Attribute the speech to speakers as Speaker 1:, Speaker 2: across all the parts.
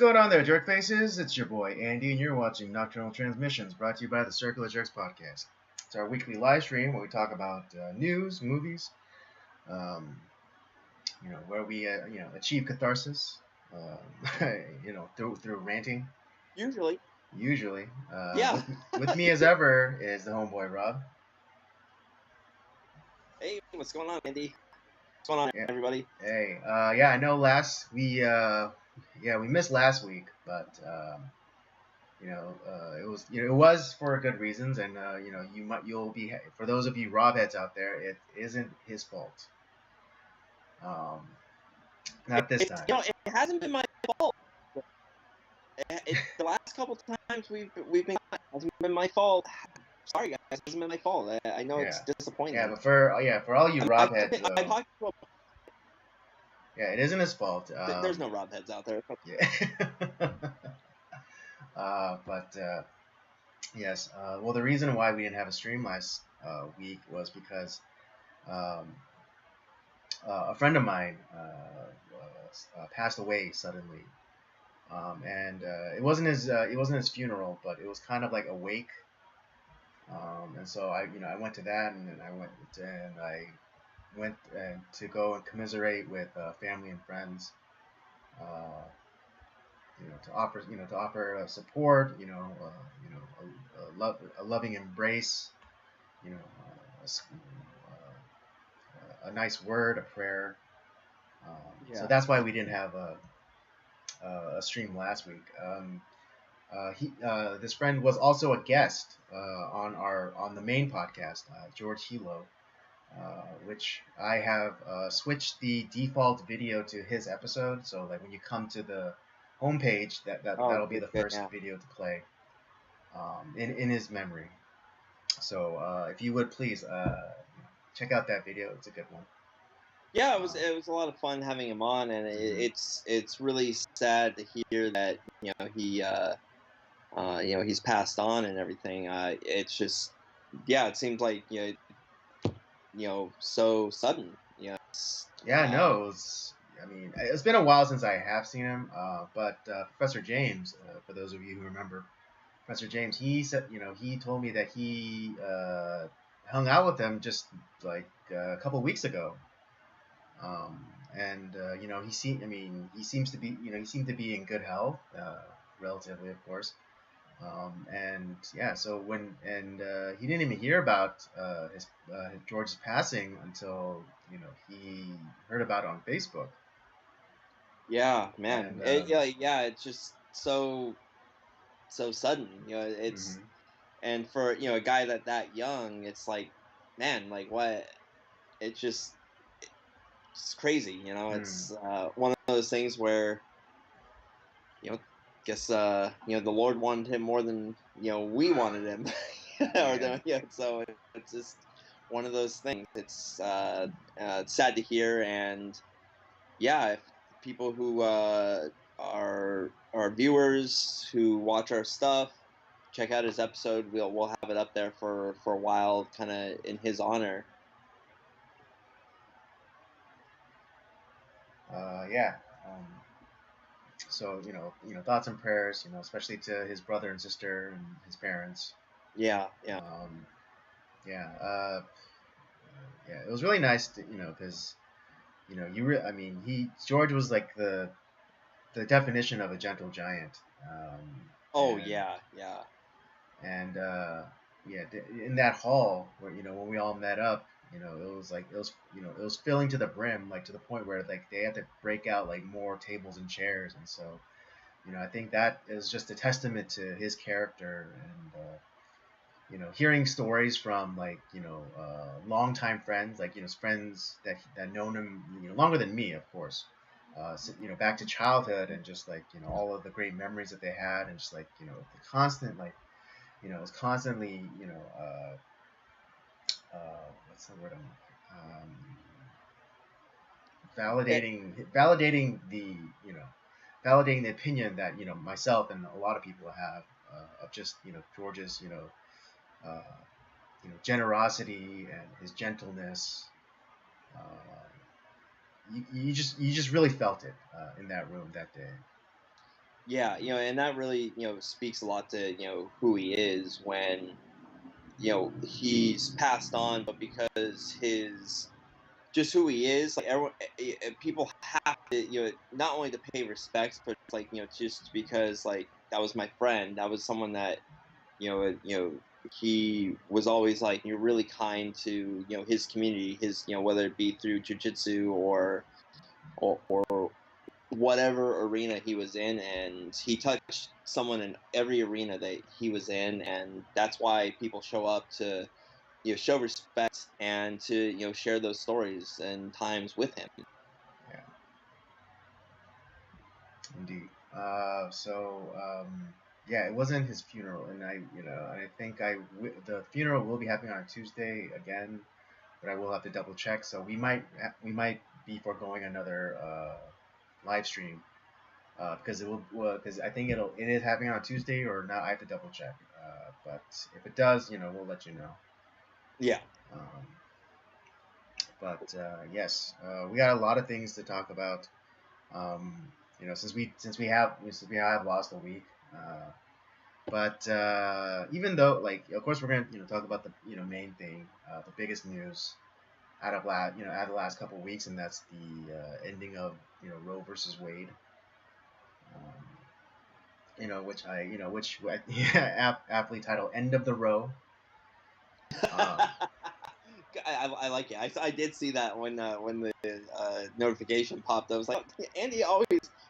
Speaker 1: going on there, jerk faces? It's your boy Andy, and you're watching Nocturnal Transmissions, brought to you by the Circle of Jerks podcast. It's our weekly live stream where we talk about news, movies, um, where we achieve catharsis, through ranting.
Speaker 2: Usually.
Speaker 1: Yeah. With me as ever is the homeboy Rob.
Speaker 2: Hey, what's going on, Andy? What's going on, everybody?
Speaker 1: Hey, I know we missed last week, but it was for good reasons, and you'll be, for those of you Rob heads out there, it isn't his fault. Not this time.
Speaker 2: It hasn't been my fault. The last couple times we've been, it hasn't been my fault. Sorry guys, it hasn't been my fault. I know it's disappointing.
Speaker 1: Yeah, but for all you Rob heads, it isn't his fault.
Speaker 2: There's no Rob heads out there.
Speaker 1: Yeah. Yes. Well, the reason why we didn't have a stream last week was because a friend of mine passed away suddenly, and it wasn't his funeral, but it was kind of like a wake. And so I went to that, and then I went to go and commiserate with family and friends. To offer support, a loving embrace, a nice word, a prayer. So that's why we didn't have a stream last week. This friend was also a guest on the main podcast, George Hilo, which I have switched the default video to his episode. So like when you come to the homepage, that'll be the first video to play in his memory. So if you would please check out that video. It's a good one.
Speaker 2: Yeah, it was a lot of fun having him on, and it's really sad to hear that he's passed on and everything. It's just it seems like so sudden. It's
Speaker 1: been a while since I have seen him, but Professor James, for those of you who remember, Professor James, he said, he told me that he hung out with him just like a couple weeks ago, he seems to be, he seemed to be in good health, relatively, of course. So he didn't even hear about George's passing until he heard about it on Facebook.
Speaker 2: Yeah, man. It's just so sudden. It's and for a guy that young, it's like, man, like what? It's crazy. It's one of those things where guess the Lord wanted him more than we wanted him. So it's just one of those things. It's sad to hear, and if people who are viewers who watch our stuff, check out his episode. We'll have it up there for a while, kind of in his honor.
Speaker 1: So thoughts and prayers, especially to his brother and sister and his parents.
Speaker 2: Yeah.
Speaker 1: It was really nice to, because George was like the definition of a gentle giant. And in that hall where when we all met up, it was filling to the brim, like to the point where like they had to break out like more tables and chairs, and so I think that is just a testament to his character, and hearing stories from like longtime friends, like friends that known him longer than me, of course, back to childhood, and just like all of the great memories that they had, and just like the constant like it's constantly what's the word validating the opinion that myself and a lot of people have of just George's generosity and his gentleness. You just really felt it in that room that day.
Speaker 2: Yeah, and that really, speaks a lot to, who he is when, he's passed on, but because his just who he is, like everyone, people have to, not only to pay respects, but like, just because like that was my friend, that was someone that, he was always like, you're really kind to, his community, his, whether it be through jujitsu or whatever arena he was in, and he touched someone in every arena that he was in, and that's why people show up to, show respect and to, share those stories and times with him.
Speaker 1: Yeah, indeed. Yeah, it wasn't his funeral, and I think the funeral will be happening on Tuesday again, but I will have to double check. So we might be foregoing another live stream because because I think it is happening on Tuesday or not. I have to double check. But if it does, we'll let you know.
Speaker 2: Yeah.
Speaker 1: Um, but yes, we got a lot of things to talk about. Since we have lost a week. But even though, like, of course, we're gonna talk about the main thing, the biggest news out of the last couple of weeks, and that's the ending of Roe versus Wade. Um, which aptly titled "End of the Roe." Um,
Speaker 2: I like it. I did see that when the notification popped. I was like, oh, Andy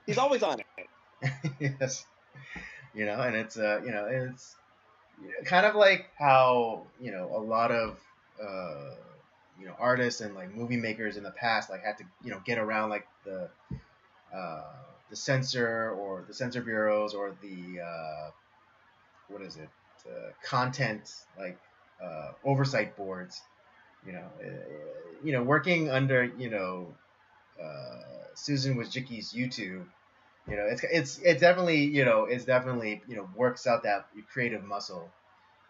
Speaker 2: he's always on it.
Speaker 1: yes, and it's kind of like how a lot of artists and like movie makers in the past like had to get around like uh, the censor or the censor bureaus or the what is it content like oversight boards, working under Susan Wojcicki's YouTube. It's definitely works out that creative muscle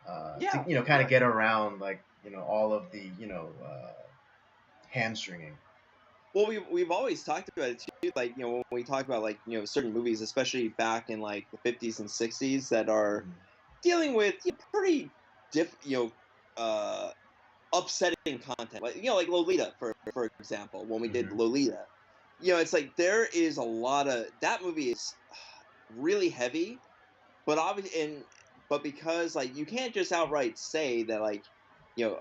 Speaker 1: to
Speaker 2: Yeah,
Speaker 1: kind of
Speaker 2: yeah.
Speaker 1: get around like all of the hamstringing.
Speaker 2: Well, we've always talked about it too. Like, when we talk about like, certain movies, especially back in like the 50s and 60s, that are
Speaker 1: Mhm.
Speaker 2: dealing with pretty uh, upsetting content. Like, like Lolita, for example, when we did
Speaker 1: Mhm.
Speaker 2: Lolita, it's like there is a lot of that movie is really heavy, but obviously, but because like you can't just outright say that like, you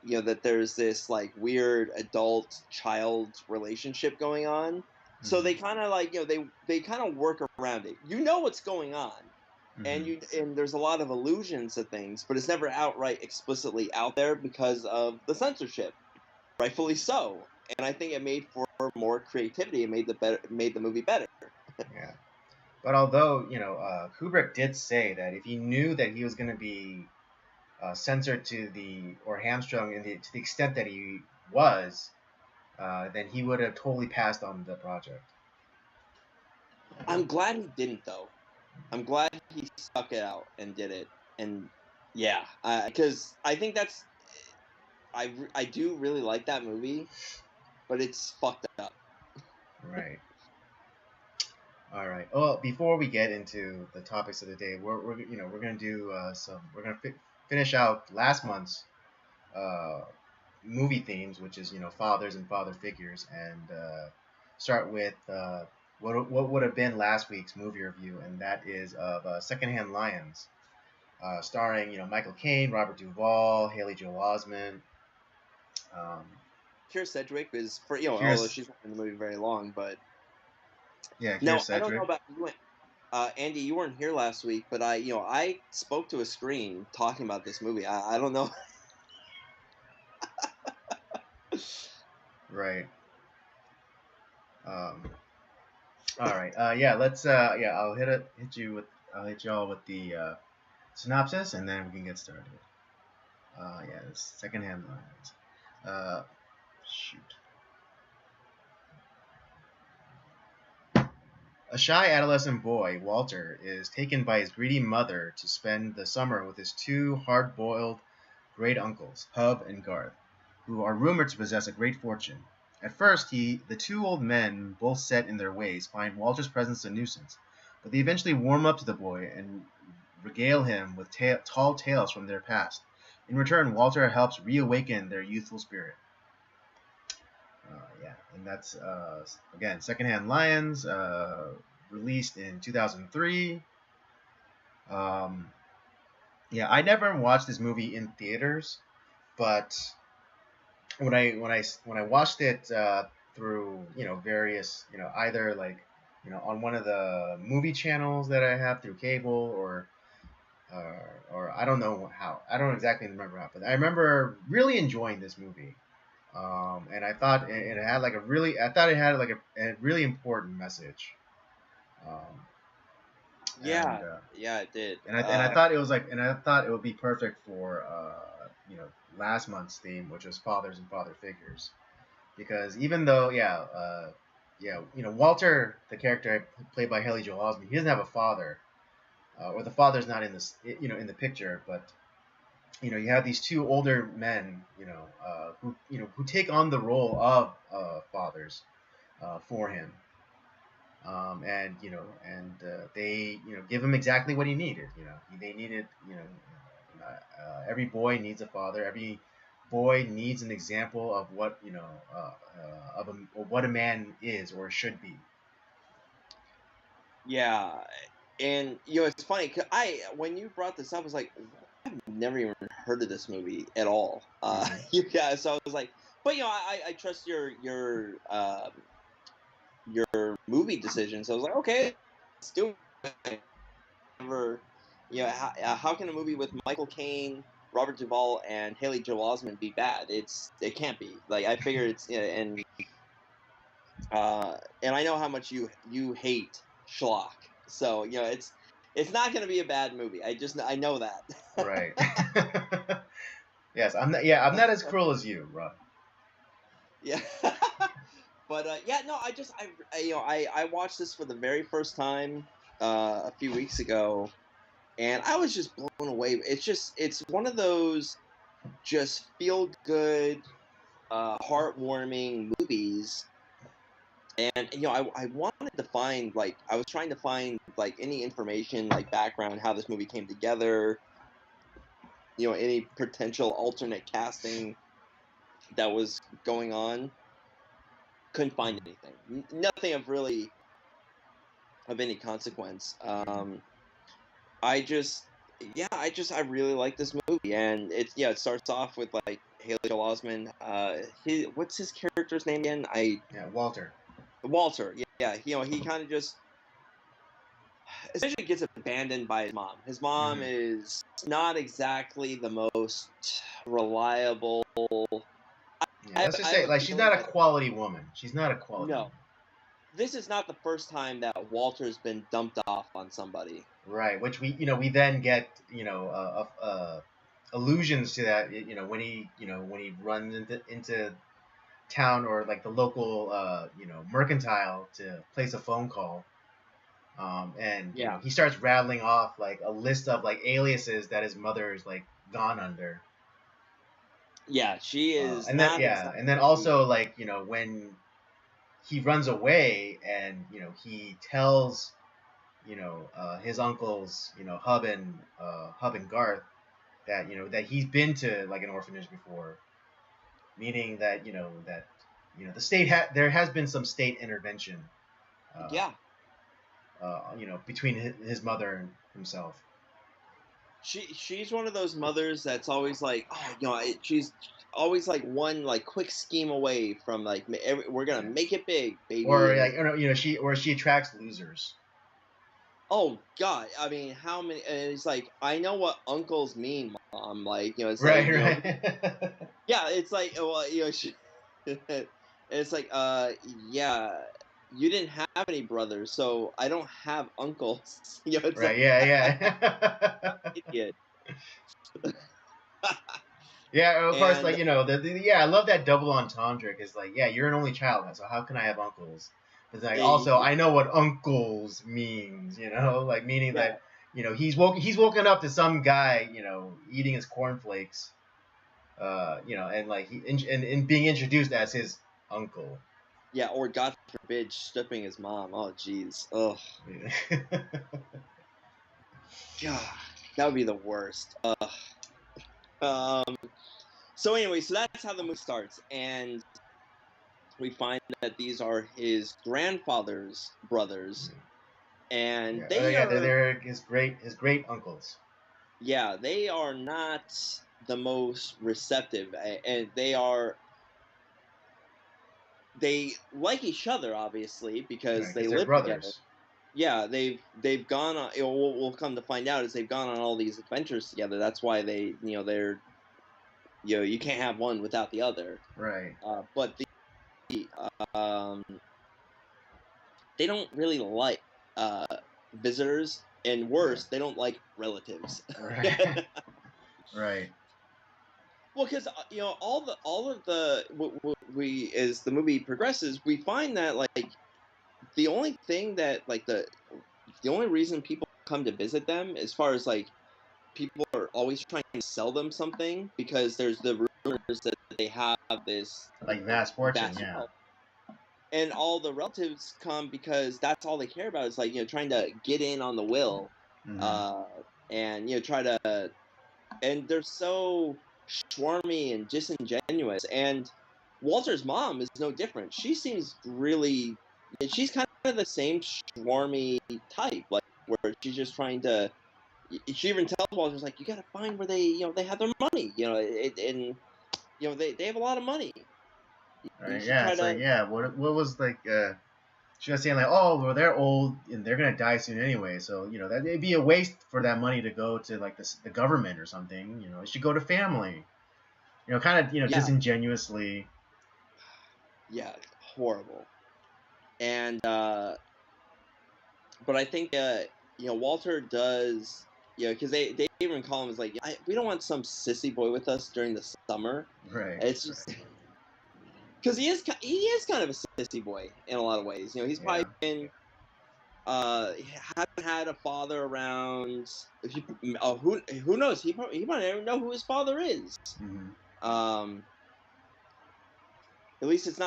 Speaker 2: know that there's this like weird adult child relationship going on. So
Speaker 1: Mhm.
Speaker 2: they kind of like, they kind of work around it. You know what's going on, and
Speaker 1: Mhm.
Speaker 2: there's a lot of allusions to things, but it's never outright explicitly out there because of the censorship, rightfully so. And I think it made for more creativity. It made the movie better.
Speaker 1: Yeah. But although Kubrick did say that if he knew that he was going to be censored or hamstrung to the extent that he was, then he would have totally passed on the project.
Speaker 2: I'm glad he didn't though. I'm glad he stuck it out and did it. And yeah, because I think I do really like that movie, but it's fucked up.
Speaker 1: Right. All right. Well, before we get into the topics of the day, we're gonna do we're gonna finish out last month's uh, movie themes, which is fathers and father figures, and start with what would have been last week's movie review, and that is of Secondhand Lions, starring Michael Caine, Robert Duvall, Haley Joel Osment. Um,
Speaker 2: Keira Sedgwick is for although
Speaker 1: here's
Speaker 2: she's not in the movie very long, but
Speaker 1: Yeah,
Speaker 2: no,
Speaker 1: here's
Speaker 2: I don't know
Speaker 1: Cedric.
Speaker 2: about you. Andy, you weren't here last week, but I spoke to a screen talking about this movie. I don't know.
Speaker 1: Right. Um, all right. Yeah. Let's. Yeah. I'll hit y'all with the synopsis, and then we can get started. Yeah. Secondhand Lions. Shoot. A shy adolescent boy, Walter, is taken by his greedy mother to spend the summer with his two hard-boiled great uncles, Hub and Garth, who are rumored to possess a great fortune. At first, the two old men, both set in their ways, find Walter's presence a nuisance, but they eventually warm up to the boy and regale him with tall tales from their past. In return, Walter helps reawaken their youthful spirit. Yeah, and that's again Secondhand Lions, released in 2003. Um, yeah, I never watched this movie in theaters, but when I watched it through various either like on one of the movie channels that I have through cable or I don't know how, I don't exactly remember how, but I remember really enjoying this movie. And I thought it had like a really I thought it had like a really important message. Um, and
Speaker 2: Yeah, yeah, it did.
Speaker 1: I thought it was like and I thought it would be perfect for last month's theme, which was fathers and father figures, because even though Walter, the character played by Haley Joel Osment, he doesn't have a father, or the father's not in this in the picture, but you have these two older men who take on the role of fathers for him, and they give him exactly what he needed. They needed every boy needs a father. Every boy needs an example of what of what a man is or should be.
Speaker 2: Yeah, and it's funny 'cause when you brought this up, I was like, I've never even heard of this movie at all.
Speaker 1: Mm-hmm.
Speaker 2: You guys, so I was like, but I trust your movie decision. So I was like, okay, let's do it. Never, how can a movie with Michael Caine, Robert Duvall, and Haley Joel Osment be bad? It can't be. Like I figured it's and I know how much you hate schlock, so it's not going to be a bad movie. I know that.
Speaker 1: Right. Yes, I'm not. Yeah, I'm not as cruel as you, Rob.
Speaker 2: Yeah. But yeah, no, I watched this for the very first time a few weeks ago, and I was just blown away. It's one of those just feel good, heartwarming movies. And I wanted to find I was trying to find any information background how this movie came together, any potential alternate casting that was going on. Couldn't find anything. Nothing of any consequence. I really like this movie, and it starts off with Haley Joel Osment. What's his character's name again?
Speaker 1: Yeah, Walter.
Speaker 2: Walter. Yeah. He kind of just essentially gets abandoned by his mom. His mom
Speaker 1: Mm-hmm.
Speaker 2: is not exactly the most reliable.
Speaker 1: Yeah, let's just say like she's not a quality woman. She's not a quality woman.
Speaker 2: No, this is not the first time that Walter's been dumped off on somebody.
Speaker 1: Right, which we then get allusions to that when he runs into town or like the local mercantile to place a phone call, and
Speaker 2: Yeah.
Speaker 1: he starts rattling off like a list of like aliases that his mother is like gone under.
Speaker 2: Yeah, she is
Speaker 1: And then
Speaker 2: not
Speaker 1: and then
Speaker 2: exactly.
Speaker 1: also like when he runs away and he tells his uncles, Hub and Garth, that that he's been to like an orphanage before, meaning that the state there has been some state intervention, uh,
Speaker 2: Yeah,
Speaker 1: between his mother and himself.
Speaker 2: she's one of those mothers that's always like, oh, she's always like one quick scheme away from we're gonna
Speaker 1: Yeah.
Speaker 2: make it big, baby,
Speaker 1: Or
Speaker 2: and
Speaker 1: like she attracts losers.
Speaker 2: oh god, I mean, how many? And it's like I know what uncles mean, mom. It's like
Speaker 1: Right, right.
Speaker 2: yeah, it's like well, it's like yeah, you didn't have any brothers, so I don't have uncles. It's
Speaker 1: Right,
Speaker 2: like
Speaker 1: yeah.
Speaker 2: idiot.
Speaker 1: Yeah, of course, like
Speaker 2: And
Speaker 1: I love that double entendre because like, yeah, you're an only child, so how can I have uncles? It's like also
Speaker 2: eh,
Speaker 1: I know what uncles means, like meaning
Speaker 2: yeah,
Speaker 1: that he's woken up to some guy, eating his cornflakes, and like and being introduced as his uncle.
Speaker 2: Yeah, or God forbid, stripping his mom. Oh, jeez. Ugh. God, that would be the worst. Um. So anyway, so that's how the movie starts, and we find that these are his grandfather's brothers, and they
Speaker 1: yeah,
Speaker 2: are,
Speaker 1: they're his great uncles.
Speaker 2: yeah, they are not the most receptive, and they like each other obviously because
Speaker 1: Right,
Speaker 2: they
Speaker 1: because they're
Speaker 2: live together.
Speaker 1: brothers.
Speaker 2: Yeah, they've gone on. You know, we'll come to find out is they've gone on all these adventures together. That's why they're you can't have one without the other.
Speaker 1: Right.
Speaker 2: But um, they don't really like visitors, and
Speaker 1: Yeah.
Speaker 2: worse, they don't like relatives.
Speaker 1: Right. Right.
Speaker 2: Well, because all of the we as the movie progresses, we find that like the only thing that like the only reason people come to visit them, as far as like people are always trying to sell them something, because there's the rumors that they have this
Speaker 1: Like vast fortune.
Speaker 2: vast
Speaker 1: Yeah.
Speaker 2: wealth, and all the relatives come because that's all they care about is like trying to get in on the will,
Speaker 1: Hmm.
Speaker 2: uh, and try to, and they're so swarmy and disingenuous. And Walter's mom is no different. She seems really, she's kind of the same swarmy type, like where she's just trying to. She even tells Walter's like, you got to find where they have their money, and they have a lot of money. You
Speaker 1: Right.
Speaker 2: should
Speaker 1: Yeah.
Speaker 2: try
Speaker 1: It's like,
Speaker 2: to.
Speaker 1: yeah. What was like? She was saying like, oh, well, they're old and they're gonna die soon anyway. So that it'd be a waste for that money to go to like the government or something. It should go to family. Kind of
Speaker 2: Yeah,
Speaker 1: disingenuously.
Speaker 2: yeah, horrible. And but I think Walter does, because they even call him as like, we don't want some sissy boy with us during the summer.
Speaker 1: Right.
Speaker 2: It's
Speaker 1: Right.
Speaker 2: just because he is kind of a sissy boy in a lot of ways. He's
Speaker 1: Yeah.
Speaker 2: probably been he hasn't had a father around. Who knows? He might not even know who his father is.
Speaker 1: Hmm.
Speaker 2: Um, at least it's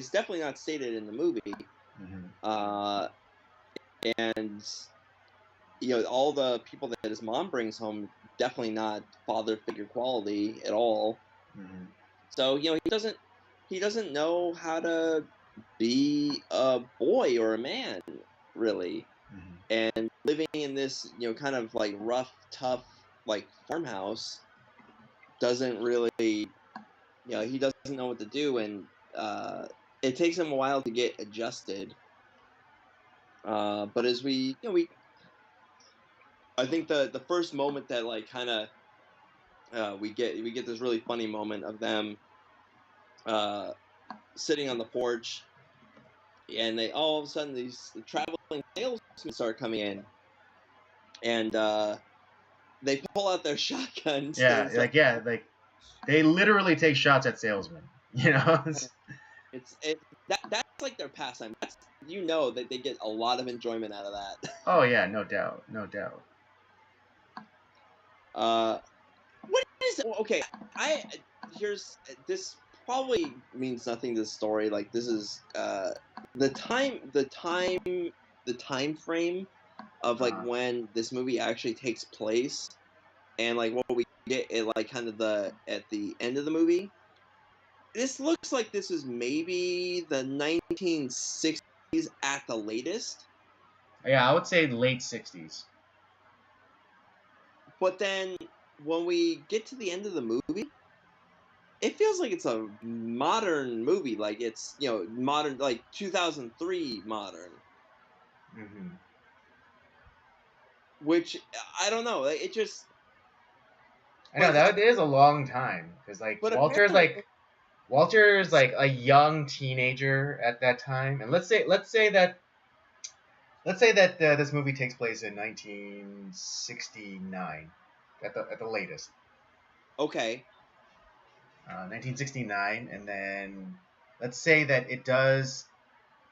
Speaker 2: definitely not stated in the movie.
Speaker 1: Hmm.
Speaker 2: Uh, and all the people that his mom brings home, definitely not father figure quality at all.
Speaker 1: Hmm.
Speaker 2: So he doesn't know how to be a boy or a man, really.
Speaker 1: Hmm.
Speaker 2: And living in this kind of like rough, tough, like farmhouse, doesn't really, he doesn't know what to do, and it takes him a while to get adjusted. But as we I think the first moment that like kind of we get this really funny moment of them uh, sitting on the porch, and they all of a sudden these traveling salesmen start coming in, and they pull out their shotguns, and
Speaker 1: Yeah.
Speaker 2: it's like
Speaker 1: Like they literally take shots at salesmen.
Speaker 2: that's like their pastime. That's that they get a lot of enjoyment out of that.
Speaker 1: Oh yeah, no doubt, no doubt.
Speaker 2: uh, what is okay? I here's this probably means nothing to the story. Like this is the time frame of like
Speaker 1: Uh,
Speaker 2: when this movie actually takes place, and like what we get at like kind of at the end of the movie. This looks like this is maybe the 1960s at the latest.
Speaker 1: yeah, I would say late '60s.
Speaker 2: But then when we get to the end of the movie, it feels like it's a modern movie. Like it's modern, like 2003 modern.
Speaker 1: Hmm.
Speaker 2: Which I don't know. It just,
Speaker 1: I know
Speaker 2: but
Speaker 1: that is a long time because like
Speaker 2: but
Speaker 1: Walter's
Speaker 2: apparently,
Speaker 1: like Walter's like a young teenager at that time, and let's say that this movie takes place in 1969 at the latest.
Speaker 2: okay,
Speaker 1: 1969, and then let's say that it does.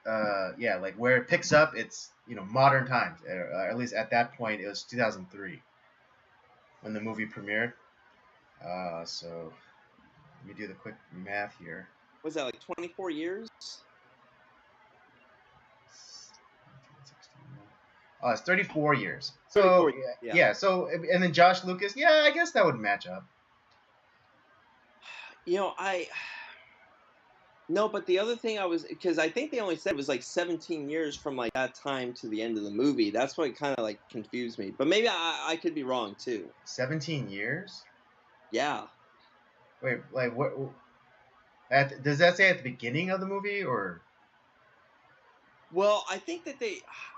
Speaker 1: Yeah, like where it picks up, it's modern times. At least at that point, it was 2003 when the movie premiered. So let me do the quick math here.
Speaker 2: was that like 24 years?
Speaker 1: It's 34 years.
Speaker 2: 34.
Speaker 1: So
Speaker 2: Yeah.
Speaker 1: yeah. So and then Josh Lucas. Yeah, I guess that would match up.
Speaker 2: I no, but the other thing because I think they only said it was like 17 years from like that time to the end of the movie. That's what kind of like confused me. But maybe I could be wrong too.
Speaker 1: 17 years.
Speaker 2: Yeah.
Speaker 1: Wait, like what? Does that say at the beginning of the movie or?
Speaker 2: Well, I think that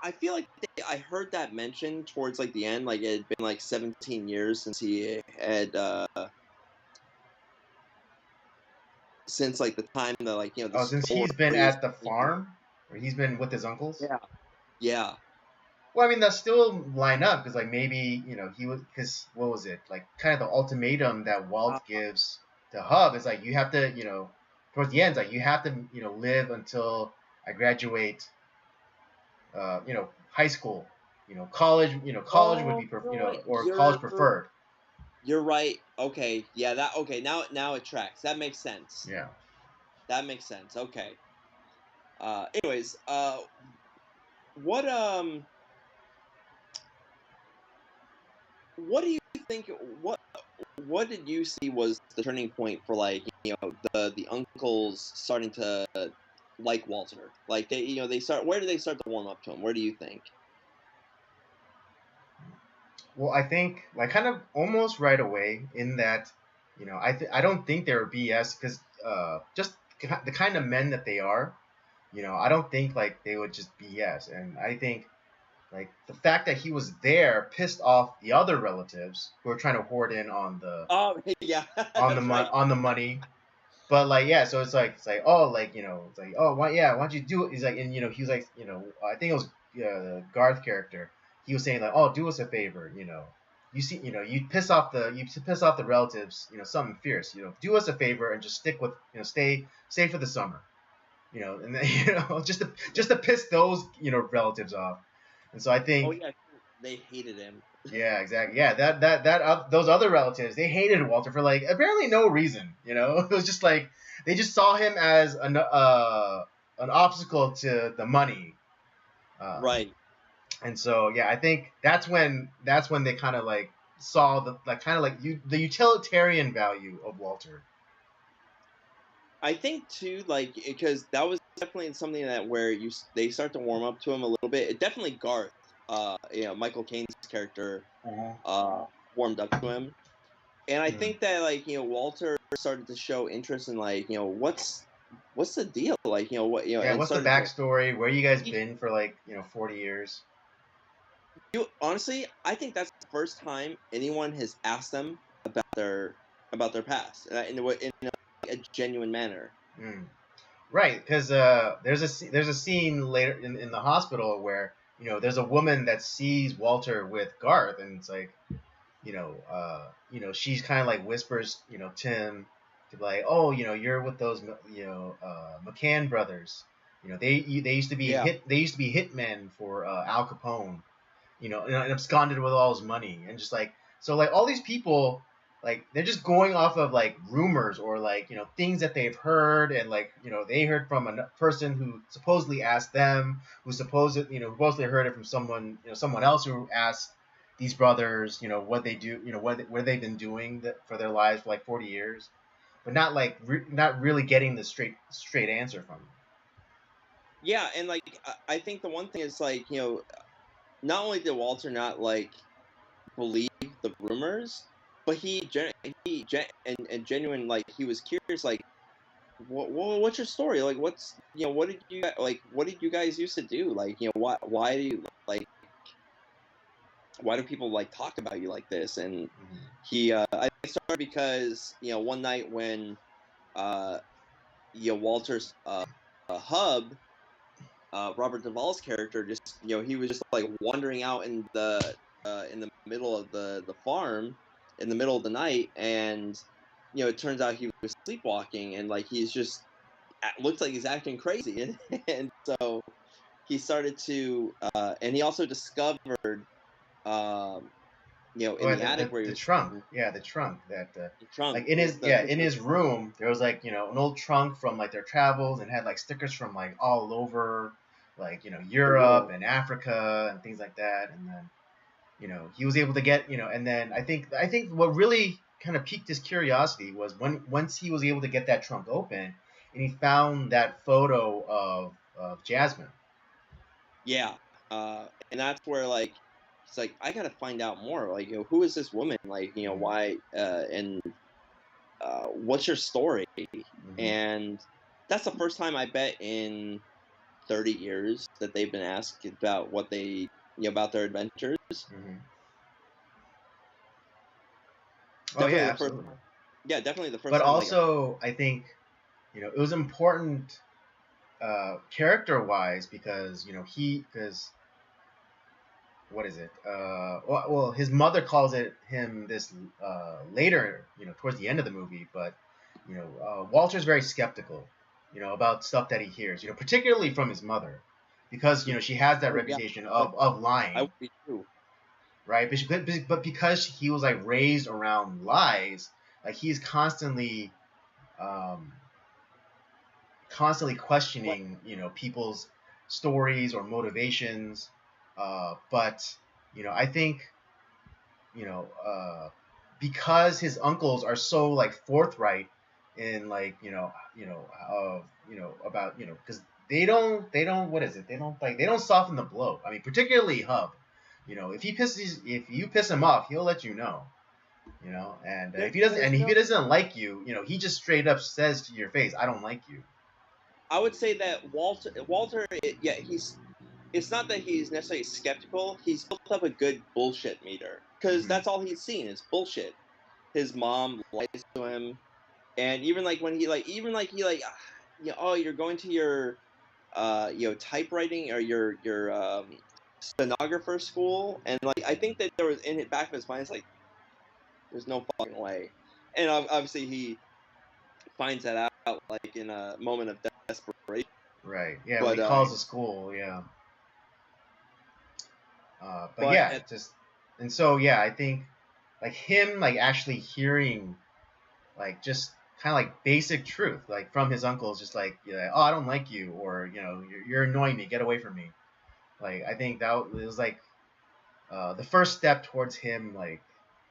Speaker 2: I feel like I heard that mentioned towards like the end, like it had been like 17 years since he had, since like the time that like, the
Speaker 1: Oh, since he's been
Speaker 2: story is.
Speaker 1: at the farm, or he's been with his uncles.
Speaker 2: Yeah. Yeah.
Speaker 1: Well, I mean, that still line up because, like, maybe he was because what was it like? Kind of the ultimatum that
Speaker 2: Uh,
Speaker 1: Walt gives to Hub is like you have to, towards the end, it's like you have to, live until I graduate, high school, college, college would
Speaker 2: oh,
Speaker 1: be,
Speaker 2: you know what?
Speaker 1: or college preferred.
Speaker 2: You're right. Okay. Yeah, okay. Now it tracks. That makes sense.
Speaker 1: Yeah.
Speaker 2: That makes sense. Okay. Anyways, what what do you think what did you see was the turning point for like, the uncles starting to like Walter? Like they start where do they start to warm up to him? Where do you think?
Speaker 1: Well, I think like kind of almost right away in that, I don't think they were BS because just the kind of men that they are, I don't think like they would just BS, and I think like the fact that he was there pissed off the other relatives who were trying to hoard in
Speaker 2: Oh, yeah. That's right.
Speaker 1: on the money. But like yeah, so it's like oh like it's like oh why don't you do it? He's like and he was like I think it was the Garth character. He was saying like oh do us a favor you see you piss off the relatives something fierce do us a favor and just stick with stay for the summer and then just to piss those relatives off. And so I
Speaker 2: Oh
Speaker 1: think
Speaker 2: yeah, they hated him.
Speaker 1: yeah, exactly. Yeah, those other relatives they hated Walter for like apparently no reason. It was just like they just saw him as an obstacle to the money. Um,
Speaker 2: Right.
Speaker 1: and so yeah, I think that's when they kind of like saw the like kind of like the utilitarian value of Walter.
Speaker 2: I think too, like because that was definitely something that where they start to warm up to him a little bit. It definitely Garth, Michael Caine's character,
Speaker 1: Uh-huh.
Speaker 2: uh, warmed up to him, and I
Speaker 1: Hmm.
Speaker 2: think that like Walter started to show interest in like what's the deal like what
Speaker 1: Yeah,
Speaker 2: and
Speaker 1: what's the
Speaker 2: started to
Speaker 1: backstory? Where you guys
Speaker 2: he,
Speaker 1: been for like 40 years?
Speaker 2: honestly I think that's the first time anyone has asked them about their past in a genuine manner.
Speaker 1: Hmm. Right, because there's a scene later in the hospital where there's a woman that sees Walter with Garth, and it's like she's kind of like whispers Tim to be like oh you're with those McCann brothers they used to be
Speaker 2: Yeah.
Speaker 1: hitmen for Al Capone and absconded with all his money and just like so like all these people like they're just going off of like rumors or like things that they've heard and like they heard from a person who supposedly asked them who supposedly heard it from someone else who asked these brothers what they do what they've been doing for their lives for like 40 years but not like not really getting the straight answer from them.
Speaker 2: Yeah, and like I think the one thing is like not only did Walter not like believe the rumors, but and genuine like he was curious like what's your story like what's what did you guys used to do like why do you like why do people like talk about you like this and
Speaker 1: Mm-hmm.
Speaker 2: he I started because one night when uh Walter's hub Robert Duvall's character just he was just like wandering out in the middle of the farm in the middle of the night and it turns out he was sleepwalking and like he's just looks like he's acting crazy and so he started to and he also discovered um in
Speaker 1: Oh,
Speaker 2: the attic where he
Speaker 1: the
Speaker 2: was
Speaker 1: trunk.
Speaker 2: in
Speaker 1: Yeah, the trunk that
Speaker 2: the trunk
Speaker 1: like in
Speaker 2: was
Speaker 1: his
Speaker 2: the
Speaker 1: in
Speaker 2: picture
Speaker 1: his room there was like an old trunk from like their travels and had like stickers from like all over like
Speaker 2: The
Speaker 1: Europe
Speaker 2: world.
Speaker 1: and Africa and things like that, and then he was able to get and then I think what really kind of piqued his curiosity was once he was able to get that trunk open and he found that photo of Jasmine.
Speaker 2: Yeah. And that's where like he's like, I gotta find out more. Like, who is this woman? Like,
Speaker 1: Mm-hmm.
Speaker 2: why? And what's your story?
Speaker 1: Mm-hmm.
Speaker 2: And that's the first time I bet in 30 years that they've been asked about what they about their adventures.
Speaker 1: Mm-hmm. Oh yeah,
Speaker 2: Definitely the first.
Speaker 1: absolutely.
Speaker 2: Yeah, definitely the first
Speaker 1: But
Speaker 2: time. Like,
Speaker 1: also I think it was important character wise because he because what is it? His mother calls him this later, towards the end of the movie. But Walter's very skeptical, about stuff that he hears, particularly from his mother, because she has that
Speaker 2: oh yeah,
Speaker 1: reputation
Speaker 2: I would,
Speaker 1: of
Speaker 2: I
Speaker 1: lying,
Speaker 2: would be too.
Speaker 1: right? But because he was like raised around lies, like he's um, constantly
Speaker 2: What?
Speaker 1: questioning, people's stories or motivations. But I think you know, because his uncles are so like forthright in like about because they don't what is it they don't soften the blow. I mean, particularly Hub. If you piss him off, he'll let you know. And
Speaker 2: There,
Speaker 1: if he doesn't
Speaker 2: there's
Speaker 1: and if
Speaker 2: no.
Speaker 1: he doesn't like you, he just straight up says to your face, "I don't like you."
Speaker 2: I would say that Walter, yeah, he's. It's not that he's necessarily skeptical. He's built up a good bullshit meter because
Speaker 1: Hmm.
Speaker 2: that's all he's seen is bullshit. His mom lies to him, and even like when he like even like he like oh, you're going to your typewriting or your stenographer school, and like I think that there was in the back of his mind, it's like there's no fucking way, and obviously he finds that out like in a moment of desperation.
Speaker 1: Right. Yeah. When
Speaker 2: But
Speaker 1: he calls the school. Yeah. But
Speaker 2: but
Speaker 1: yeah, just and so yeah, I think like him like actually hearing like just kind of like basic truth like from his uncles, just like oh, I don't like you, or you're annoying me, get away from me. Like I think that was like the first step towards him like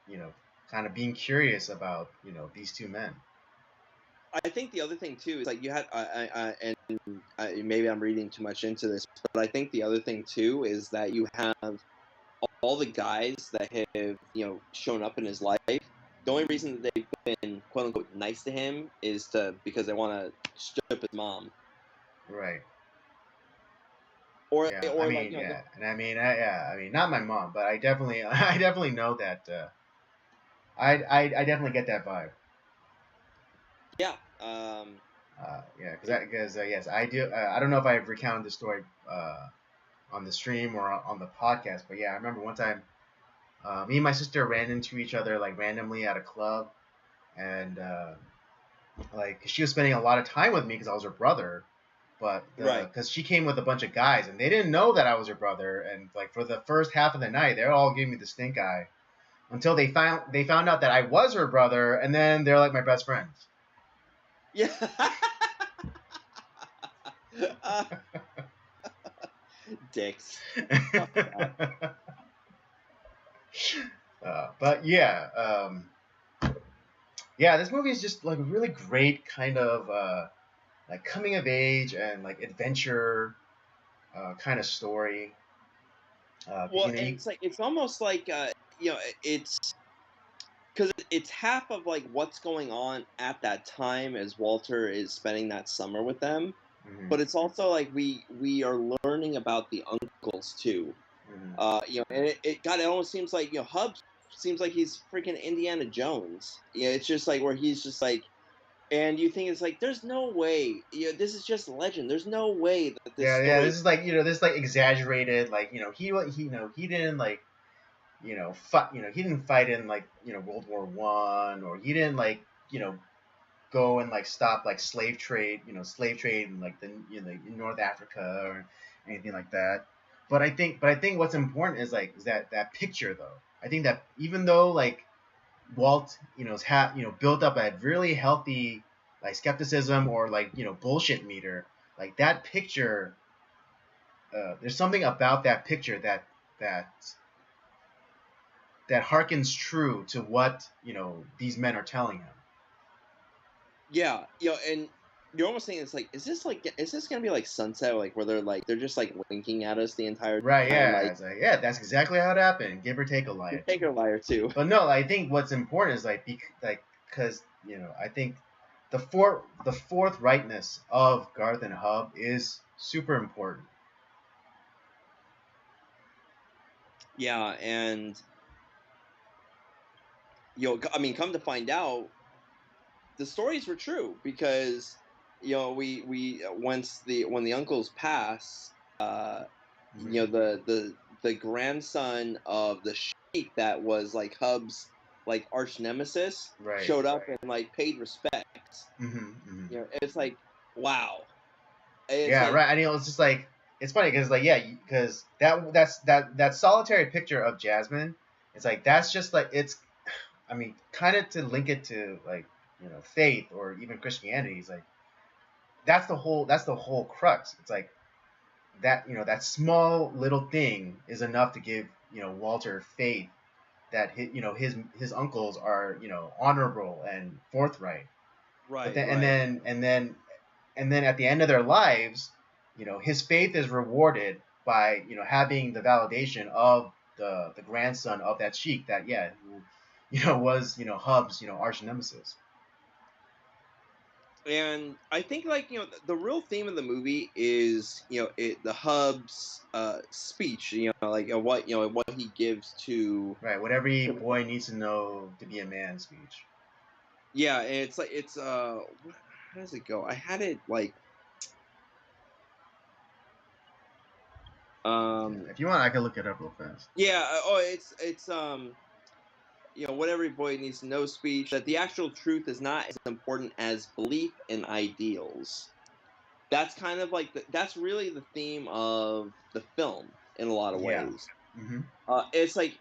Speaker 1: you know kind of being curious about these two men.
Speaker 2: I think the other thing too is like you had and maybe I'm reading too much into this, but I think the other thing too is that you have all the guys that have shown up in his life. The only reason that they've been quote unquote nice to him is because they want to strip his mom,
Speaker 1: Right.
Speaker 2: or
Speaker 1: Yeah. I
Speaker 2: or like
Speaker 1: mean, yeah, and I mean, I mean, not my mom, but I definitely, I definitely know that. I definitely get that vibe.
Speaker 2: yeah,
Speaker 1: Yeah, because yes, I do. I don't know if I've recounted the story on the stream or on the podcast, but yeah, I remember one time me and my sister ran into each other like randomly at a club, and like she was spending a lot of time with me because I was her brother, but
Speaker 2: right.
Speaker 1: because she came with a bunch of guys and they didn't know that I was her brother, and like for the first half of the night, they're all giving me the stink eye until they found out that I was her brother, and then they're like my best friends.
Speaker 2: Yeah. uh, Dicks. Fuck that.
Speaker 1: But yeah, yeah, this movie is just like a really great kind of like coming of age and like adventure kind of story.
Speaker 2: Well,
Speaker 1: You know,
Speaker 2: and it's almost like it's because it's half of like what's going on at that time as Walter is spending that summer with them,
Speaker 1: mhm,
Speaker 2: but it's also like we are learning about the uncles too.
Speaker 1: mhm.
Speaker 2: And it almost seems like Hub seems like he's freaking Indiana Jones. Yeah, it's just like where he's just like, and you think it's like there's no way. This is just legend. There's no way that this
Speaker 1: Yeah, yeah.
Speaker 2: story.
Speaker 1: This is like this is like exaggerated. Like he didn't like fight. He didn't fight in like World War One, or he didn't like go and like stop like slave trade in like the in North Africa or anything like that. But I think what's important is that picture though. I think that even though like Walt has built up a really healthy like skepticism or like bullshit meter, like that picture there's something about that picture that that harkens true to what these men are telling him.
Speaker 2: Yeah, and you're almost thinking it's like, is this gonna be like Sunset, like where they're just like winking at us the entire
Speaker 1: Right?
Speaker 2: time,
Speaker 1: Yeah.
Speaker 2: like
Speaker 1: It's like, yeah, that's exactly how it happened. Give or take a liar.
Speaker 2: take a liar too.
Speaker 1: But no, I think what's important is because I think the forthrightness of Garth and Hub is super important.
Speaker 2: Yeah, and I mean, come to find out, the stories were true because we when the uncles pass,
Speaker 1: Mm-hmm.
Speaker 2: the grandson of the sheik that was like Hub's like arch nemesis
Speaker 1: Right.
Speaker 2: showed up and like paid respects.
Speaker 1: Mm-hmm. Mm-hmm.
Speaker 2: It's like, wow. It's
Speaker 1: Yeah,
Speaker 2: like,
Speaker 1: right. I mean, it's just like it's funny because because that solitary picture of Jasmine. It's like that's just like it's. I mean, kind of to link it to like faith or even Christianity. It's like that's the whole crux. It's like that that small little thing is enough to give Walter faith that his uncles are honorable and forthright. But
Speaker 2: right,
Speaker 1: then
Speaker 2: right.
Speaker 1: and then at the end of their lives, his faith is rewarded by having the validation of the grandson of that sheik that who was Hub's arch nemesis.
Speaker 2: And I think like the real theme of the movie is the Hub's speech, like what he gives to.
Speaker 1: Right, what every boy needs to know to be a man speech.
Speaker 2: Yeah, and it's like how does it go? I had it like
Speaker 1: If you want, I can look it up real fast.
Speaker 2: yeah, it's what every boy needs to know speech, that the actual truth is not as important as belief and ideals. That's kind of like that's really the theme of the film in a lot of
Speaker 1: Yeah.
Speaker 2: ways.
Speaker 1: Mm-hmm.
Speaker 2: It's like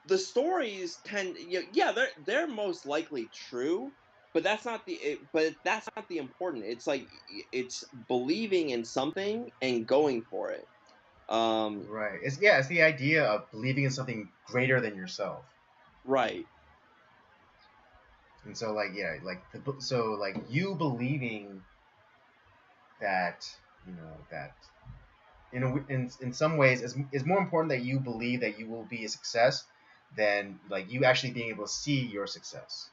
Speaker 2: the stories tend, yeah, they're most likely true, but that's not the important. It's like it's believing in something and going for it.
Speaker 1: Right. It's the idea of believing in something greater than yourself.
Speaker 2: Right.
Speaker 1: And so like you believing that that in some ways is more important that you believe that you will be a success than like you actually being able to see your success.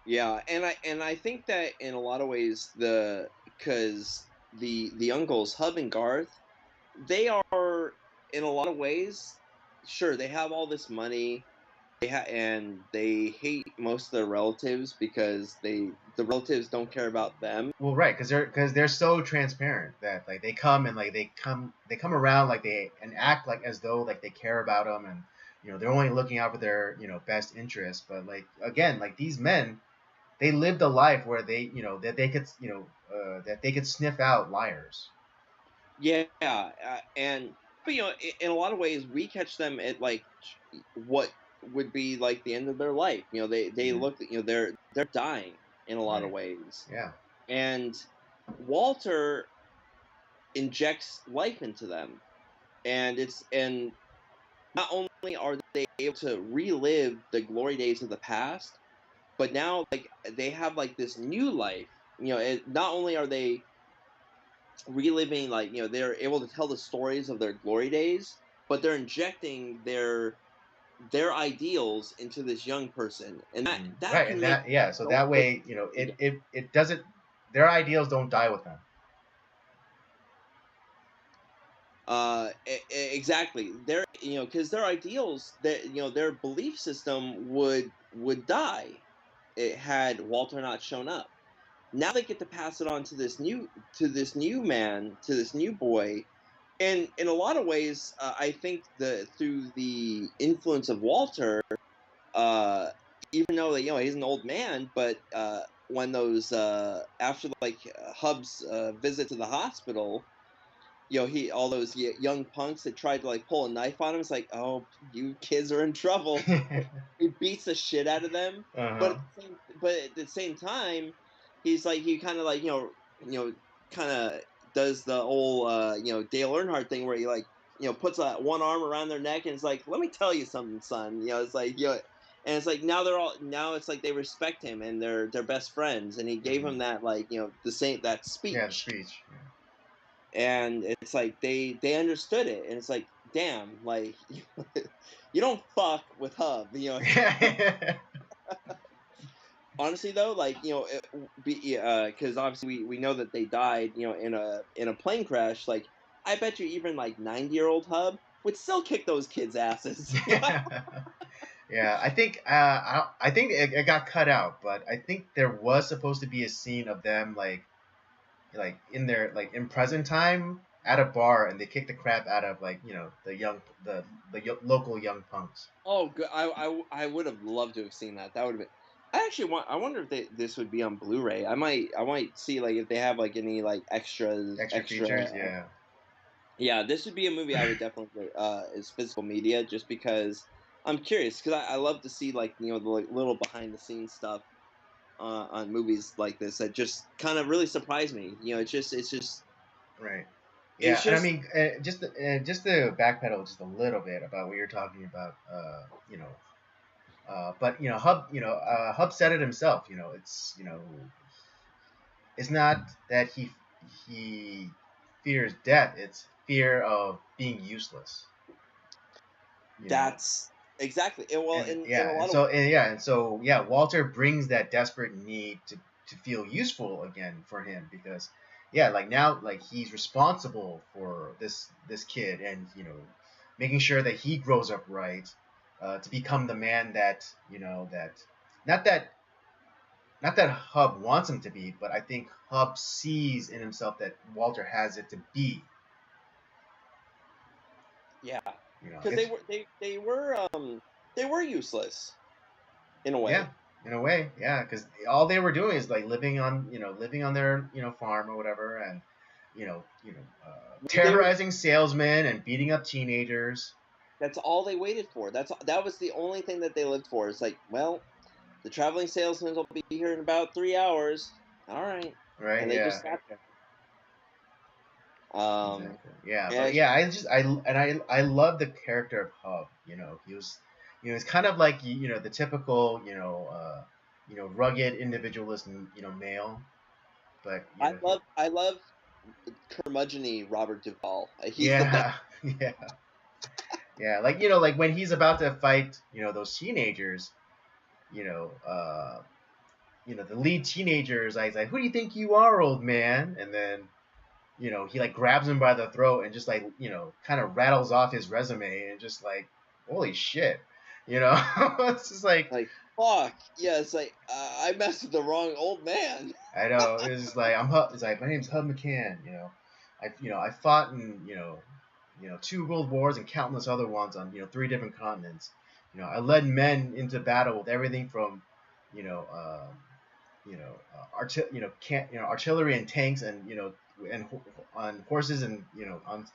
Speaker 2: Yeah, and I think that in a lot of ways because the uncles Hub and Garth, they are in a lot of ways, sure, they have all this money, and they hate most of their relatives because the relatives don't care about them.
Speaker 1: Well, right, because they're so transparent that like they come around like they and act like as though like they care about them and they're only looking out for their best interest. But like again, like these men, they lived a life where they that they could that they could sniff out liars.
Speaker 2: Yeah, and but in a lot of ways, we catch them at like what would be like the end of their life. They
Speaker 1: Mm-hmm.
Speaker 2: look, they're dying in a lot of
Speaker 1: Right.
Speaker 2: ways,
Speaker 1: Yeah.
Speaker 2: and Walter injects life into them, and not only are they able to relive the glory days of the past, but now like they have like this new life. Not only are they reliving, like they're able to tell the stories of their glory days, but they're injecting their ideals into this young person, and that
Speaker 1: Right,
Speaker 2: can
Speaker 1: and
Speaker 2: make
Speaker 1: that so
Speaker 2: so
Speaker 1: that
Speaker 2: much.
Speaker 1: way it doesn't their ideals don't die with them.
Speaker 2: Exactly, because their ideals, that their belief system would die it had Walter not shown up. Now they get to pass it on to this new man, to this new boy. And in a lot of ways, I think through the influence of Walter, uh, even though he's an old man, but when those after like Hub's visit to the hospital, he all those young punks that tried to like pull a knife on him. It's like, oh, you kids are in trouble. He beats the shit out of them,
Speaker 1: Uh-huh.
Speaker 2: but at the same time, he's like, he kind of like kind of does the whole Dale Earnhardt thing where he like puts one arm around their neck and it's like, let me tell you something, son. It's like and it's like now it's like they respect him and they're best friends, and he gave him that like the same that speech.
Speaker 1: Yeah, the speech. Yeah.
Speaker 2: And it's like they understood it, and it's like, damn, like you don't fuck with Hub, Honestly though, like because obviously we know that they died, in a plane crash. Like, I bet you even like 90-year-old Hub would still kick those kids' asses.
Speaker 1: Yeah, I think I think it got cut out, but I think there was supposed to be a scene of them like in their like in present time at a bar, and they kick the crap out of like local young punks.
Speaker 2: Oh, good. I would have loved to have seen that. That would have been. I actually want. I wonder if this would be on Blu-ray. I might see like if they have like any like extras,
Speaker 1: Extra features, yeah.
Speaker 2: Yeah, this would be a movie I would definitely as physical media, just because I'm curious, because I love to see like the like, little behind the scenes stuff on movies like this that just kind of really surprise me.
Speaker 1: Right. Yeah,
Speaker 2: It's
Speaker 1: and I
Speaker 2: just
Speaker 1: mean, just to backpedal just a little bit about what you're talking about, but Hub said it himself. It's not that he fears death; it's fear of being useless. You know,
Speaker 2: that's exactly it. Well,
Speaker 1: and
Speaker 2: in a lot of
Speaker 1: Walter brings that desperate need to feel useful again for him, because like now like he's responsible for this kid, and making sure that he grows up right, to become the man that that not that not that Hub wants him to be, but I think Hub sees in himself that Walter has it to be.
Speaker 2: yeah, because
Speaker 1: It's
Speaker 2: they were useless in a
Speaker 1: yeah,
Speaker 2: way.
Speaker 1: in a way, yeah, because all they were doing is like living on their farm or whatever, and
Speaker 2: They were
Speaker 1: terrorizing salesmen and beating up teenagers.
Speaker 2: That's all they waited for. That was the only thing that they lived for. It's like, well, the traveling salesman will be here in about 3 hours. All right,
Speaker 1: Right?
Speaker 2: and they
Speaker 1: Yeah.
Speaker 2: just sat there. Um,
Speaker 1: Exactly. Yeah,
Speaker 2: yeah,
Speaker 1: but yeah, I love the character of Hub. He was, it's kind of like the typical rugged individualist male, but
Speaker 2: I love curmudgeon Robert Duvall. He's the best.
Speaker 1: yeah, yeah, yeah, like when he's about to fight those teenagers, you know uh the lead teenager is like, who do you think you are, old man? And then he like grabs him by the throat and just like kind of rattles off his resume, and just like, holy shit, it's just like,
Speaker 2: Like, fuck, yeah. It's like I messed with the wrong old man.
Speaker 1: I know, it's just like, I'm Hub. It's like, my name's Hub McCann. I fought in 2 world wars and countless other ones on 3 different continents. I led men into battle with everything from you know artillery and tanks, and and on horses, and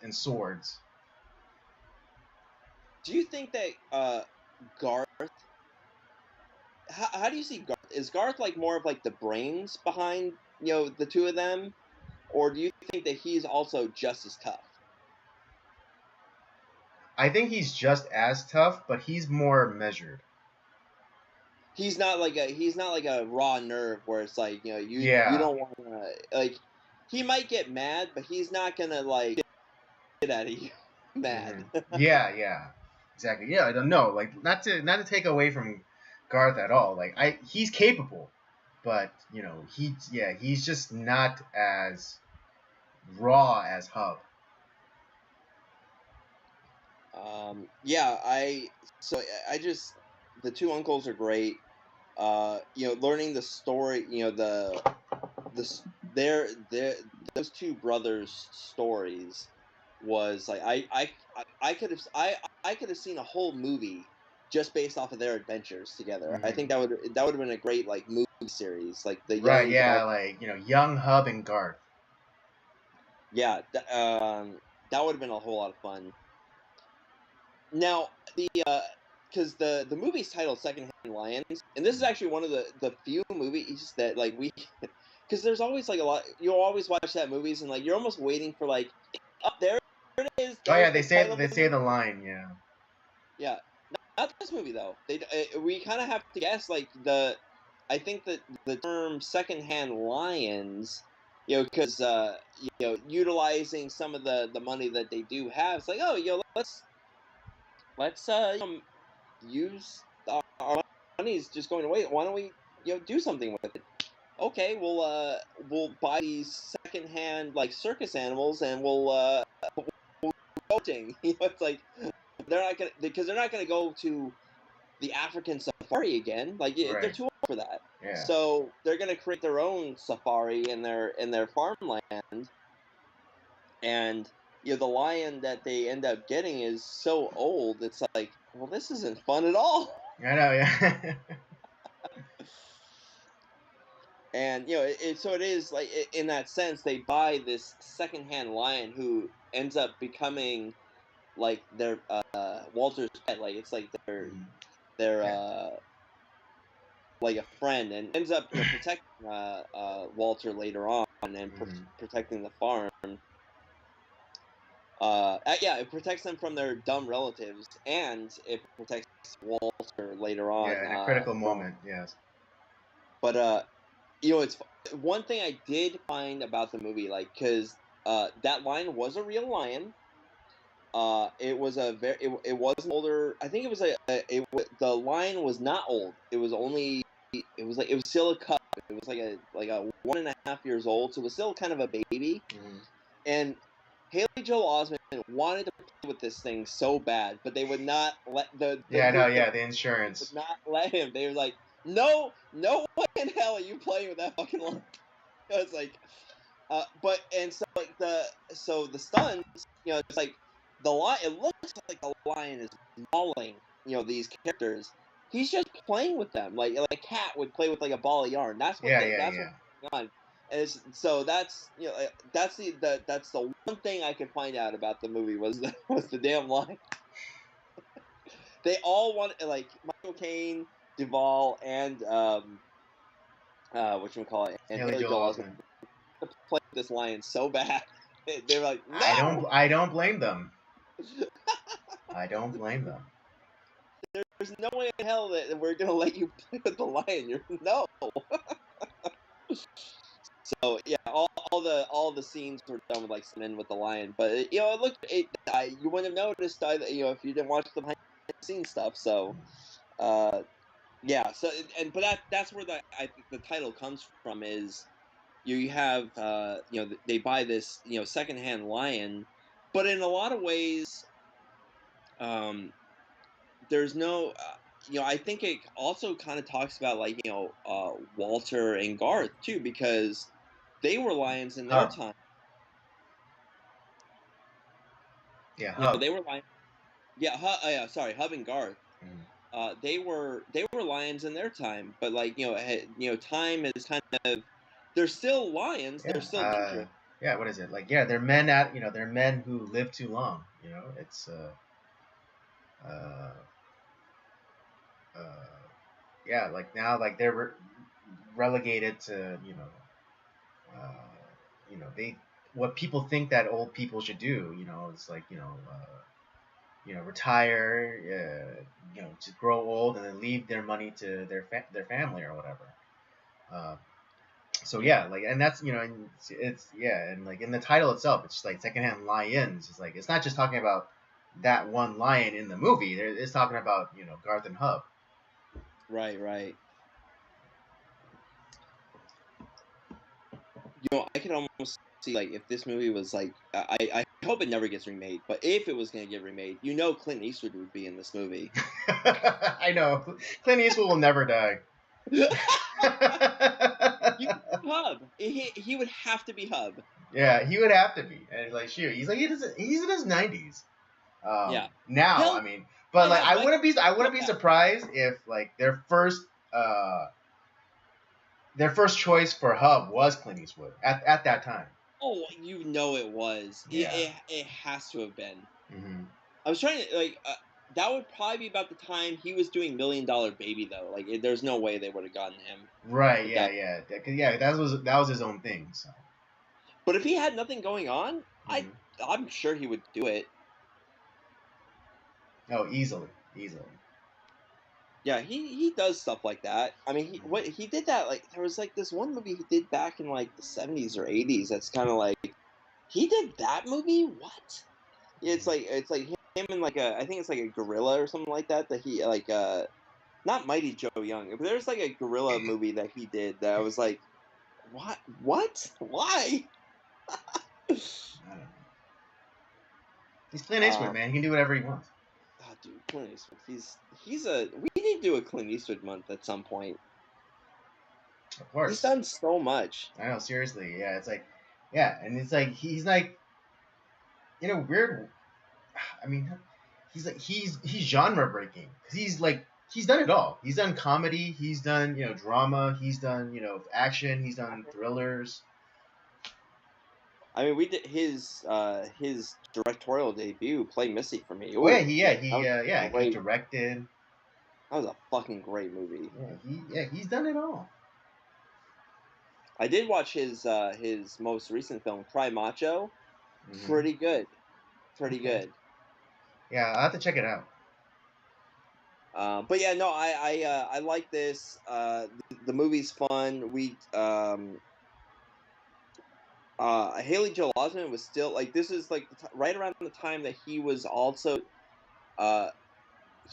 Speaker 1: and swords.
Speaker 2: Do you think that Garth? How do you see Garth? Is Garth like more of like the brains behind the two of them, or do you think that he's also just as tough?
Speaker 1: I think he's just as tough, but he's more measured.
Speaker 2: He's not like a raw nerve where it's like you
Speaker 1: Yeah.
Speaker 2: don't want to like he might get mad, but he's not gonna like get out of you
Speaker 1: Hmm.
Speaker 2: mad.
Speaker 1: Yeah, yeah, exactly. Yeah, I don't know. Like, not to take away from Garth at all. Like, he's capable, but he's just not as raw as Hub.
Speaker 2: Yeah, I just the two uncles are great. Learning the story, the their those two brothers' stories was like I could have I could have seen a whole movie just based off of their adventures together. I think
Speaker 1: Hmm.
Speaker 2: that would have been a great like movie series, like the
Speaker 1: Right?
Speaker 2: young
Speaker 1: Yeah,
Speaker 2: Garth.
Speaker 1: like young Hub and Garth.
Speaker 2: Yeah, that would have been a whole lot of fun. Now the because the movie's titled Secondhand Lions, and this is actually one of the few movies that like we because there's always like a lot. You'll always watch that movies and like you're almost waiting for like, oh, there it is.
Speaker 1: Oh yeah,
Speaker 2: There's the title.
Speaker 1: they say the line. Yeah.
Speaker 2: Yeah, not this movie though. We kind of have to guess like I think that the term secondhand lions, because utilizing some of the money that they do have, it's like, oh, let's use our money is just going away. Why don't we do something with it? Okay, we'll buy these secondhand like circus animals and we'll voting. It's like they're not gonna because they're not gonna go to the African safari again. Like they're
Speaker 1: Right.
Speaker 2: too old for that.
Speaker 1: Yeah.
Speaker 2: So they're gonna create their own safari in their farmland, and the lion that they end up getting is so old. It's like, well, this isn't fun at all.
Speaker 1: I know. Yeah.
Speaker 2: And so it is like in that sense they buy this secondhand lion who ends up becoming like their Walter's pet. Like it's like their
Speaker 1: Yeah.
Speaker 2: like a friend, and ends up protecting Walter later on and protecting the farm. Yeah, it protects them from their dumb relatives, and it protects Walter later on.
Speaker 1: Yeah, in a critical moment, yes.
Speaker 2: But it's one thing I did find about the movie, like, because that lion was a real lion. It was a very it was an older. I think it was the lion was not old. It was still a cub. It was like a 1.5 years old, so it was still kind of a baby. And Haley Joel Osment wanted to play with this thing so bad, but they would not let the
Speaker 1: insurance
Speaker 2: would not let him. They were like, no way in hell are you playing with that fucking lion. It's like, so the stunts, it's like the lion. It looks like the lion is mauling, these characters. He's just playing with them, like a cat would play with like a ball of yarn. That's what what's going on. And so that's the one thing I could find out about the movie was the damn lion. They all wanted, like, Michael Caine, Duvall, and whatchamacallit, and Haley Joel Osment to play this lion so bad. They were like, no!
Speaker 1: I don't blame them. I don't blame them.
Speaker 2: There's no way in hell that we're gonna let you play with the lion. No. So yeah, all the scenes were done with like men with the lion, but it looked you wouldn't have noticed either, if you didn't watch the behind the scenes stuff. So yeah, so but that's where I think the title comes from, is you have they buy this secondhand lion, but in a lot of ways there's no I think it also kind of talks about like Walter and Garth too, because they were lions in their time.
Speaker 1: Yeah, Hub.
Speaker 2: They were lions. Yeah, sorry, Hub and Garth. They were lions in their time, but like time is kind of, they're still lions.
Speaker 1: Yeah.
Speaker 2: They're still dangerous.
Speaker 1: Yeah, what is it like? Yeah, they're men they're men who live too long. It's yeah, like now, like they're relegated to they what people think that old people should do. It's like retire, to grow old and then leave their money to their family or whatever. So yeah, like, and that's and it's yeah, and like in the title itself, it's just like Secondhand Lions. It's like it's not just talking about that one lion in the movie. It's talking about Garth and Hub.
Speaker 2: Right. I could almost see, like, if this movie was like, I hope it never gets remade, but if it was going to get remade, Clint Eastwood would be in this movie.
Speaker 1: I know. Clint Eastwood will never die.
Speaker 2: Hub. He would have to be Hub.
Speaker 1: Yeah, he would have to be. And like, shoot, he's in his 90s.
Speaker 2: Yeah.
Speaker 1: Now, I mean, but like, I wouldn't be surprised if like their first choice for Hub was Clint Eastwood at that time.
Speaker 2: Oh, it was.
Speaker 1: Yeah.
Speaker 2: It has to have been.
Speaker 1: Mm-hmm.
Speaker 2: I was trying to, like, that would probably be about the time he was doing $1 Million Baby, though. Like, there's no way they would have gotten him
Speaker 1: Right.
Speaker 2: at
Speaker 1: Yeah.
Speaker 2: that.
Speaker 1: Yeah. Yeah. That was his own thing. So.
Speaker 2: But if he had nothing going on,
Speaker 1: Mhm.
Speaker 2: I'm sure he would do it.
Speaker 1: Oh, easily, easily.
Speaker 2: Yeah, he does stuff like that. I mean, he did that, like, there was like this one movie he did back in like the 70s or 80s. That's kind of like, he did that movie. What? Yeah, it's like him and like I think it's like a gorilla or something like that he like not Mighty Joe Young, but there's like a gorilla movie that he did that I was like, what why?
Speaker 1: I don't know. He's Clint Eastwood,
Speaker 2: uh,
Speaker 1: man. He can do whatever he wants.
Speaker 2: Dude, Clint Eastwood, we need to do a Clint Eastwood month at some point.
Speaker 1: Of course.
Speaker 2: He's done so much.
Speaker 1: I know, seriously. Yeah, it's like, yeah, and it's like he's like, in a weird. I mean, he's genre breaking because he's done it all. He's done comedy. He's done drama. He's done action. He's done thrillers.
Speaker 2: I mean, we did his directorial debut, Play Missy for Me.
Speaker 1: Oh yeah,
Speaker 2: Ooh, yeah, that was
Speaker 1: he
Speaker 2: great.
Speaker 1: directed.
Speaker 2: That was a fucking great movie.
Speaker 1: He's done it all.
Speaker 2: I did watch his most recent film, Cry Macho.
Speaker 1: Mm-hmm.
Speaker 2: Pretty good. Pretty
Speaker 1: Okay.
Speaker 2: good.
Speaker 1: Yeah, I'll have to check it out.
Speaker 2: But yeah, no, I like this. The movie's fun. Haley Joel Osment was still like, this is like right around the time that he was also uh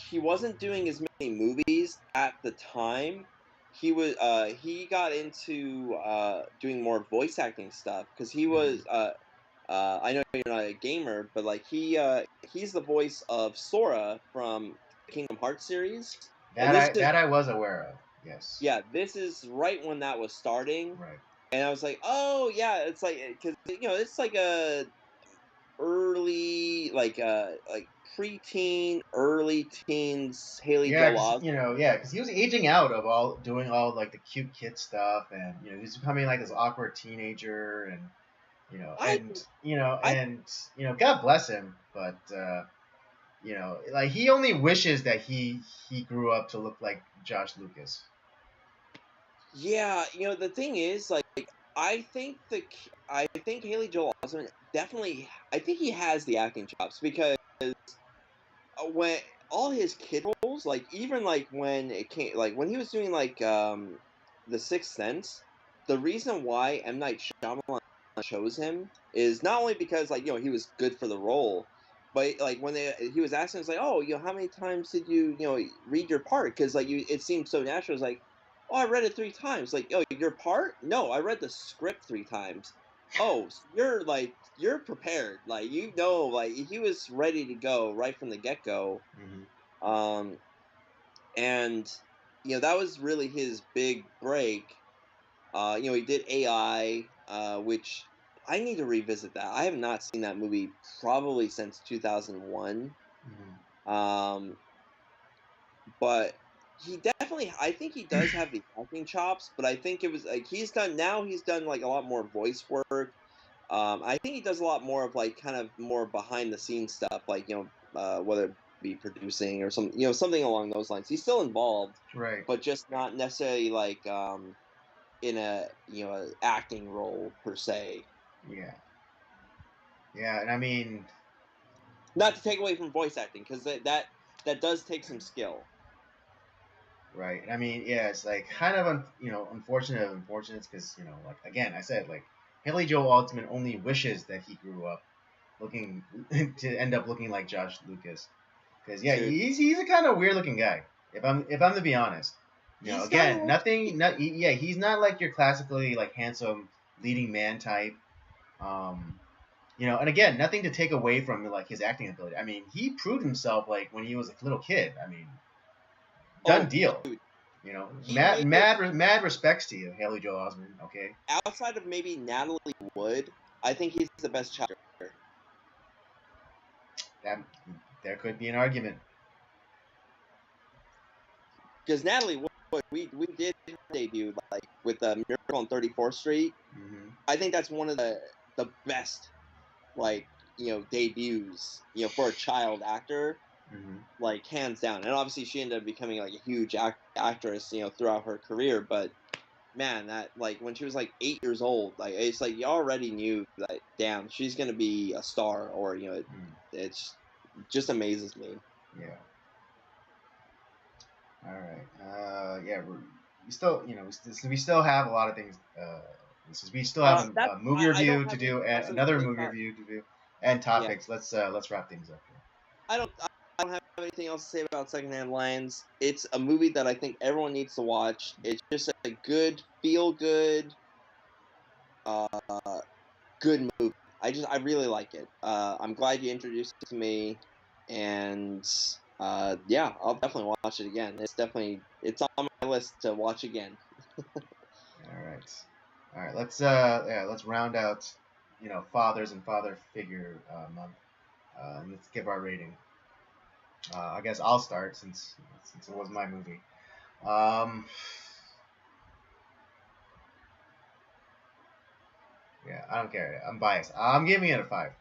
Speaker 2: he wasn't doing as many movies at the time. He got into doing more voice acting stuff because he was I know you're not a gamer, but like he's the voice of Sora from Kingdom Hearts series, and
Speaker 1: That I was aware of. Yes.
Speaker 2: yeah, this is right when that was starting,
Speaker 1: Right.
Speaker 2: and I was like, oh yeah, it's like, because it's like a early like preteen, early teens Haley
Speaker 1: Yeah,
Speaker 2: Joel
Speaker 1: cause,
Speaker 2: Osment.
Speaker 1: because he was aging out of doing all like the cute kid stuff, and he's becoming like this awkward teenager, and
Speaker 2: I I
Speaker 1: God bless him, but like he only wishes that he grew up to look like Josh Lucas.
Speaker 2: Yeah, the thing is, like, I think Haley Joel Osment definitely, I think he has the acting chops, because when all his kid roles, like, even like when it came, like when he was doing like The Sixth Sense, the reason why M. Night Shyamalan chose him is not only because, like, he was good for the role, but like when he was asking, it's like, oh, how many times did you read your part? Because like it seemed so natural. It's like, oh, I read it 3 times. Like, oh, your part? No, I read the script 3 times. Oh, so you're prepared. Like, like he was ready to go right from the get go.
Speaker 1: Mm-hmm.
Speaker 2: Um, and that was really his big break. He did AI, which I need to revisit that. I have not seen that movie probably since 2001.
Speaker 1: Mm-hmm.
Speaker 2: But he definitely, I think he does have the acting chops, but I think it was like he's done like a lot more voice work. I think he does a lot more of like kind of more behind the scenes stuff, like whether it be producing or something along those lines. He's still involved,
Speaker 1: Right.
Speaker 2: but just not necessarily like in a a acting role per se.
Speaker 1: Yeah. Yeah, and I mean,
Speaker 2: Not to take away from voice acting, because that does take some skill.
Speaker 1: right. And I mean, yeah, it's like kind of unfortunate of unfortunates because like again, I said like Haley Joel Osment only wishes that he grew up looking to end up looking like Josh Lucas. Because yeah,
Speaker 2: Dude,
Speaker 1: he's a kind of weird looking guy. If I'm to be honest,
Speaker 2: he's got
Speaker 1: again, nothing. Yeah, he's not like your classically like handsome leading man type. Um, and again, nothing to take away from like his acting ability. I mean, he proved himself like when he was a little kid. I mean, done
Speaker 2: oh,
Speaker 1: deal.
Speaker 2: dude, he
Speaker 1: Mad
Speaker 2: made
Speaker 1: mad respects to you, Haley Joel Osment. Okay.
Speaker 2: outside of maybe Natalie Wood, I think he's the best child actor.
Speaker 1: That there could be an argument.
Speaker 2: Because Natalie Wood, we did her debut like with Miracle on 34th Street.
Speaker 1: Mm-hmm.
Speaker 2: I think that's one of the best, like, debuts for a child actor. like hands down. And obviously, she ended up becoming like a huge actress, throughout her career. But man, that like when she was like 8 years old, like it's like you already knew that damn, she's gonna be a star, or it's just amazes me.
Speaker 1: Yeah. All right. Yeah. We still, we still have a lot of things. Since we still have
Speaker 2: That
Speaker 1: a movie
Speaker 2: I don't
Speaker 1: review to
Speaker 2: have
Speaker 1: do
Speaker 2: anything
Speaker 1: and
Speaker 2: else to
Speaker 1: another
Speaker 2: say
Speaker 1: movie
Speaker 2: about.
Speaker 1: review to do and
Speaker 2: Yeah,
Speaker 1: topics. Let's wrap things up here.
Speaker 2: I don't have anything else to say about Secondhand Lions. It's a movie that I think everyone needs to watch. It's just a good, feel good, uh, good movie. I really like it. I'm glad you introduced it to me, and yeah, I'll definitely watch it again. It's on my list to watch again.
Speaker 1: All right. All right. Let's round out, fathers and father figure month. And let's give our rating. I guess I'll start since it was my movie. Um, yeah, I don't care. I'm biased. I'm giving it a 5.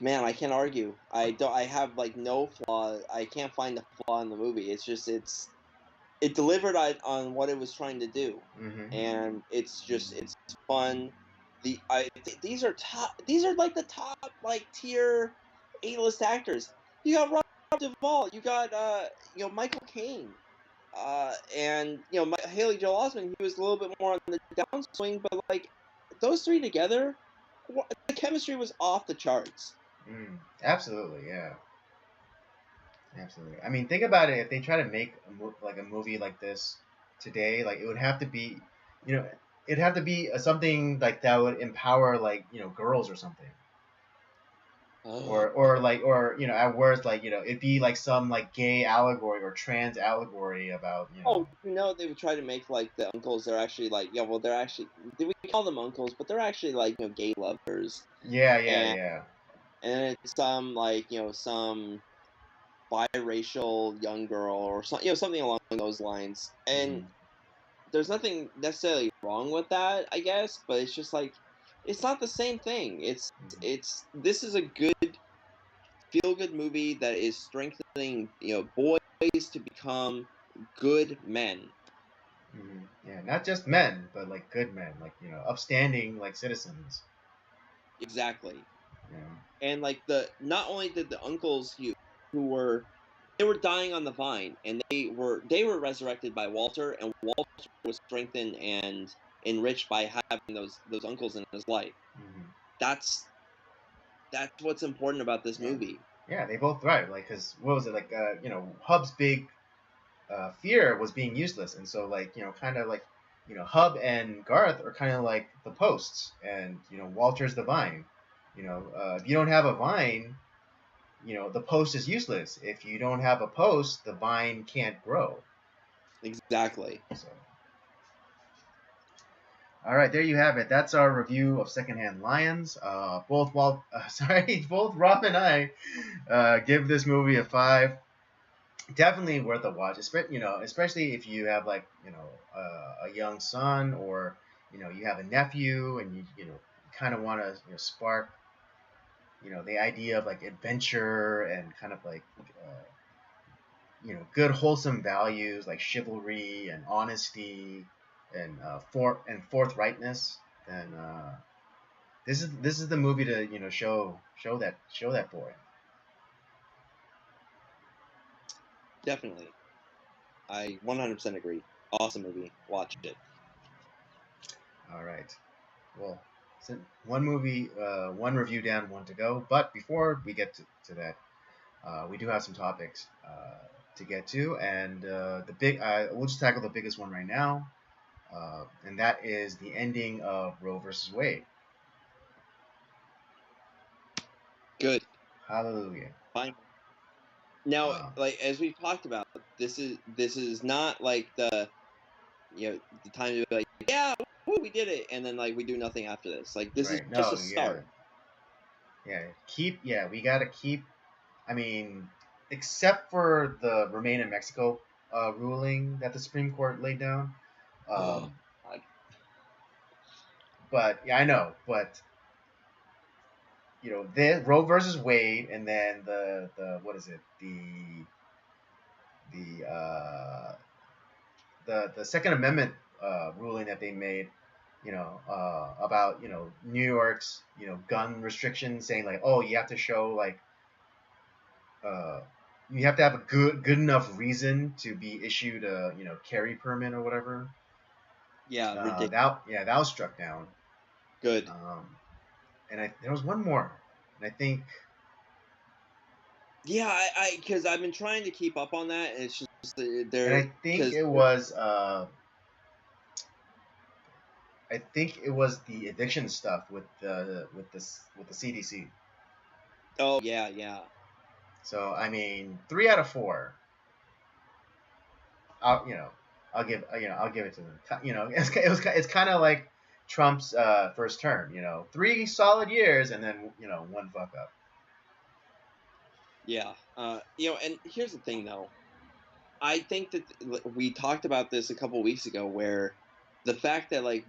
Speaker 2: Man, I can't argue. I have like no flaw. I can't find a flaw in the movie. It delivered on what it was trying to do,
Speaker 1: Mm-hmm.
Speaker 2: and it's fun. These are these are like the top like tier A-list actors. You got Rob Duvall, you got Michael Caine, and Haley Joel Osment. He was a little bit more on the downswing, but like those three together, the chemistry was off the charts.
Speaker 1: Absolutely, yeah. Absolutely. I mean, think about it. If they try to make a movie like this today, like it would have to be, it'd have to be something like that would empower like girls or something,
Speaker 2: Oh,
Speaker 1: or at worst like it'd be like some like gay allegory or trans allegory about
Speaker 2: oh, they would try to make like the uncles. They're actually like, yeah, well, they're actually we call them uncles, but they're actually like gay lovers,
Speaker 1: Yeah, yeah,
Speaker 2: and
Speaker 1: yeah.
Speaker 2: it's some like some biracial young girl or something along those lines. And
Speaker 1: Hmm.
Speaker 2: there's nothing necessarily wrong with that, I guess, but it's just like it's not the same thing. It's this is a good feel good movie that is strengthening boys to become good men.
Speaker 1: Yeah, not just men, but like good men, like upstanding like citizens.
Speaker 2: Exactly.
Speaker 1: Yeah.
Speaker 2: And like the not only did the uncles who were they were dying on the vine, and they were resurrected by Walter, and Walter was strengthened and enriched by having those uncles in his life.
Speaker 1: Hmm.
Speaker 2: That's that's what's important about this
Speaker 1: Yeah.
Speaker 2: movie.
Speaker 1: Yeah, they both thrive. Like, cause what was it like? Hub's big fear was being useless, and so like kind of like Hub and Garth are kind of like the posts, and Walter's the vine. If you don't have a vine, the post is useless. If you don't have a post, the vine can't grow.
Speaker 2: Exactly.
Speaker 1: So, all right, there you have it. That's our review of Secondhand Lions. Both Rob and I give this movie a 5. Definitely worth a watch, especially if you have like a young son, or you have a nephew, and you kind of want to spark the idea of like adventure and kind of like good wholesome values like chivalry and honesty and forthrightness. Then this is the movie to show that boy.
Speaker 2: Definitely. I 100% agree. Awesome movie. Watch it.
Speaker 1: All right. Well, one movie, one review down, one to go. But before we get to that, we do have some topics to get to, and we'll just tackle the biggest one right now, and that is the ending of Roe versus Wade.
Speaker 2: Good.
Speaker 1: Hallelujah.
Speaker 2: Fine. Now,
Speaker 1: Um,
Speaker 2: like as we've talked about, this is not like the time to be like, yeah, woo, we did it, and then like we do nothing after this. Like this is
Speaker 1: right.
Speaker 2: just a
Speaker 1: No. Yeah.
Speaker 2: start.
Speaker 1: Yeah. We gotta keep. I mean, except for the Remain in Mexico ruling that the Supreme Court laid down.
Speaker 2: Oh,
Speaker 1: Um,
Speaker 2: God.
Speaker 1: but yeah, I know. But the Roe versus Wade, and then the what is it, the the Second Amendment ruling that they made, about New York's gun restrictions, saying like, oh, you have to show like uh, you have to have a good enough reason to be issued a carry permit or whatever.
Speaker 2: Yeah, ridiculous.
Speaker 1: That was struck down.
Speaker 2: Good.
Speaker 1: And there was one more, and I think.
Speaker 2: Yeah, I because I've been trying to keep up on that, and it's just
Speaker 1: And
Speaker 2: there
Speaker 1: I think
Speaker 2: because
Speaker 1: it was the eviction stuff with the CDC.
Speaker 2: oh yeah.
Speaker 1: So I mean, 3 out of 4. I'll I'll give it to them. It's kind of like Trump's first term. 3 solid years and then one fuck up.
Speaker 2: Yeah. And here's the thing though. I think that we talked about this a couple weeks ago, where the fact that like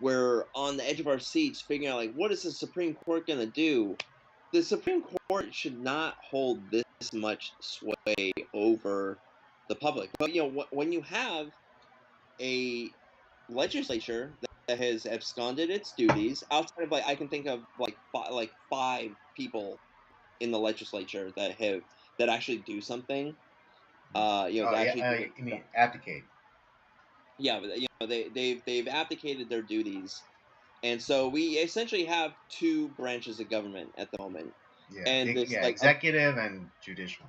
Speaker 2: we're on the edge of our seats, figuring out like what is the Supreme Court gonna do. The Supreme Court should not hold this much sway over the public. But when you have a legislature that has absconded its duties, outside of like I can think of like five people in the legislature that actually do something.
Speaker 1: Oh
Speaker 2: That
Speaker 1: yeah,
Speaker 2: actually do
Speaker 1: you mean abdicate?
Speaker 2: yeah, but they've abdicated their duties, and so we essentially have two branches of government at the moment, and this like
Speaker 1: executive and judicial.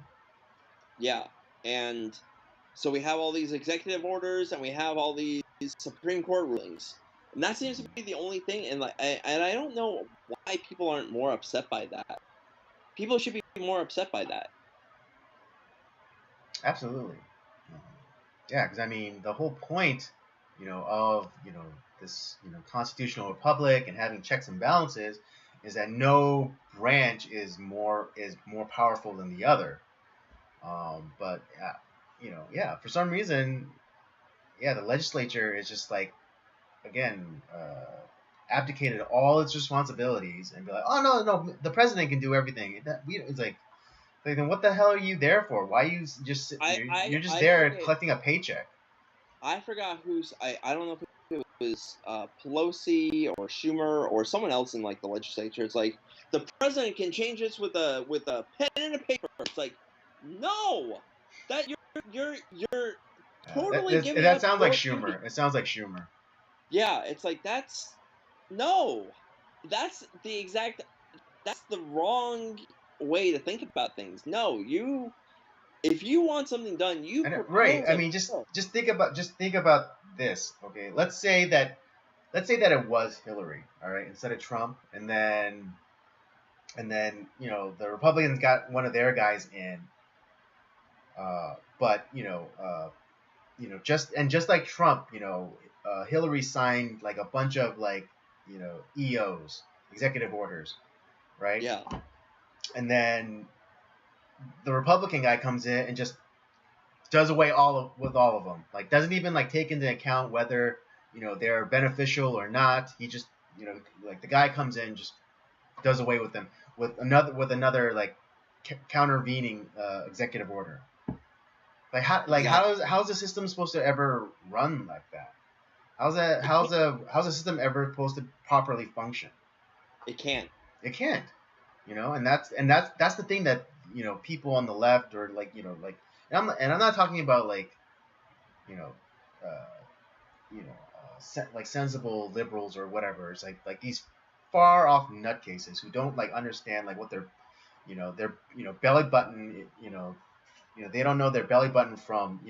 Speaker 2: yeah, and so we have all these executive orders, and we have all these Supreme Court rulings, and that seems to be the only thing. And I don't know why people aren't more upset by that. People should be more upset by that.
Speaker 1: Absolutely. Yeah, because I mean, the whole point, of this constitutional republic and having checks and balances is that no branch is more powerful than the other. But yeah, for some reason, yeah, the legislature is just like, again, abdicated all its responsibilities and be like, oh no, the president can do everything. It's like, then what the hell are you there for? Why you just you're just
Speaker 2: I
Speaker 1: there
Speaker 2: forget.
Speaker 1: collecting a paycheck?
Speaker 2: I forgot who's. I don't know if it was Pelosi or Schumer or someone else in like the legislature. It's like the president can change this with a pen and a paper. It's like, no, that you're totally giving
Speaker 1: That
Speaker 2: up
Speaker 1: sounds like
Speaker 2: your duty.
Speaker 1: Schumer. It sounds like Schumer.
Speaker 2: Yeah, it's like no, that's that's the wrong way to think about things. No, if you want something done, you
Speaker 1: Right.
Speaker 2: propose
Speaker 1: I
Speaker 2: a
Speaker 1: mean, just
Speaker 2: bill.
Speaker 1: think about this. Okay, let's say that it was Hillary, all right, instead of Trump, and then the Republicans got one of their guys in, but just like Trump, Hillary signed like a bunch of like EOs, executive orders, right?
Speaker 2: Yeah,
Speaker 1: And then the Republican guy comes in and just does away with all of them. Like, doesn't even like take into account whether they're beneficial or not. He just like, the guy comes in, just does away with them with another like countervening executive order.
Speaker 2: exactly.
Speaker 1: How's the system supposed to ever run like that? How's a system ever supposed to properly function?
Speaker 2: It can't.
Speaker 1: It can't. And that's the thing that people on the left, or like and I'm not talking about like you know uh, like sensible liberals or whatever. It's like these far off nutcases who don't like understand like what their belly button, they don't know their belly button from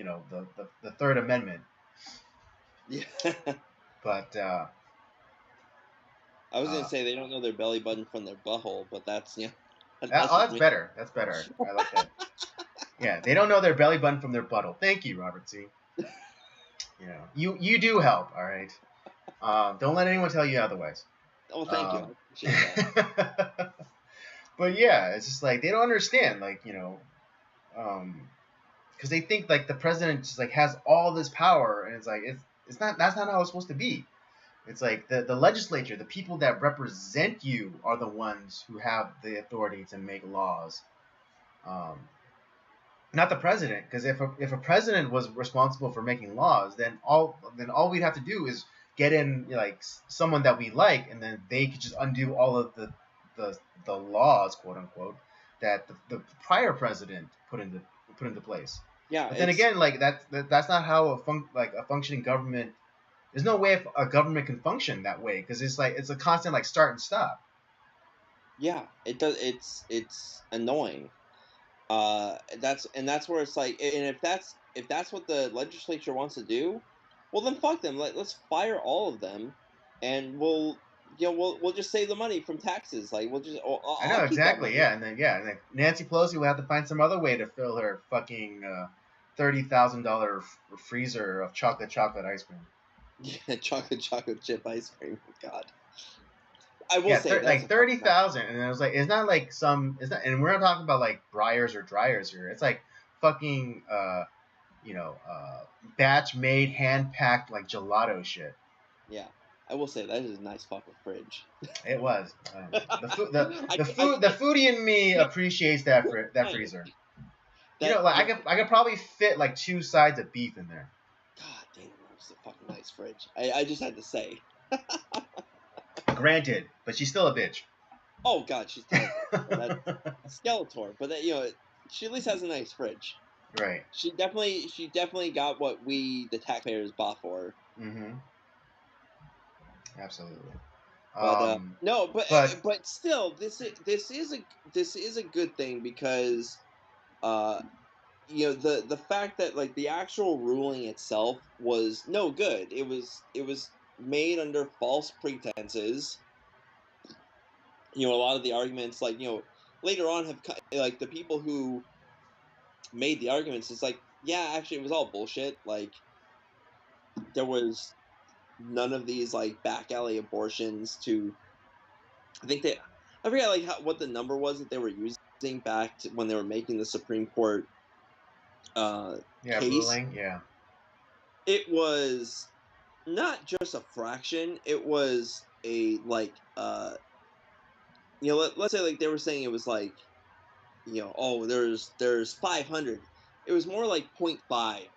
Speaker 1: the Third Amendment.
Speaker 2: Yeah.
Speaker 1: But
Speaker 2: I was gonna say they don't know their belly button from their butthole, but that's that's
Speaker 1: oh,
Speaker 2: just
Speaker 1: that's
Speaker 2: me.
Speaker 1: better. That's better. I like that. Yeah, they don't know their belly button from their butthole. Thank you, Robert C. You do help. All right. Don't let anyone tell you otherwise.
Speaker 2: Oh, thank you. I
Speaker 1: Um,
Speaker 2: appreciate that.
Speaker 1: but yeah, it's just like they don't understand, like because they think like the president just like has all this power, and it's like it's not that's not how it's supposed to be. It's like the legislature, the people that represent you, are the ones who have the authority to make laws. Um, Not the president, because if a president was responsible for making laws, then all we'd have to do is get in like someone that we like, and then they could just undo all of the laws, quote unquote, that the prior president put into place.
Speaker 2: Yeah,
Speaker 1: But then again, like that's not how a functioning government. There's no way a government can function that way, because it's a constant like start and stop.
Speaker 2: yeah, it does. It's annoying. That's where it's like, and if that's what the legislature wants to do, well then fuck them. Let's fire all of them, and we'll just save the money from taxes. Like
Speaker 1: I
Speaker 2: I'll
Speaker 1: know
Speaker 2: keep that
Speaker 1: exactly,
Speaker 2: money.
Speaker 1: yeah, and then Nancy Pelosi will have to find some other way to fill her fucking $30,000 freezer of chocolate ice cream.
Speaker 2: Yeah, chocolate chip ice cream. God, I will
Speaker 1: Yeah,
Speaker 2: say that's
Speaker 1: like
Speaker 2: a fucking nice.
Speaker 1: 30,000, and it was like it's not like it's not, and we're not talking about like Briars or Dryers here. It's like fucking you know batch made, hand packed like gelato shit.
Speaker 2: Yeah, I will say that is a nice fucking fridge.
Speaker 1: It was the food
Speaker 2: I
Speaker 1: the
Speaker 2: can't,
Speaker 1: foodie in me appreciates that
Speaker 2: I,
Speaker 1: freezer. You know,
Speaker 2: that
Speaker 1: like
Speaker 2: yeah.
Speaker 1: I could probably fit like 2 sides of beef in there.
Speaker 2: God damn, that was a fucking nice fridge. I just had to say.
Speaker 1: Granted, but she's still a bitch.
Speaker 2: Oh God, she's terrible. That Skeletor, but she at least has a nice fridge.
Speaker 1: Right.
Speaker 2: She definitely got what we the taxpayers bought for her.
Speaker 1: Mm-hmm. Absolutely.
Speaker 2: But no,
Speaker 1: But
Speaker 2: but still, this is a good thing because uh the fact that like the actual ruling itself was no good. It was made under false pretenses. A lot of the arguments, like later on, like the people who made the arguments, it's like, yeah, actually, it was all bullshit. Like there was none of these like back alley abortions. I think I forget like what the number was that they were using back to when they were making the Supreme Court
Speaker 1: yeah,
Speaker 2: case.
Speaker 1: ruling. Yeah.
Speaker 2: It was not just a fraction. It was a like let's say like they were saying it was like oh there's 500. It was more like 0.5.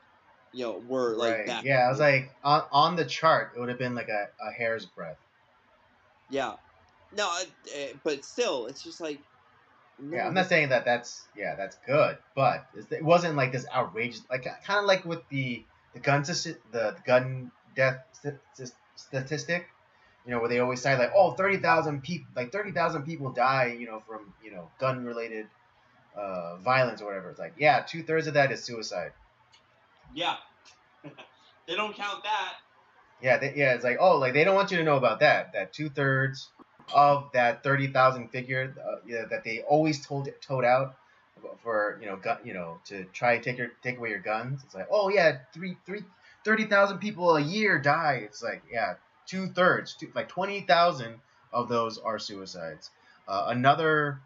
Speaker 2: Were like
Speaker 1: Right.
Speaker 2: back
Speaker 1: Yeah. I was
Speaker 2: alley.
Speaker 1: like on the chart, it would have been like a hair's breadth.
Speaker 2: Yeah. No, but still, it's just like
Speaker 1: Yeah,
Speaker 2: no.
Speaker 1: I'm not saying that's good, but it wasn't like this outrageous, like kind of like with the the gun death statistic, where they always cite like, oh, 30,000 people, like 30,000 people die, from gun related violence or whatever. It's like, yeah, 2/3 of that is suicide.
Speaker 2: Yeah, they don't count that.
Speaker 1: Yeah, yeah, it's like, oh, like they don't want you to know about that 2/3 of that 30,000 figure, that they always told out for to try and take away your guns. It's like, oh yeah, 30,000 people a year die. It's like, yeah, 2/3, like 20,000 of those are suicides. Another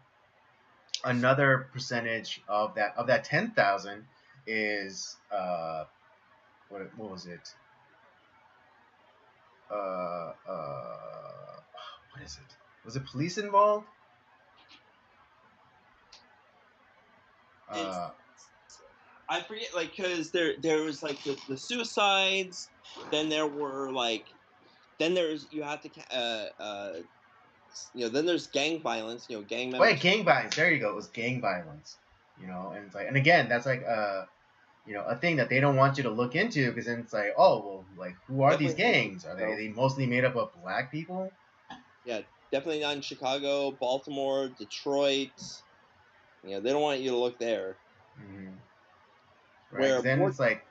Speaker 1: percentage of that 10,000 is what was it? What is it? Was it police involved?
Speaker 2: It's
Speaker 1: Uh,
Speaker 2: I forget, like, because there was like the suicides, then there were like then there's you have to then there's gang violence, gang
Speaker 1: oh yeah,
Speaker 2: members.
Speaker 1: gang violence. There you go. It was gang violence. And it's like, and again, that's like a thing that they don't want you to look into, because then it's like, oh well, like who are these
Speaker 2: Definitely not in
Speaker 1: gangs? Are
Speaker 2: Chicago.
Speaker 1: they mostly made up of black people?
Speaker 2: Yeah, definitely not in Chicago, Baltimore, Detroit. They don't want you to look there.
Speaker 1: Mm-hmm. Right?
Speaker 2: Where
Speaker 1: Because then
Speaker 2: more
Speaker 1: it's like,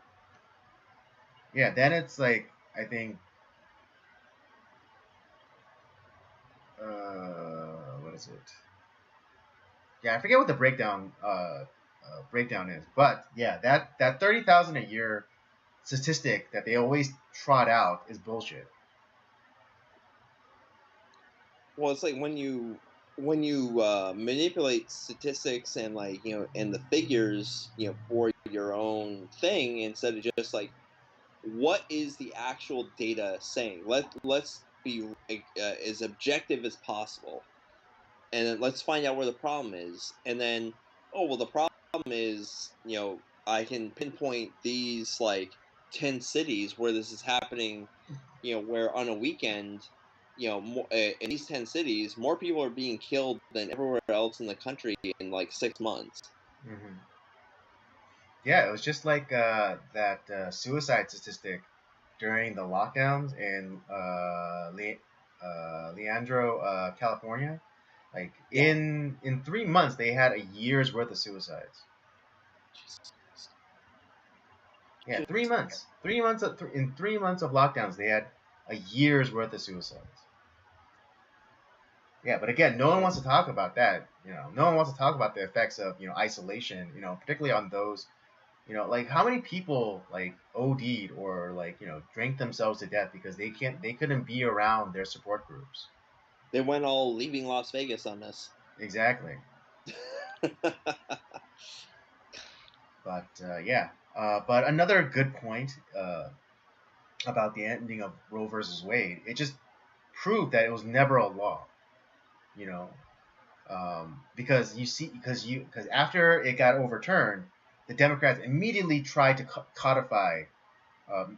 Speaker 1: yeah, then it's like, I think, what is it? Yeah, I forget what the breakdown is, but yeah, that 30,000 a year statistic that they always trot out is bullshit.
Speaker 2: well, it's like when you manipulate statistics and and the figures for your own thing instead of just like what is the actual data saying? Let's be as objective as possible, and then let's find out where the problem is. And then, oh well, the problem is, I can pinpoint these like 10 cities where this is happening. Where on a weekend, in these 10 cities, more people are being killed than everywhere else in the country in like 6 months.
Speaker 1: Mm-hmm. Yeah, it was just like that suicide statistic during the lockdowns in Leandro, California. Like
Speaker 2: Yeah.
Speaker 1: in 3 months, they had a year's worth of suicides. Yeah, 3 months. 3 months in 3 months of lockdowns, they had a year's worth of suicides. Yeah, but again, no one wants to talk about that. No one wants to talk about the effects of isolation. Particularly on those. Like how many people like OD'd or like drank themselves to death because they couldn't be around their support groups.
Speaker 2: They went all leaving Las Vegas on us.
Speaker 1: Exactly. But yeah. But another good point about the ending of Roe versus Wade, it just proved that it was never a law. You know, because after it got overturned, the Democrats immediately tried to codify,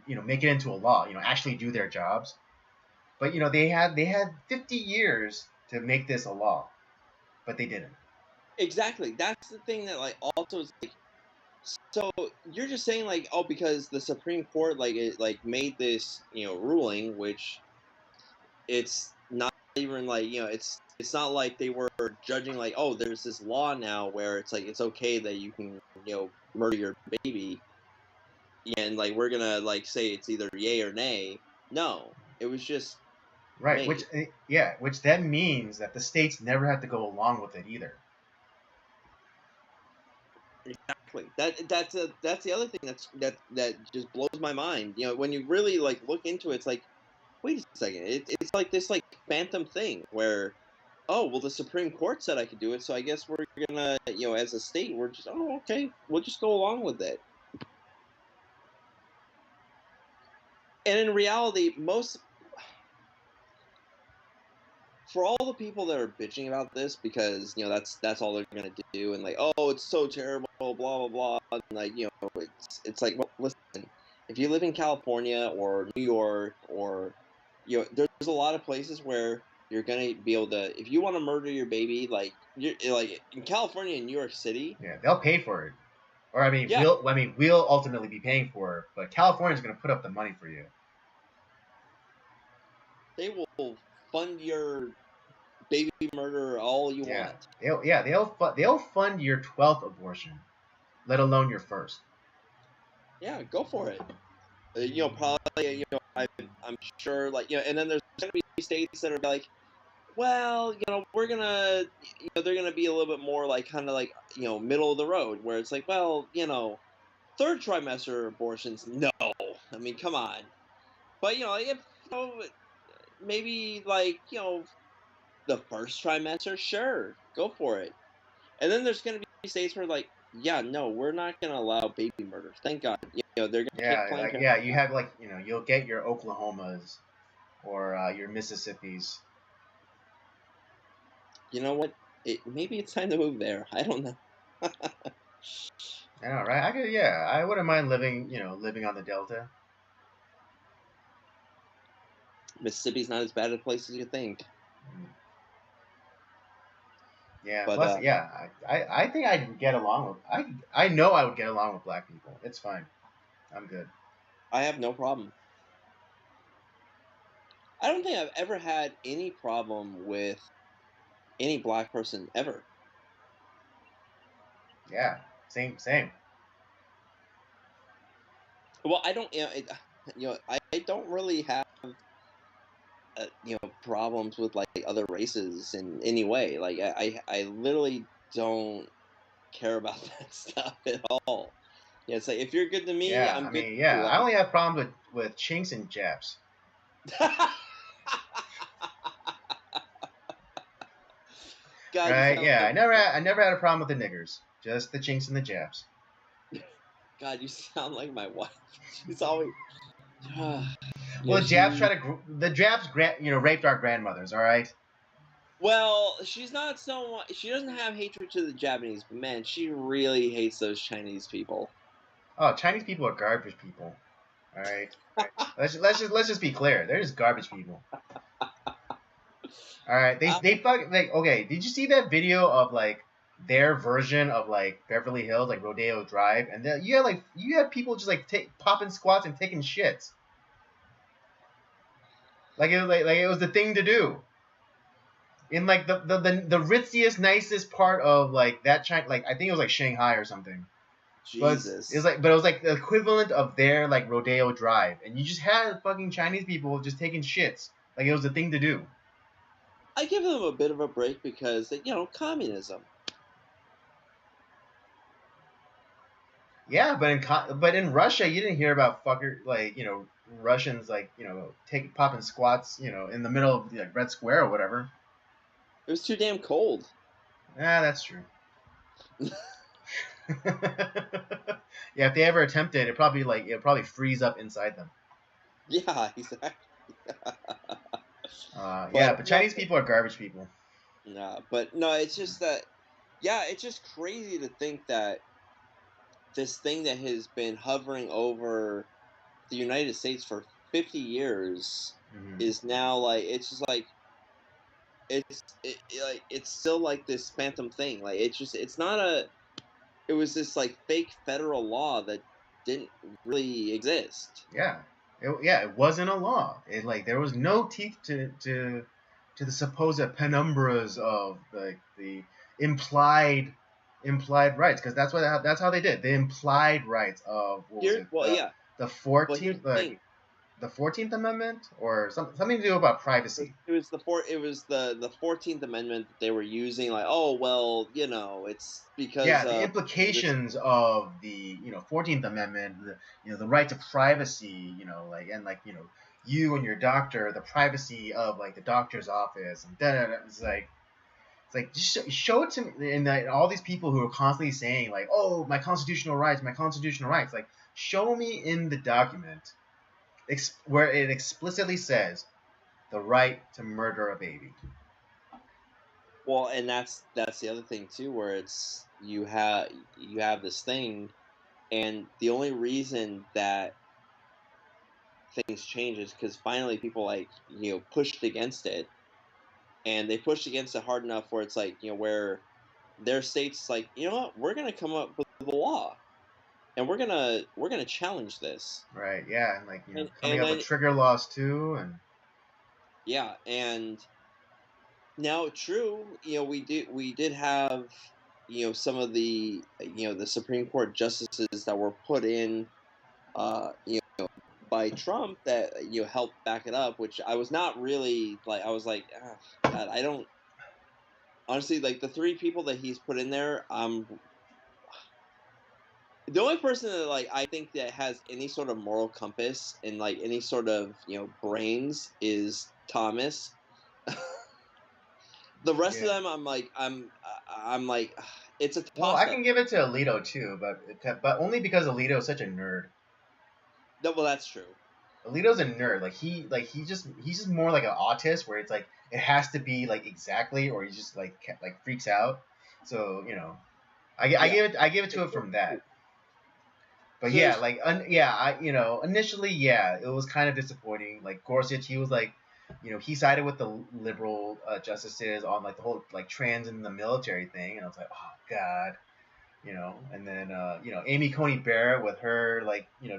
Speaker 1: make it into a law. Actually do their jobs. But they had 50 years to make this a law, but they didn't.
Speaker 2: Exactly. That's the thing that like also is like, so you're just saying like, oh, because the Supreme Court like it like made this ruling, which it's not even like it's not like they were judging like, oh, there's this law now where it's like it's okay that you can murder your baby, and like we're gonna like say it's either yay or nay. No, it was just
Speaker 1: Right,
Speaker 2: made.
Speaker 1: which then means that the states never had to go along with it either.
Speaker 2: Exactly. That's the other thing that just blows my mind. When you really like look into it, it's like, wait a second. It's like this like phantom thing where, oh well, the Supreme Court said I could do it, so I guess we're gonna as a state we're just, oh okay, we'll just go along with it. And in reality, most for all the people that are bitching about this because that's all they're gonna do and like, oh, it's so terrible, blah blah blah, and like it's like, well, listen, if you live in California or New York or there's a lot of places where you're gonna be able to, if you want to murder your baby, like you're like in California and New York City.
Speaker 1: Yeah, they'll pay for it, or
Speaker 2: Yeah,
Speaker 1: we'll ultimately be paying for it, but California's going to put up the money for you.
Speaker 2: they will fund your baby murder all you
Speaker 1: Yeah,
Speaker 2: want.
Speaker 1: they'll fund your 12th abortion, let alone your first.
Speaker 2: Yeah, go for it. Probably, I'm sure, like, and then there's going to be states that are like, well, we're gonna, they're gonna be a little bit more like kind of like, middle of the road, where it's like, well, third trimester abortions, no, I mean, come on, but if maybe like the first trimester, sure, go for it, and then there's gonna be states where like, yeah, no, we're not gonna allow baby murder, thank God, they're gonna kick
Speaker 1: Yeah,
Speaker 2: Planned
Speaker 1: like
Speaker 2: Parenthood
Speaker 1: you
Speaker 2: out.
Speaker 1: have like you'll get your Oklahomas or your Mississippis.
Speaker 2: You know what? Maybe it's time to move there. I don't know.
Speaker 1: I know, right? I wouldn't mind living on the Delta.
Speaker 2: Mississippi's not as bad a place as you think.
Speaker 1: Mm. Yeah.
Speaker 2: But
Speaker 1: Plus, yeah, I think I'd get along with. I know I would get along with black people. It's fine. I'm good.
Speaker 2: I have no problem. I don't think I've ever had any problem with any black person ever.
Speaker 1: Yeah. Same.
Speaker 2: Well, I don't. I don't really have problems with like other races in any way. Like I literally don't care about that stuff at all. Yeah, it's like if you're good to me,
Speaker 1: Yeah.
Speaker 2: I'm
Speaker 1: I
Speaker 2: good
Speaker 1: mean,
Speaker 2: to you.
Speaker 1: yeah. I
Speaker 2: Like,
Speaker 1: only have problems with chinks and Japs.
Speaker 2: God, you
Speaker 1: Right?
Speaker 2: sound
Speaker 1: Yeah.
Speaker 2: like
Speaker 1: I never had a problem with the niggers. Just the chinks and the Japs.
Speaker 2: God, you sound like my wife. She's always
Speaker 1: Well,
Speaker 2: She
Speaker 1: the Japs raped our grandmothers. All right.
Speaker 2: well, she's not so much. She doesn't have hatred to the Japanese, but man, she really hates those Chinese people.
Speaker 1: Oh, Chinese people are garbage people. All right. Let's just be clear. They're just garbage people. All right. They fuck like okay. Did you see that video of like their version of like Beverly Hills, like Rodeo Drive, and then you had people just like popping squats and taking shits. Like it was like it was the thing to do. In like the ritziest, nicest part of like that China, like I think it was like Shanghai or something.
Speaker 2: Jesus.
Speaker 1: But it was like the equivalent of their like Rodeo Drive, and you just had fucking Chinese people just taking shits, like it was the thing to do.
Speaker 2: I give them a bit of a break because communism.
Speaker 1: Yeah, but in Russia, you didn't hear about Russians popping squats, in the middle of like Red Square or whatever.
Speaker 2: It was too damn cold.
Speaker 1: Ah, that's true. Yeah, if they ever attempt it, it'll probably freeze up inside them.
Speaker 2: Yeah, exactly.
Speaker 1: Yeah, but
Speaker 2: No,
Speaker 1: Chinese people are garbage people.
Speaker 2: but no, it's just that. Yeah, it's just crazy to think that this thing that has been hovering over the United States for 50 years
Speaker 1: Mm-hmm.
Speaker 2: is now like it's just like it's still like this phantom thing. Like it's not a it was this like fake federal law that didn't really exist.
Speaker 1: Yeah, it wasn't a law. There was no teeth to the supposed penumbras of the implied implied rights, because that's how they did the implied rights of what was
Speaker 2: Here,
Speaker 1: it
Speaker 2: well, yeah,
Speaker 1: the
Speaker 2: but here's
Speaker 1: 14th
Speaker 2: the thing:
Speaker 1: the 14th Amendment or something to do about privacy.
Speaker 2: it was the 14th Amendment that they were using. Like, oh well, it's because
Speaker 1: Yeah, the
Speaker 2: of this.
Speaker 1: implications of the 14th Amendment, the right to privacy, you and your doctor, the privacy of like the doctor's office, and it's like just show it to me, and all these people who are constantly saying like, oh, my constitutional rights, like show me in the document where it explicitly says the right to murder a baby.
Speaker 2: Well, and that's the other thing too, where it's you have this thing, and the only reason that things change is because finally people like pushed against it, and they pushed against it hard enough where it's like where their states like what, we're gonna come up with a law, and we're gonna challenge this,
Speaker 1: Right? Yeah, and coming
Speaker 2: and
Speaker 1: up with
Speaker 2: then
Speaker 1: trigger laws too, and
Speaker 2: yeah, and now true, we did have some of the Supreme Court justices that were put in by Trump that helped back it up, which I was not really like. I was like, God, I don't honestly like the three people that he's put in there. The only person that like I think that has any sort of moral compass and like any sort of brains is Thomas. The rest of
Speaker 1: yeah.
Speaker 2: them, I'm like, it's a
Speaker 1: Well,
Speaker 2: toss
Speaker 1: I
Speaker 2: up.
Speaker 1: can give it to Alito too, but only because Alito is such a nerd.
Speaker 2: No, well, that's true.
Speaker 1: Alito's a nerd. He's just more like an autist, where it's like it has to be like exactly, or he just like freaks out. So
Speaker 2: Yeah.
Speaker 1: I give it to it from that. But
Speaker 2: So
Speaker 1: yeah,
Speaker 2: there's
Speaker 1: initially, yeah, it was kind of disappointing. Like Gorsuch, he was like, he sided with the liberal justices on like the whole like trans in the military thing, and I was like, oh god. And then Amy Coney Barrett with her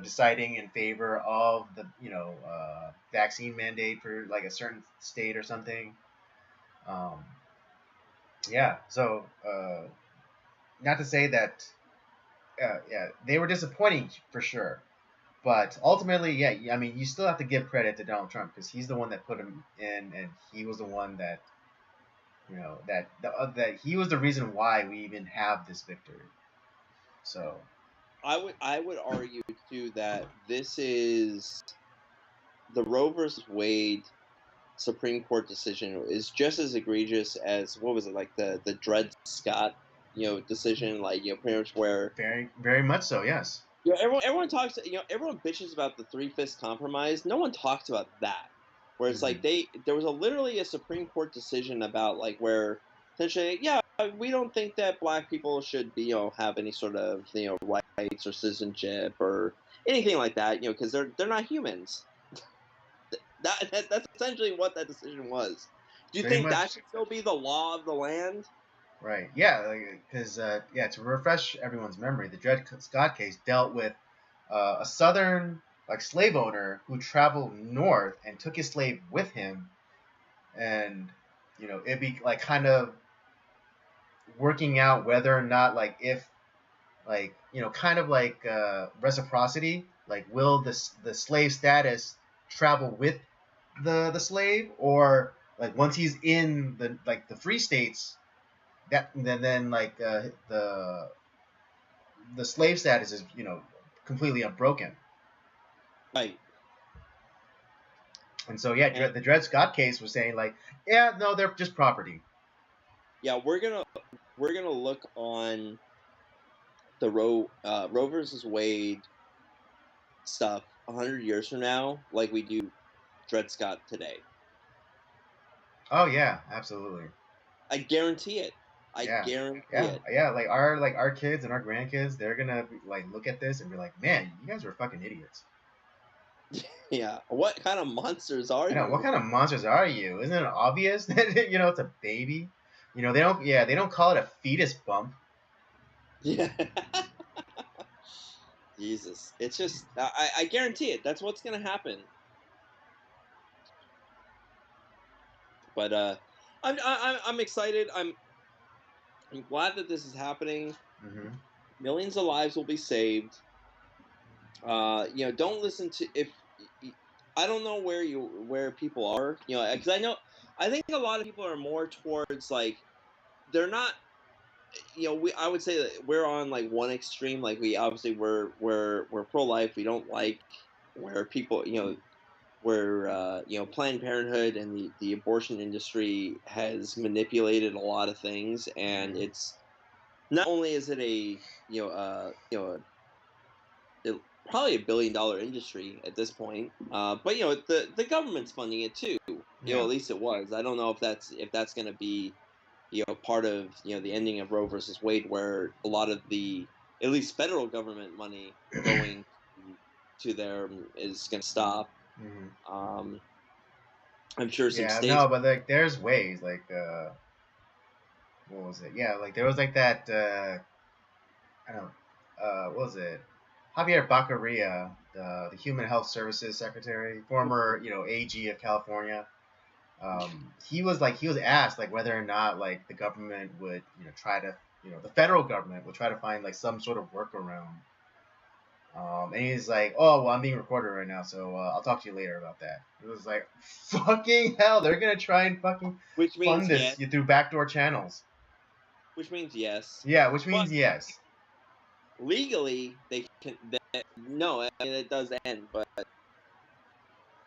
Speaker 1: deciding in favor of the vaccine mandate for like a certain state or something. Um, yeah, so not to say that yeah, they were disappointing for sure, but ultimately, yeah, I mean, you still have to give credit to Donald Trump because he's the one that put him in, and he was the one that that he was the reason why we even have this victory. So
Speaker 2: I would argue too that this is the Roe versus Wade Supreme Court decision is just as egregious as what was it like the Dred Scott decision, like pretty much where
Speaker 1: very very much so, yes.
Speaker 2: Everyone talks. Everyone bitches about the three-fifths compromise. No one talks about that. Where it's like
Speaker 1: Hmm.
Speaker 2: there was literally a Supreme Court decision about like where essentially, yeah, we don't think that black people should be have any sort of rights or citizenship or anything like that. Because they're not humans. That's essentially what that decision was. Do you
Speaker 1: Pretty
Speaker 2: think that
Speaker 1: much.
Speaker 2: should still be the law of the land?
Speaker 1: Right. Yeah. Because yeah, to refresh everyone's memory, the Dred Scott case dealt with a Southern slave owner who traveled north and took his slave with him, and it'd be kind of working out whether or not if kind of reciprocity, will the slave status travel with the slave, or once he's in the free states, that then the slave status is completely unbroken.
Speaker 2: Right.
Speaker 1: And so yeah,
Speaker 2: And
Speaker 1: the Dred Scott case was saying yeah, no, they're just property.
Speaker 2: yeah, we're gonna look on the Roe versus Wade stuff 100 years from now, like we do Dred Scott today.
Speaker 1: Oh yeah, absolutely.
Speaker 2: I guarantee it. I
Speaker 1: Yeah,
Speaker 2: guarantee
Speaker 1: yeah,
Speaker 2: it.
Speaker 1: yeah. Our kids and our grandkids, they're gonna look at this and be like, man, you guys were fucking idiots.
Speaker 2: Yeah. What kind of monsters are
Speaker 1: I know. What
Speaker 2: you?
Speaker 1: kind of monsters are you? Isn't it obvious that it's a baby? They don't. Yeah, they don't call it a fetus bump.
Speaker 2: Yeah. Jesus. It's just I guarantee it. That's what's gonna happen. But I'm excited. I'm glad that this is happening.
Speaker 1: Hmm.
Speaker 2: Millions of lives will be saved. Don't listen to if I don't know where people are, because I think a lot of people are more towards like they're not, I would say that we're on like one extreme, like we obviously we're pro life, we don't like where people, where Planned Parenthood and the abortion industry has manipulated a lot of things, and
Speaker 1: Hmm.
Speaker 2: it's not only is it a it, probably $1 billion industry at this point. But the government's funding it too.
Speaker 1: Yeah.
Speaker 2: At least it was. I don't know if that's going to be part of the ending of Roe versus Wade, where a lot of the at least federal government money going to there is going to stop.
Speaker 1: Hmm.
Speaker 2: Um, I'm sure some
Speaker 1: Yeah.
Speaker 2: states.
Speaker 1: No, but there's ways. What was it? Yeah, there was that. I don't know. What was it? Javier Baccaria, the Human Health Services Secretary, former AG of California. He was asked whether or not the government would try to the federal government would try to find some sort of workaround. And he's like, oh well, I'm being recorded right now, so I'll talk to you later about that. It was like, fucking hell, they're gonna try and fucking
Speaker 2: Which
Speaker 1: fund
Speaker 2: means
Speaker 1: this
Speaker 2: yes.
Speaker 1: through backdoor channels.
Speaker 2: Which means yes.
Speaker 1: Yeah, which
Speaker 2: But
Speaker 1: means yes.
Speaker 2: legally, they can. No, I mean it does end, but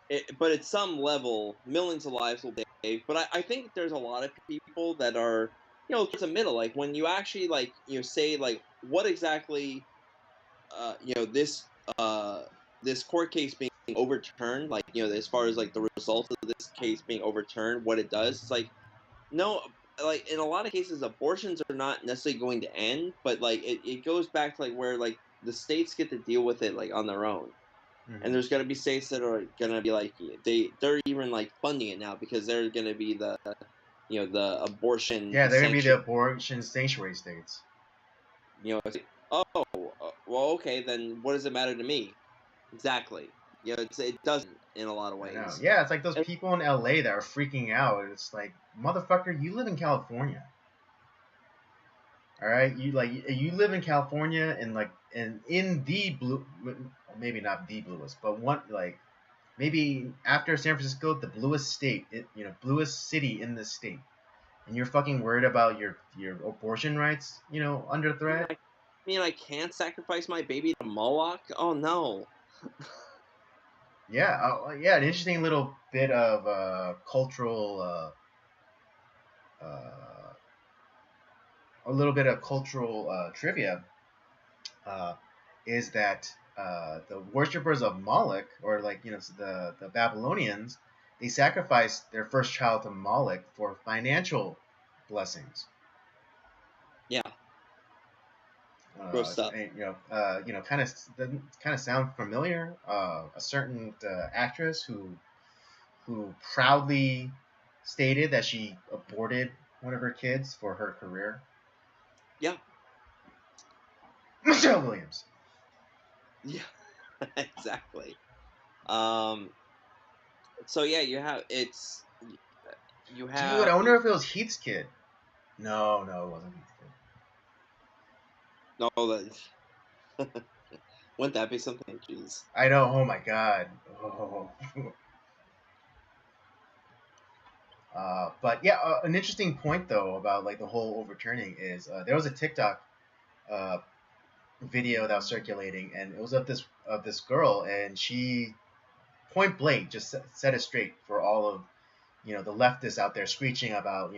Speaker 2: at some level, millions of lives will be saved. But I think there's a lot of people that are, towards the middle. Like when you actually say like what exactly, this uh this court case being overturned, like as far as like the result of this case being overturned, what it does, it's like no. Like in a lot of cases, abortions are not necessarily going to end, but like it goes back to like where like the states get to deal with it like on their own, and
Speaker 1: Hmm.
Speaker 2: there's gonna be states that are gonna be like they're even like funding it now because they're gonna be the abortion
Speaker 1: Yeah, they're gonna be the
Speaker 2: sanction.
Speaker 1: abortion sanctuary states.
Speaker 2: It's like, oh, well, okay, then what does it matter to me? Exactly. It doesn't in a lot of
Speaker 1: I know.
Speaker 2: ways.
Speaker 1: Yeah, it's like those
Speaker 2: And,
Speaker 1: people in LA that are freaking out. It's like, motherfucker, you live in California. All right, you live in California, and and in the blue, maybe not the bluest, but one maybe after San Francisco, the bluest state, bluest city in the state, and you're fucking worried about your abortion rights, under threat.
Speaker 2: I mean, I can't sacrifice my baby to Moloch. Oh no.
Speaker 1: Yeah, yeah, an interesting little bit of cultural, a little bit of cultural trivia. Uh, is that the worshippers of Moloch, or like the Babylonians, they sacrificed their first child to Moloch for financial blessings.
Speaker 2: Yeah. Gross stuff.
Speaker 1: And, kind of sound familiar. A certain actress who proudly stated that she aborted one of her kids for her career.
Speaker 2: Yeah.
Speaker 1: Michelle Williams.
Speaker 2: Yeah, exactly. So yeah, you have.
Speaker 1: Dude, I wonder if it was Heath's kid. No, it wasn't Heath's kid.
Speaker 2: No, wouldn't that be something? Jeez.
Speaker 1: I know. Oh my god. Oh. But yeah, an interesting point though about like the whole overturning is there was a TikTok video that was circulating, and it was of this girl, and she point blank just set it straight for all of the leftists out there screeching about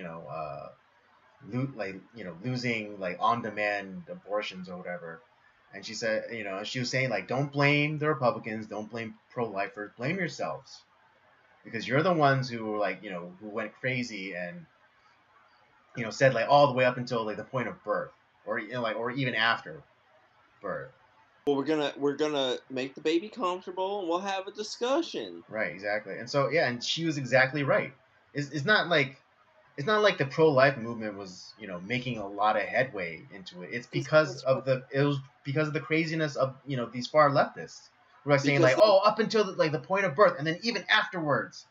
Speaker 1: losing like on demand abortions or whatever. And she said, she was saying like, don't blame the Republicans, don't blame pro-lifers, blame yourselves, because you're the ones who were like, who went crazy and said like all the way up until like the point of birth, or or even after birth.
Speaker 2: Well, we're gonna make the baby comfortable, and we'll have a discussion.
Speaker 1: Right, exactly. And so yeah, and she was exactly right. It's not like the pro-life movement was making a lot of headway into it. It's because of the craziness of these far leftists who are saying like, oh, up until the point of birth, and then even afterwards.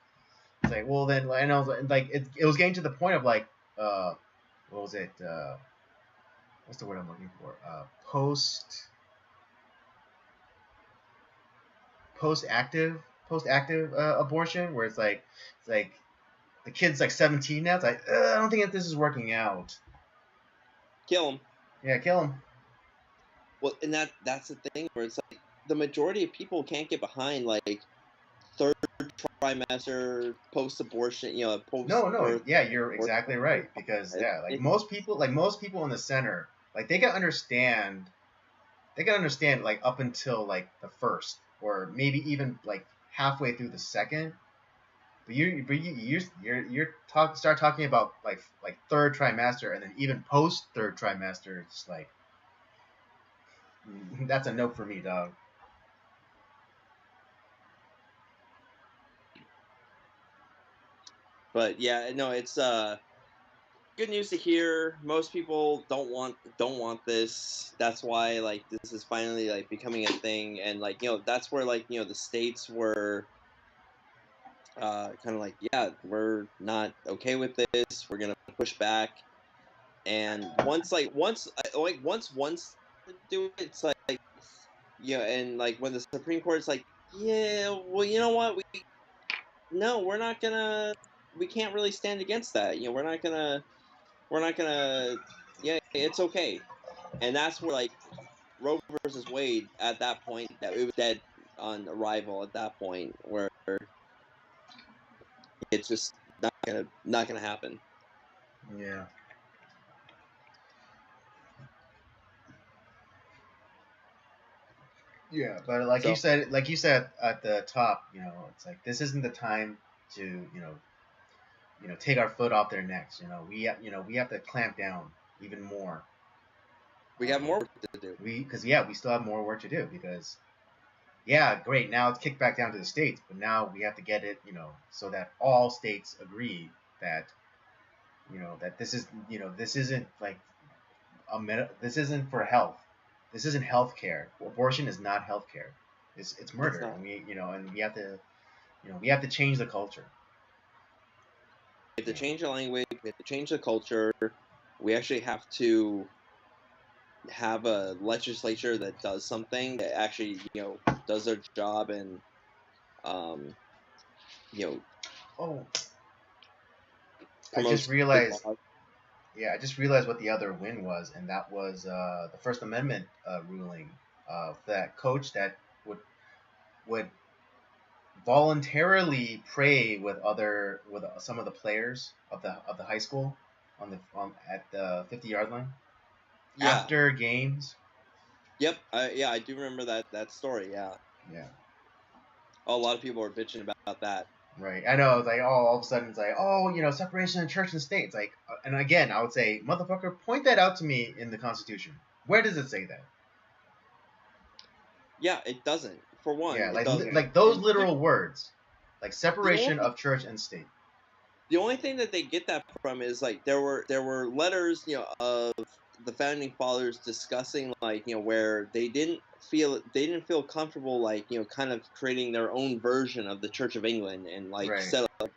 Speaker 1: It's like, well then, and I was like, it was getting to the point of like, what was it? What's the word I'm looking for? Post-active abortion, where it's like the kid's like 17 now. It's like, I don't think that this is working out.
Speaker 2: Kill him.
Speaker 1: Yeah, kill him.
Speaker 2: Well, and that's the thing where it's like the majority of people can't get behind like third trimester post-abortion, post.
Speaker 1: No, yeah, you're exactly right, because most people in the center, like they can understand like up until like the first, or maybe even like halfway through the second. But start talking about like third trimester, and then even post third trimester. It's like that's a no for me, dog.
Speaker 2: But yeah, no, it's good news to hear. Most people don't want this. That's why like this is finally like becoming a thing, and like that's where like the states were kind of like, yeah, we're not okay with this. We're gonna push back. And once do it, it's like and like when the Supreme Court's like, yeah, well, you know what, we can't really stand against that. We're not gonna, yeah, it's okay. And that's where like Roe versus Wade at that point, that it was dead on arrival at that point, where it's just not gonna happen.
Speaker 1: Yeah. Yeah, but like you said at the top, it's like this isn't the time to take our foot off their necks. We have to clamp down even more.
Speaker 2: We got more work to do.
Speaker 1: We still have more work to do, because great, now it's kicked back down to the states, but now we have to get it so that all states agree that that this isn't like this isn't for health. This isn't health care. Abortion is not health care. It's murder, and we have to change the culture.
Speaker 2: We have to change the language. We have to change the culture. We actually have to have a legislature that does something, that actually does their job, and
Speaker 1: Oh, I just realized. Yeah, I just realized what the other win was, and that was the First Amendment ruling of that coach that would voluntarily pray with some of the players of the high school at the 50-yard line after games.
Speaker 2: Yep. Yeah, I do remember that story. Yeah.
Speaker 1: Yeah.
Speaker 2: Oh, a lot of people are bitching about that.
Speaker 1: Right. I know. It's like, oh, all of a sudden it's like, oh, separation of church and state. It's like, and again, I would say, motherfucker, point that out to me in the Constitution. Where does it say that?
Speaker 2: Yeah, it doesn't. For one,
Speaker 1: Yeah,
Speaker 2: it doesn't.
Speaker 1: like those
Speaker 2: And two,
Speaker 1: literal words, like
Speaker 2: the
Speaker 1: separation
Speaker 2: only
Speaker 1: of church and state.
Speaker 2: the only thing that they get that from is like there were letters, of the founding fathers discussing, like, where they didn't feel comfortable, like, kind of creating their own version of the Church of England, and like
Speaker 1: Right.
Speaker 2: set up,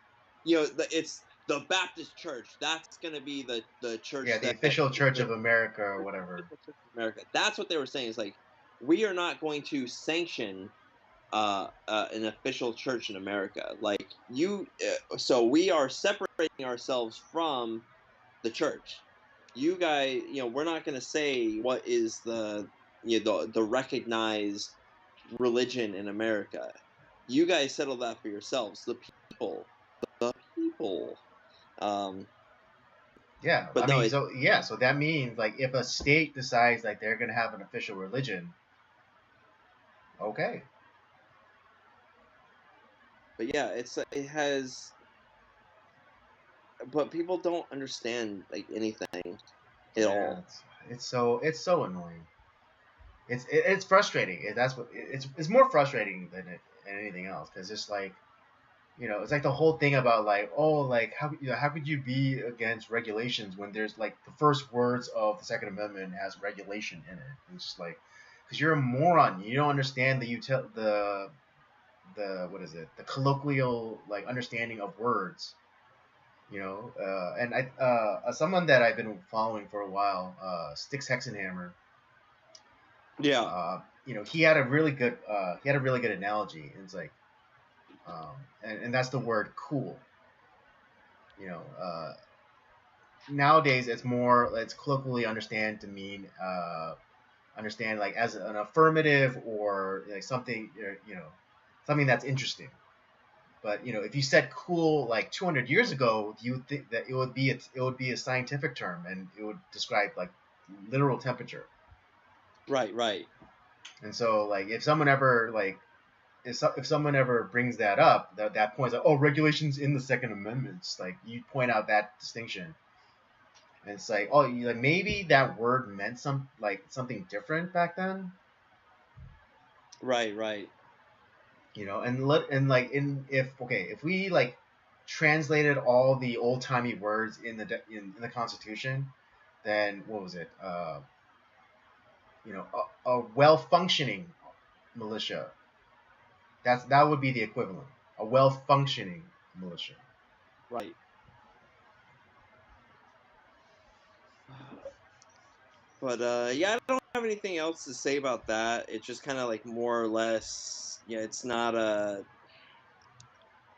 Speaker 2: it's the Baptist Church. That's gonna be the
Speaker 1: Yeah,
Speaker 2: church
Speaker 1: the
Speaker 2: that
Speaker 1: official
Speaker 2: is
Speaker 1: Church
Speaker 2: the
Speaker 1: of America or whatever.
Speaker 2: official Church of America. That's what they were saying. Is like, we are not going to sanction an official church in America. Like, so we are separating ourselves from the church. You guys, we're not going to say what is the recognized religion in America. You guys settle that for yourselves. The people. Um,
Speaker 1: Yeah, I
Speaker 2: but no,
Speaker 1: mean, so yeah, so that means like if a state decides like they're gonna have an official religion, okay.
Speaker 2: but yeah, it has. But people don't understand like anything at
Speaker 1: Yeah,
Speaker 2: all.
Speaker 1: it's so annoying. It's frustrating. That's what it's more frustrating than anything else because it's like it's like the whole thing about like, oh, like how could you be against regulations when there's like the first words of the Second Amendment has regulation in it. It's just like because you're a moron. You don't understand the what is it, the colloquial like understanding of words. And I someone that I've been following for a while, Sticks Hexenhammer.
Speaker 2: Yeah.
Speaker 1: He had a really good analogy. It's like, and that's the word cool. You know, nowadays it's colloquially understand like as an affirmative or like something, something that's interesting. But if you said cool like 200 years ago, you would think that it would be a scientific term and it would describe like literal temperature.
Speaker 2: Right. Right.
Speaker 1: And so like if someone ever brings that up, that points out, oh, regulations in the Second Amendment, it's like you point out that distinction, and it's like, oh, like maybe that word meant something different back then,
Speaker 2: Right. Right.
Speaker 1: and like if we like translated all the old timey words in the Constitution, then what was it? A well functioning militia. That would be the equivalent. A well functioning militia.
Speaker 2: Right. But yeah, I don't have anything else to say about that. It's just kind of like more or less, yeah. It's not a.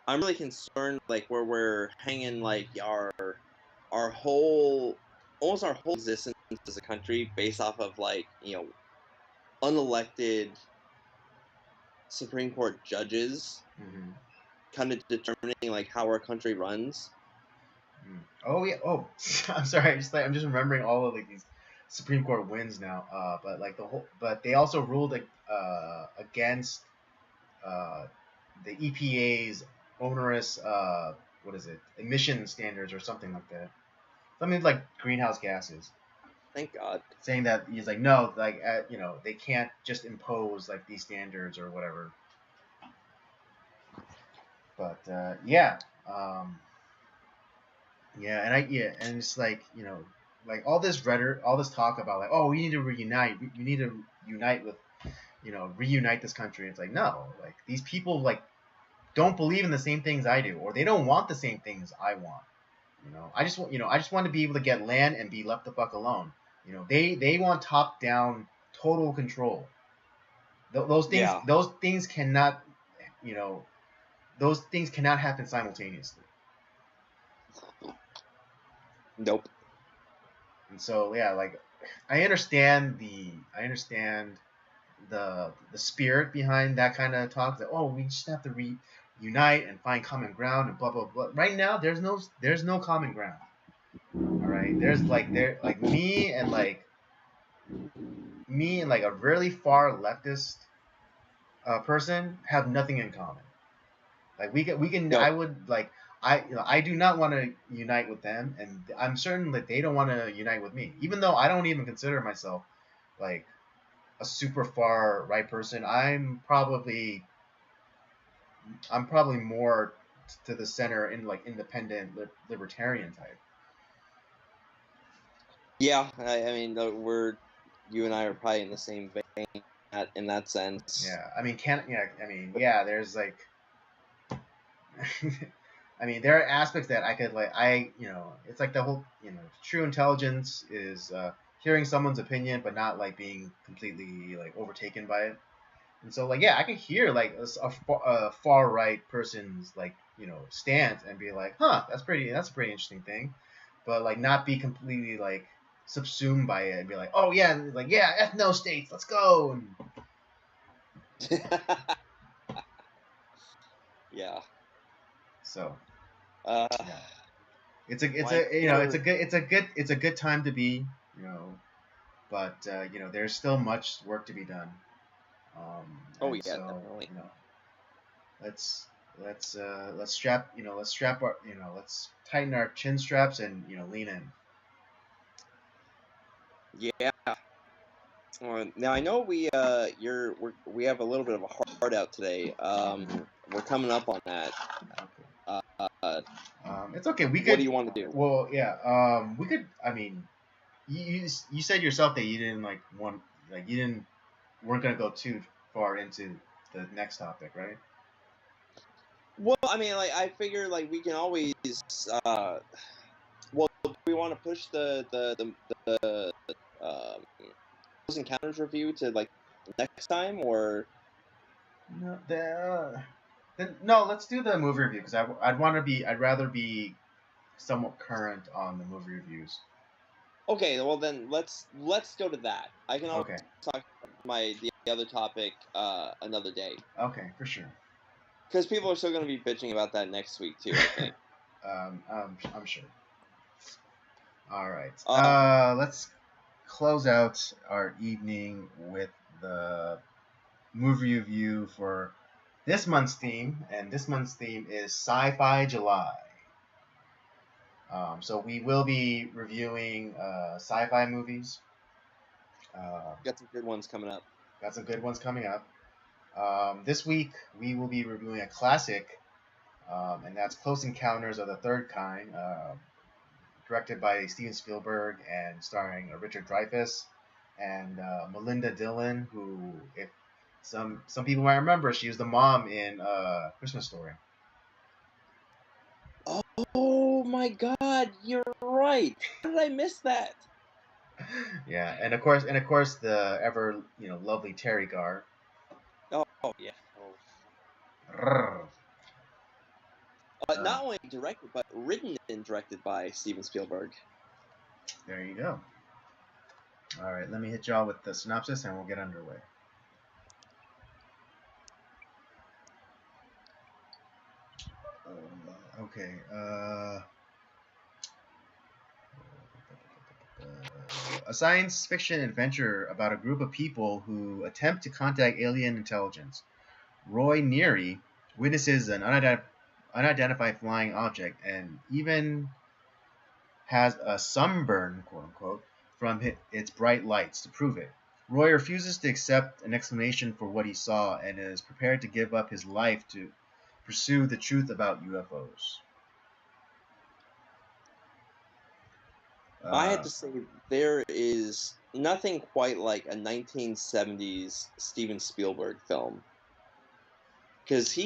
Speaker 2: I'm really concerned, like, where we're hanging like our whole almost our whole existence as a country based off of, like, unelected Supreme Court judges
Speaker 1: Mm-hmm.
Speaker 2: kind of determining like how our country runs.
Speaker 1: Oh yeah. Oh, I'm sorry. I'm just remembering all of like these Supreme Court wins now. But like but they also ruled against uh, the EPA's onerous what is it, emission standards or something like that. Something like greenhouse gases.
Speaker 2: Thank God.
Speaker 1: Saying that he's like no, like they can't just impose like these standards or whatever. But yeah. And it's like like all this rhetoric, all this talk about like, oh, we need to reunite, we need to unite with, reunite this country. It's like no, like these people like don't believe in the same things I do, or they don't want the same things I want. I just want to be able to get land and be left the fuck alone. They want top down total control.
Speaker 2: Yeah.
Speaker 1: Those things cannot, you know, those things cannot happen simultaneously.
Speaker 2: Nope.
Speaker 1: And so yeah, like I understand the spirit behind that kind of talk. That, oh, we just have to reunite and find common ground and blah blah blah. Right now, there's no common ground. All right, there's like me and like me and like a really far leftist person have nothing in common. Like we can.
Speaker 2: No.
Speaker 1: I would like. I do not want to unite with them, and I'm certain that they don't want to unite with me. Even though I don't even consider myself like a super far right person, I'm probably more to the center in like independent libertarian type.
Speaker 2: Yeah, I mean, you and I are probably in the same vein in that sense.
Speaker 1: Yeah, I mean, yeah. There's like, I mean, there are aspects that I could like, it's like the whole, true intelligence is hearing someone's opinion, but not like being completely like overtaken by it. And so, like, yeah, I could hear like a far right person's like, stance and be like, huh, that's a pretty interesting thing, but like not be completely like subsumed by it and be like, oh yeah, like yeah, ethno states, let's go. And
Speaker 2: Yeah.
Speaker 1: so,
Speaker 2: Uh,
Speaker 1: yeah, it's
Speaker 2: my
Speaker 1: a
Speaker 2: brother.
Speaker 1: it's a good time to be, but there's still much work to be done.
Speaker 2: Oh
Speaker 1: And
Speaker 2: yeah,
Speaker 1: so,
Speaker 2: definitely.
Speaker 1: let's let's strap our, let's tighten our chin straps and lean in.
Speaker 2: Yeah. Now I know we have a little bit of a hard out today. We're coming up on that.
Speaker 1: Okay.
Speaker 2: Uh,
Speaker 1: It's okay. We
Speaker 2: what do
Speaker 1: could.
Speaker 2: you want to do?
Speaker 1: Well, yeah. We could. I mean, you said yourself that you didn't like want, like you didn't weren't gonna go too far into the next topic, right?
Speaker 2: Well, I mean, like I figure like we can always. Uh, well, do we want to push the Close Encounters review to like next time, or
Speaker 1: No, then no. Let's do the movie review because I'd rather be somewhat current on the movie reviews.
Speaker 2: okay? Well, then let's go to that. I can always
Speaker 1: Okay.
Speaker 2: talk the other topic another day
Speaker 1: Okay, for sure.
Speaker 2: because people are still going to be bitching about that next week too. I think.
Speaker 1: I'm sure. All right.
Speaker 2: Um,
Speaker 1: Let's close out our evening with the movie review for this month's theme, and this month's theme is Sci-Fi July. So we will be reviewing sci-fi movies. Uh,
Speaker 2: got some good ones coming up.
Speaker 1: got some good ones coming up. This week we will be reviewing a classic, and that's Close Encounters of the Third Kind, directed by Steven Spielberg and starring Richard Dreyfuss and Melinda Dillon, who, if some people might remember, she was the mom in Christmas Story.
Speaker 2: Oh my God, you're right. How did I miss that?
Speaker 1: Yeah, and of course the ever lovely Terry Garr.
Speaker 2: Oh yeah. Oh.
Speaker 1: Rrr. Uh,
Speaker 2: Not only directed but written and directed by Steven Spielberg.
Speaker 1: there you go. All right, let me hit y'all with the synopsis and we'll get underway. Okay. A science fiction adventure about a group of people who attempt to contact alien intelligence. Roy Neary witnesses an unidentified flying object and even has a sunburn, quote unquote, from its bright lights to prove it. Roy refuses to accept an explanation for what he saw and is prepared to give up his life to pursue the truth about UFOs.
Speaker 2: I had
Speaker 1: Uh,
Speaker 2: to say there is nothing quite like a 1970s Steven Spielberg film because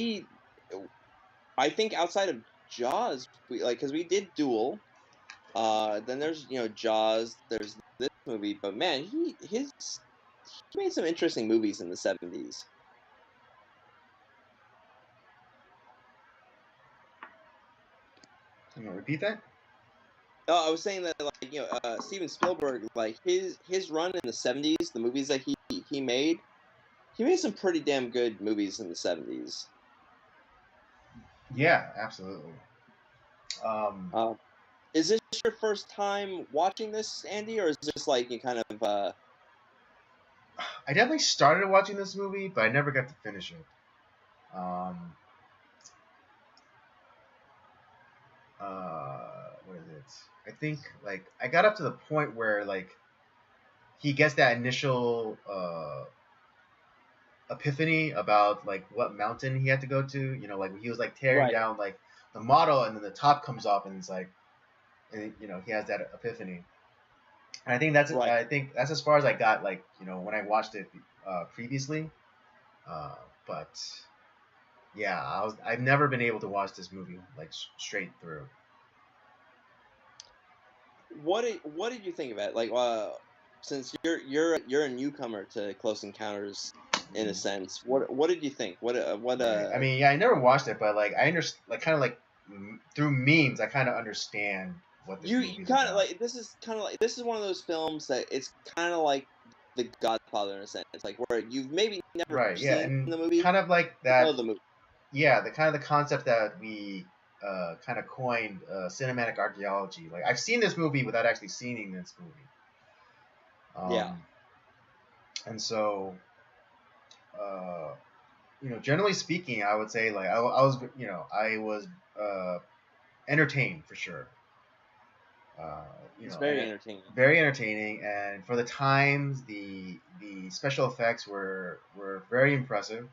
Speaker 2: I think outside of Jaws, because we did Duel. Then there's Jaws. There's this movie, but man, he made some interesting movies in the 70s.
Speaker 1: can you repeat that?
Speaker 2: Oh, I was saying that Steven Spielberg, like his run in the 70s, the movies that he made some pretty damn good movies in the 70s.
Speaker 1: Yeah, absolutely. Um,
Speaker 2: Uh, is this your first time watching this, Andy, or is this like you kind of
Speaker 1: I definitely started watching this movie, but I never got to finish it. What is it? I think like I got up to the point where like he gets that initial epiphany about like what mountain he had to go to. You know, like he was like tearing
Speaker 2: Right.
Speaker 1: down like the model, and then the top comes off, and it's like, and, you know, he has that epiphany. And
Speaker 2: Right.
Speaker 1: I think that's as far as I got. Like, you know, when I watched it previously, uh, but yeah, I've never been able to watch this movie like straight through.
Speaker 2: What did you think of it? Like, since you're a newcomer to Close Encounters, in a sense, what did you think?
Speaker 1: Right. I mean, yeah, I never watched it, but like I understand, like kind of like through memes, I kind of understand what this
Speaker 2: you
Speaker 1: movie's
Speaker 2: kind of
Speaker 1: about.
Speaker 2: like this is one of those films that it's kind of like The Godfather in a sense. It's like where you've maybe never
Speaker 1: Right. Yeah,
Speaker 2: seen
Speaker 1: and
Speaker 2: the movie,
Speaker 1: kind of like
Speaker 2: you know
Speaker 1: that.
Speaker 2: the movie.
Speaker 1: Yeah, the kind of the concept that we kind of coined cinematic archaeology. Like I've seen this movie without actually seeing this movie.
Speaker 2: Yeah,
Speaker 1: Um, and so, uh, you know, generally speaking, I would say like I was, you know, I was uh, entertained for sure. Uh, you
Speaker 2: it's
Speaker 1: know,
Speaker 2: very
Speaker 1: and
Speaker 2: entertaining.
Speaker 1: very entertaining, and for the times, the special effects were very impressive.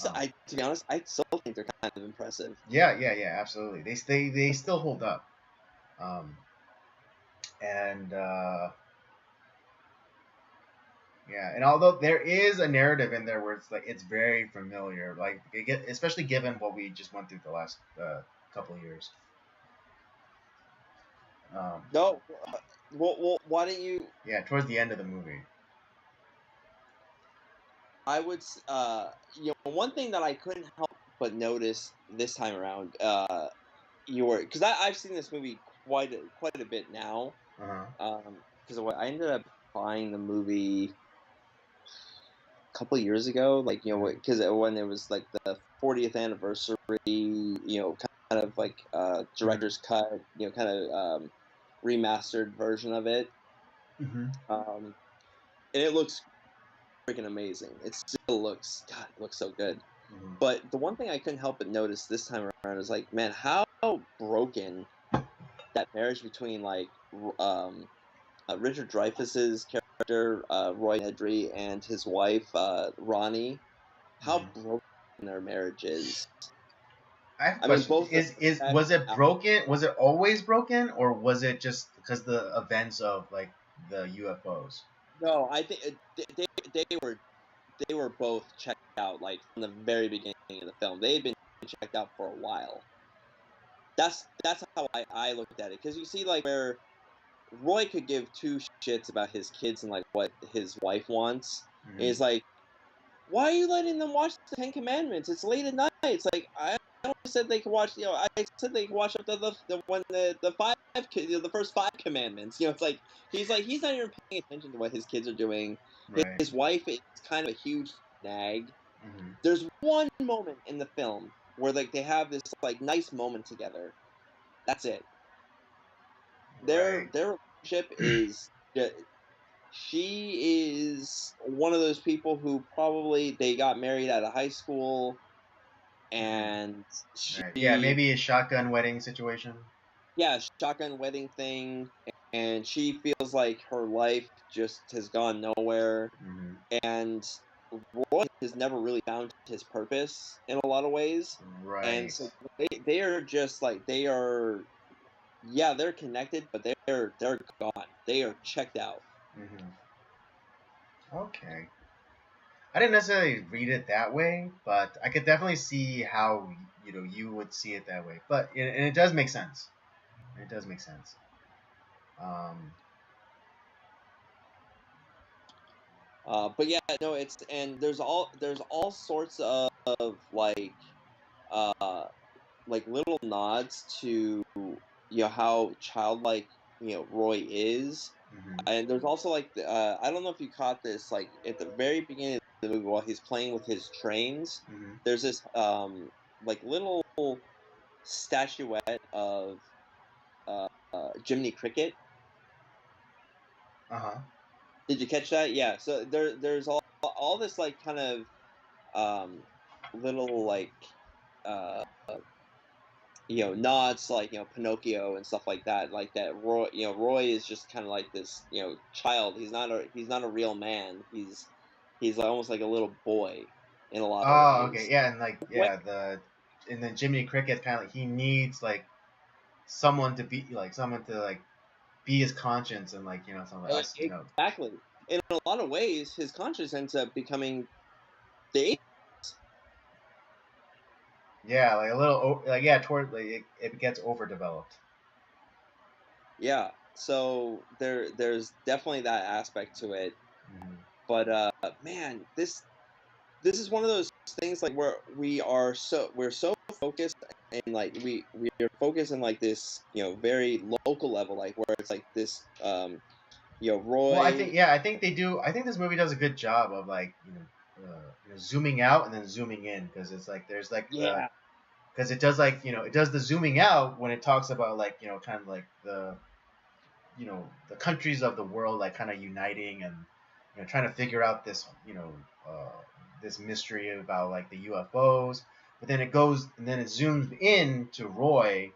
Speaker 1: Um,
Speaker 2: To be honest, I still think they're kind of impressive.
Speaker 1: yeah, absolutely. They still hold up. Um, and yeah, and although there is a narrative in there where it's like it's very familiar, like especially given what we just went through the last couple of years. Um,
Speaker 2: No, why don't you?
Speaker 1: yeah, towards the end of the movie.
Speaker 2: I would, one thing that I couldn't help but notice this time around, because I've seen this movie quite a bit now,
Speaker 1: Uh huh.
Speaker 2: because I ended up buying the movie a couple of years ago, like
Speaker 1: Mm-hmm.
Speaker 2: because when it was like the 40th anniversary, kind of like
Speaker 1: Mm-hmm.
Speaker 2: director's cut, kind of remastered version of it,
Speaker 1: Mm-hmm.
Speaker 2: and it looks freaking amazing. It still looks, God, it looks so good.
Speaker 1: Mm-hmm.
Speaker 2: But the one thing I couldn't help but notice this time around is like, man, how broken that marriage between like Richard Dreyfuss's character Roy Nedry and his wife Ronnie, how
Speaker 1: Mm-hmm.
Speaker 2: broken their marriage is.
Speaker 1: I have a
Speaker 2: I mean,
Speaker 1: question.
Speaker 2: both of
Speaker 1: Is
Speaker 2: them.
Speaker 1: was it broken? Was it always broken, or was it just because the events of like the UFOs?
Speaker 2: No, I think they were both checked out like from the very beginning of the film. They had been checked out for a while. That's how I looked at it, because you see like where Roy could give two shits about his kids and like what his wife wants. And
Speaker 1: Mm-hmm.
Speaker 2: he's like, "Why are you letting them watch the Ten Commandments? It's late at night." It's like I said they could watch. I said they could watch up to the five the first five commandments. It's like he's not even paying attention to what his kids are doing.
Speaker 1: Right.
Speaker 2: His wife is kind of a huge nag.
Speaker 1: Mm-hmm.
Speaker 2: There's one moment in the film where like they have this like nice moment together. That's it.
Speaker 1: Right.
Speaker 2: Their relationship is, she is one of those people who probably they got married out of high school,
Speaker 1: Mm-hmm.
Speaker 2: and
Speaker 1: Right. Yeah,
Speaker 2: she,
Speaker 1: maybe a shotgun wedding situation.
Speaker 2: yeah, shotgun wedding thing, and she feels like her life just has gone nowhere,
Speaker 1: Mm-hmm.
Speaker 2: and Roy has never really found his purpose in a lot of ways, and
Speaker 1: Right.
Speaker 2: so they are just like they are, yeah, they're connected, but they're gone. They are checked out.
Speaker 1: Mm-hmm. Okay. I didn't necessarily read it that way, but I could definitely see how you would see it that way. But and it does make sense. It does make sense. Um,
Speaker 2: But yeah, no, it's, and there's all sorts of uh like little nods to how childlike Roy is,
Speaker 1: mhm,
Speaker 2: and there's also like I don't know if you caught this, like at the very beginning of the movie while he's playing with his trains,
Speaker 1: mhm.
Speaker 2: there's this like little statuette of Jiminy Cricket.
Speaker 1: Uh huh.
Speaker 2: Did you catch that? Yeah. So there's all this like kind of little like uh nods like Pinocchio and stuff like that. Like that Roy is just kind of like this child. He's not a real man. He's almost like a little boy in a lot of
Speaker 1: Oh, okay,
Speaker 2: ways.
Speaker 1: yeah, and like
Speaker 2: What?
Speaker 1: yeah, and then Jiminy Cricket kind of like he needs like someone to be like someone to like be his conscience and like something like us,
Speaker 2: Exactly. In a lot of ways, his conscience ends up becoming the
Speaker 1: yeah, like a little like yeah, toward like it gets overdeveloped.
Speaker 2: yeah. So there's definitely that aspect to it.
Speaker 1: Hmm.
Speaker 2: But man, this is one of those things like where we're so focused and like we're focused in like this very local level, like where it's like this
Speaker 1: Well,
Speaker 2: Roy.
Speaker 1: I think they do. I think this movie does a good job of like zooming out and then zooming in because it's like there's like the
Speaker 2: Yeah,
Speaker 1: because it does like it does the zooming out when it talks about like kind of like the countries of the world like kind of uniting and trying to figure out this uh, this mystery about like the UFOs. But then it goes and then it zooms in to Roy,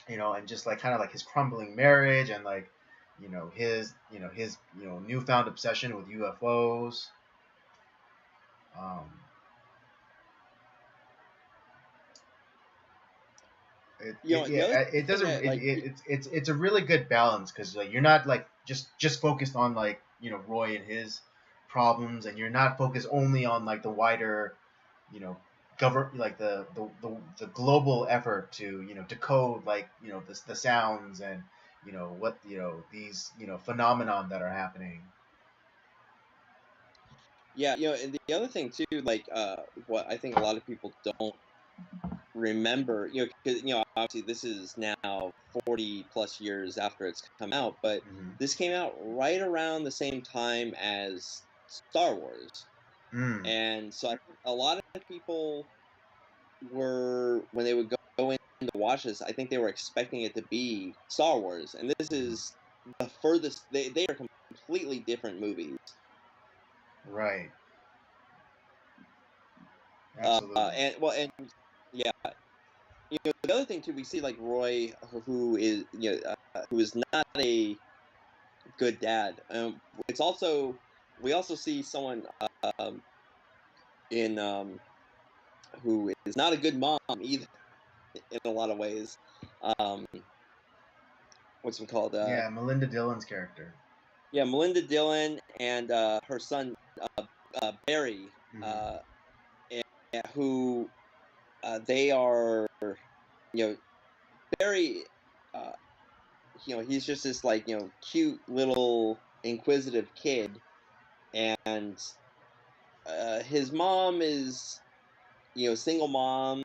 Speaker 1: and just like kind of like his crumbling marriage and like his newfound obsession with UFOs. Um,
Speaker 2: the other
Speaker 1: it
Speaker 2: thing
Speaker 1: doesn't
Speaker 2: that like
Speaker 1: it's a really good balance because like you're not like just focused on like Roy and his problems and you're not focused only on like the wider you know like the global effort to decode like the sounds and what these phenomenon that are happening.
Speaker 2: yeah, and the other thing too, like what I think a lot of people don't remember, because obviously this is now 40 plus years after it's come out, but
Speaker 1: Hmm.
Speaker 2: this came out right around the same time as Star Wars.
Speaker 1: Mm.
Speaker 2: And so I think a lot of people were, when they would go in to watch this, I think they were expecting it to be Star Wars, and this
Speaker 1: Mhm.
Speaker 2: is the furthest. They are completely different movies.
Speaker 1: Right. Absolutely.
Speaker 2: And well, and yeah, the other thing too, we see like Roy, who is who is not a good dad. It's also we also see someone um, in who is not a good mom either in a lot of ways. Um, what's it called?
Speaker 1: Yeah, Melinda Dillon's character.
Speaker 2: Yeah, Melinda Dillon and her son Barry,
Speaker 1: Hmm.
Speaker 2: and, who they are. You know, Barry. Uh, he's just this like cute little inquisitive kid, and his mom is single mom,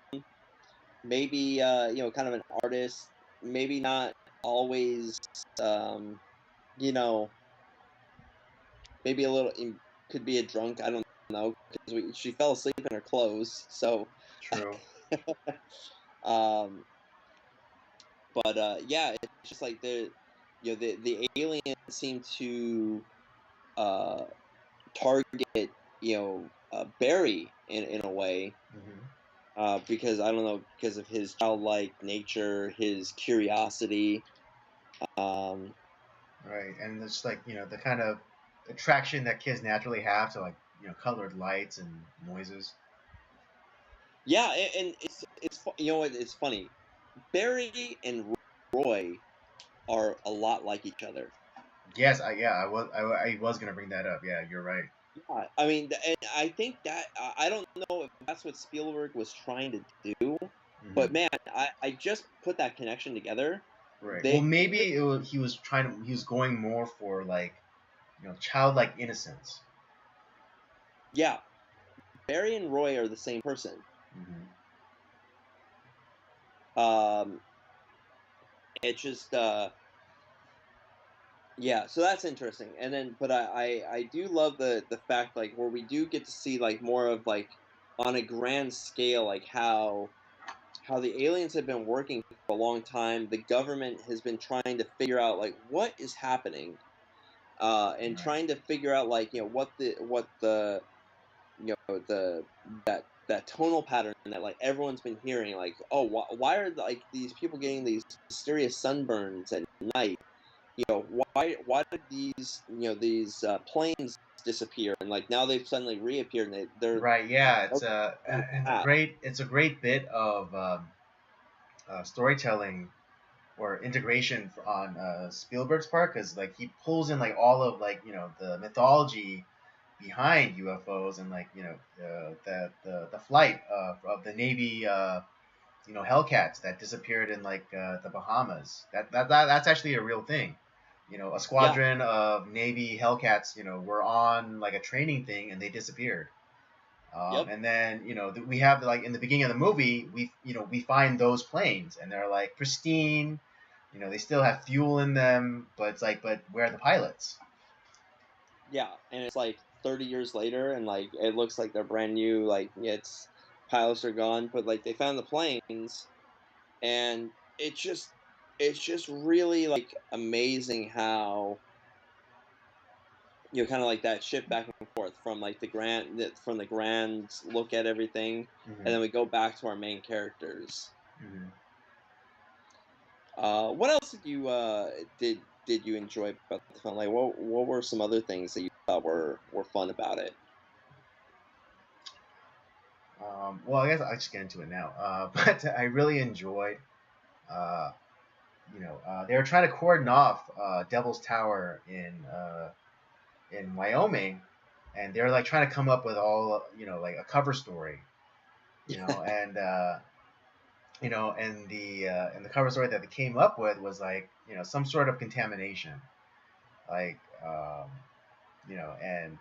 Speaker 2: maybe kind of an artist, maybe not always um, you know maybe a little could be a drunk. I don't know because she fell asleep in her clothes. So,
Speaker 1: True.
Speaker 2: um, but yeah, it's just like the aliens seem to uh target Barry in a way.
Speaker 1: Hmm.
Speaker 2: Because I don't know, because of his childlike nature, his curiosity. Um,
Speaker 1: Right, and it's like the kind of attraction that kids naturally have to like colored lights and noises.
Speaker 2: yeah, and it's funny. Barry and Roy are a lot like each other.
Speaker 1: Yes, I was gonna bring that up. Yeah, you're right.
Speaker 2: Yeah, I mean, and I think that I don't know if that's what Spielberg was trying to do,
Speaker 1: Hmm.
Speaker 2: but man, I just put that connection together.
Speaker 1: Right. Well,
Speaker 2: They,
Speaker 1: maybe he was going more for like childlike innocence.
Speaker 2: yeah, Barry and Roy are the same person.
Speaker 1: Hmm.
Speaker 2: Um, it just yeah, so that's interesting. And then, but I do love the fact like where we do get to see like more of like on a grand scale like how the aliens have been working for a long time. The government has been trying to figure out like what is happening, and
Speaker 1: Right.
Speaker 2: trying to figure out like what the the that tonal pattern that like everyone's been hearing, like, oh, why are like these people getting these mysterious sunburns at night? Why did these planes disappear, and like now they've suddenly reappeared, and they're
Speaker 1: Right. Yeah.
Speaker 2: from the past.
Speaker 1: It's a great bit of storytelling or integration on Spielberg's part, because like he pulls in like all of like the mythology behind UFOs, and like the flight of the Navy Hellcats that disappeared in like the Bahamas. That's actually a real thing. A
Speaker 2: Yeah.
Speaker 1: squadron of Navy Hellcats were on like a training thing, and they disappeared.
Speaker 2: Yep.
Speaker 1: And then we have like in the beginning of the movie, we find those planes, and they're like pristine. They still have fuel in them, but it's like, but where are the pilots?
Speaker 2: Yeah, and it's like 30 years later, and like it looks like they're brand new. Like it's pilots are gone, but like they found the planes, and it's just really like amazing how kind of like that shift back and forth from like from the grand look at everything, and
Speaker 1: Mm-hmm.
Speaker 2: then we go back to our main characters.
Speaker 1: Mm-hmm.
Speaker 2: What else did you enjoy about the film? Like, what were some other things that you thought were fun about it?
Speaker 1: Well, I guess I'll just get into it now. But I really enjoyed. Uh, they were trying to cordon off Devil's Tower in Wyoming, and they're like trying to come up with all like a cover story, and and the cover story that they came up with was like some sort of contamination, like and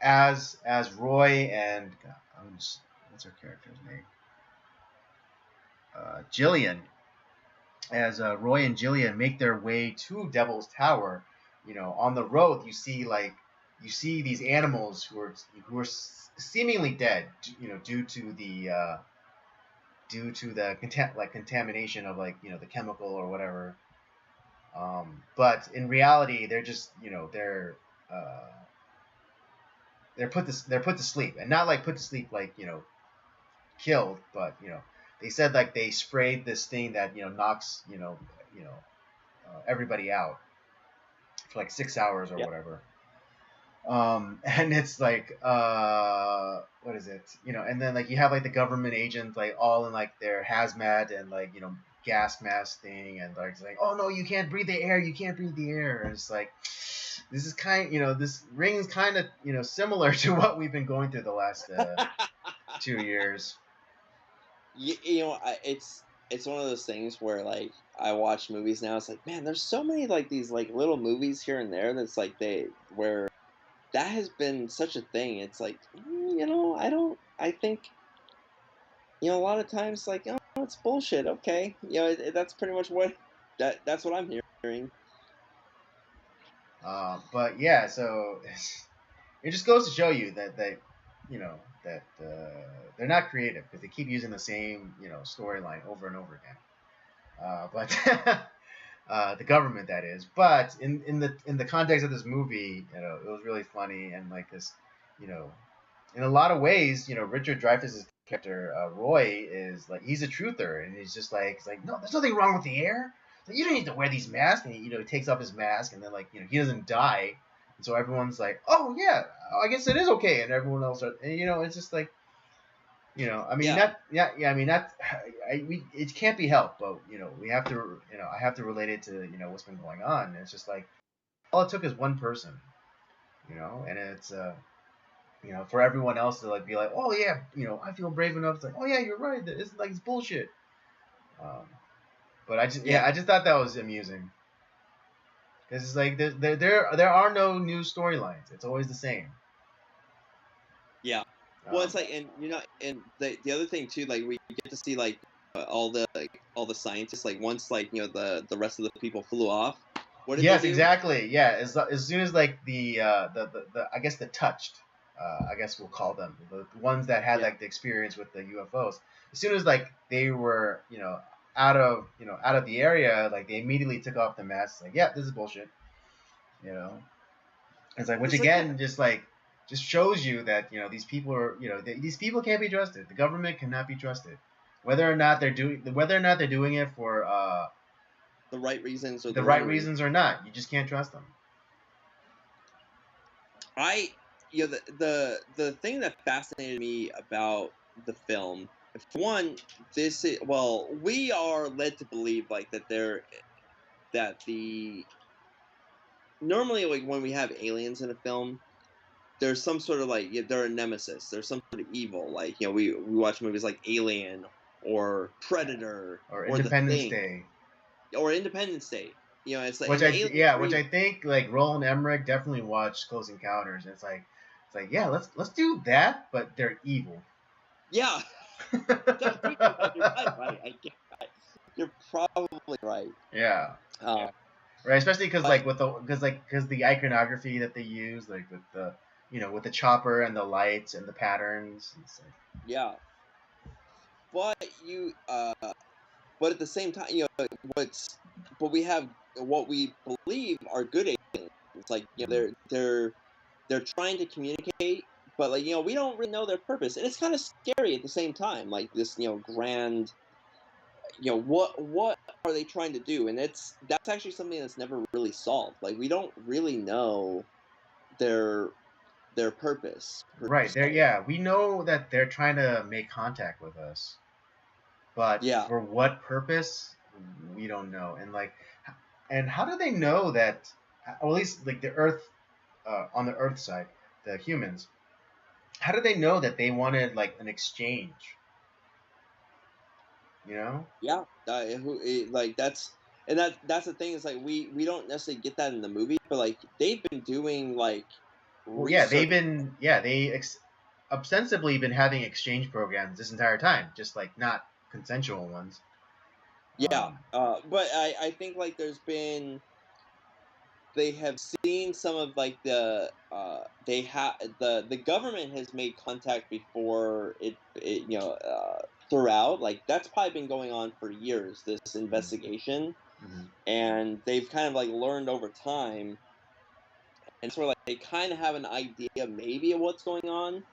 Speaker 1: as Roy and God, what's her character's name? Jillian, as Roy and Jillian make their way to Devil's Tower, on the road you see these animals who are seemingly dead, due to the contamination of like the chemical or whatever. But in reality, they're just uh, they're put to sleep, and not like put to sleep like killed, but they said like they sprayed this thing that knocks everybody out for like 6 hours or
Speaker 2: Yeah,
Speaker 1: whatever. And it's like what is it? And then like you have like the government agents like all in like their hazmat and like gas mask thing, and like it's like, oh no, you can't breathe the air, you can't breathe the air. And it's like this is this rings kind of similar to what we've been going through the last 2 years.
Speaker 2: it's one of those things where like I watch movies now. It's like, man, there's so many like these like little movies here and there that's like they where that has been such a thing. It's like, I don't. I think a lot of times like, oh, it's bullshit. Okay, that's pretty much that's what I'm hearing.
Speaker 1: But yeah, so it just goes to show you that they're not creative because they keep using the same storyline over and over again. But the government, that is. But in the context of this movie, it was really funny, and like this, you know, in a lot of ways, Richard Dreyfuss's character Roy is like he's a truther, and he's like, no, there's nothing wrong with the air. Like, you don't need to wear these masks, and he takes off his mask, and then like he doesn't die, and so everyone's like, oh yeah, I guess it is okay, and everyone else, it's just like. I mean,
Speaker 2: Yeah,
Speaker 1: I mean, it can't be helped, but we have to, I have to relate it to what's been going on. And it's just like all it took is one person, and it's for everyone else to like be like, oh yeah, I feel brave enough. It's like, oh yeah, you're right. It's like it's bullshit. Um, but
Speaker 2: yeah,
Speaker 1: I just thought that was amusing because it's like there are no new storylines. It's always the same.
Speaker 2: yeah. Well,
Speaker 1: Um,
Speaker 2: it's like, and and the other thing too, like we get to see like all the scientists, like once like the rest of the people flew off. What did they
Speaker 1: Yes,
Speaker 2: do?
Speaker 1: exactly. Yeah, as soon as like the I guess the touched, I guess we'll call them the ones that had
Speaker 2: Yeah,
Speaker 1: like the experience with the UFOs. As soon as like they were out of the area, like they immediately took off the masks. Like, yeah, this is bullshit. You know, it's like, which
Speaker 2: It's like
Speaker 1: again just shows you that these people are these people can't be trusted. The government cannot be trusted, whether or not they're doing it for
Speaker 2: the right reasons or
Speaker 1: the
Speaker 2: the
Speaker 1: right
Speaker 2: wrong reasons.
Speaker 1: reasons or not. You just can't trust them.
Speaker 2: The thing that fascinated me about the film, for one, this is, well, we are led to believe like that the normally, like, when we have aliens in a film, there's some sort of like, yeah, they're a nemesis. There's some sort of evil. Like, we watch movies like Alien or Predator
Speaker 1: Or
Speaker 2: or The
Speaker 1: Independence
Speaker 2: Thing
Speaker 1: Day,
Speaker 2: or Independence Day. It's like
Speaker 1: which
Speaker 2: in
Speaker 1: I
Speaker 2: Alien
Speaker 1: yeah, which
Speaker 2: 3.
Speaker 1: I think like Roland Emmerich definitely watched Close Encounters. And it's like yeah, let's do that, but they're evil.
Speaker 2: Yeah. No, dude, you're probably right. You're probably right.
Speaker 1: Yeah.
Speaker 2: Uh,
Speaker 1: Right, especially because
Speaker 2: but
Speaker 1: like because the iconography that they use, like with the with the chopper and the lights and the patterns. It's like,
Speaker 2: yeah, but but at the same time, what's but we have what we believe are good aliens. It's like, they're trying to communicate, but like, we don't really know their purpose, and it's kind of scary at the same time. Like this, grand. What are they trying to do? And that's actually something that's never really solved. Like, we don't really know their their purpose per
Speaker 1: right there,
Speaker 2: se.
Speaker 1: yeah, we know that they're trying to make contact with us, but
Speaker 2: Yeah,
Speaker 1: for what purpose, we don't know. And how do they know that? Or at least like the Earth, on the Earth side, the humans. How do they know that they wanted like an exchange? You know?
Speaker 2: yeah. Like, that's the thing, is like, we don't necessarily get that in the movie, but like, they've been doing like
Speaker 1: Well, yeah,
Speaker 2: research.
Speaker 1: ostensibly been having exchange programs this entire time, just like not consensual ones.
Speaker 2: Yeah,
Speaker 1: Um,
Speaker 2: but I think like they have seen some of like the government has made contact before it throughout, like, that's probably been going on for years, this
Speaker 1: mhm,
Speaker 2: investigation,
Speaker 1: mhm.
Speaker 2: and they've kind of like learned over time, and sort of like they kind of have an idea maybe of what's going on,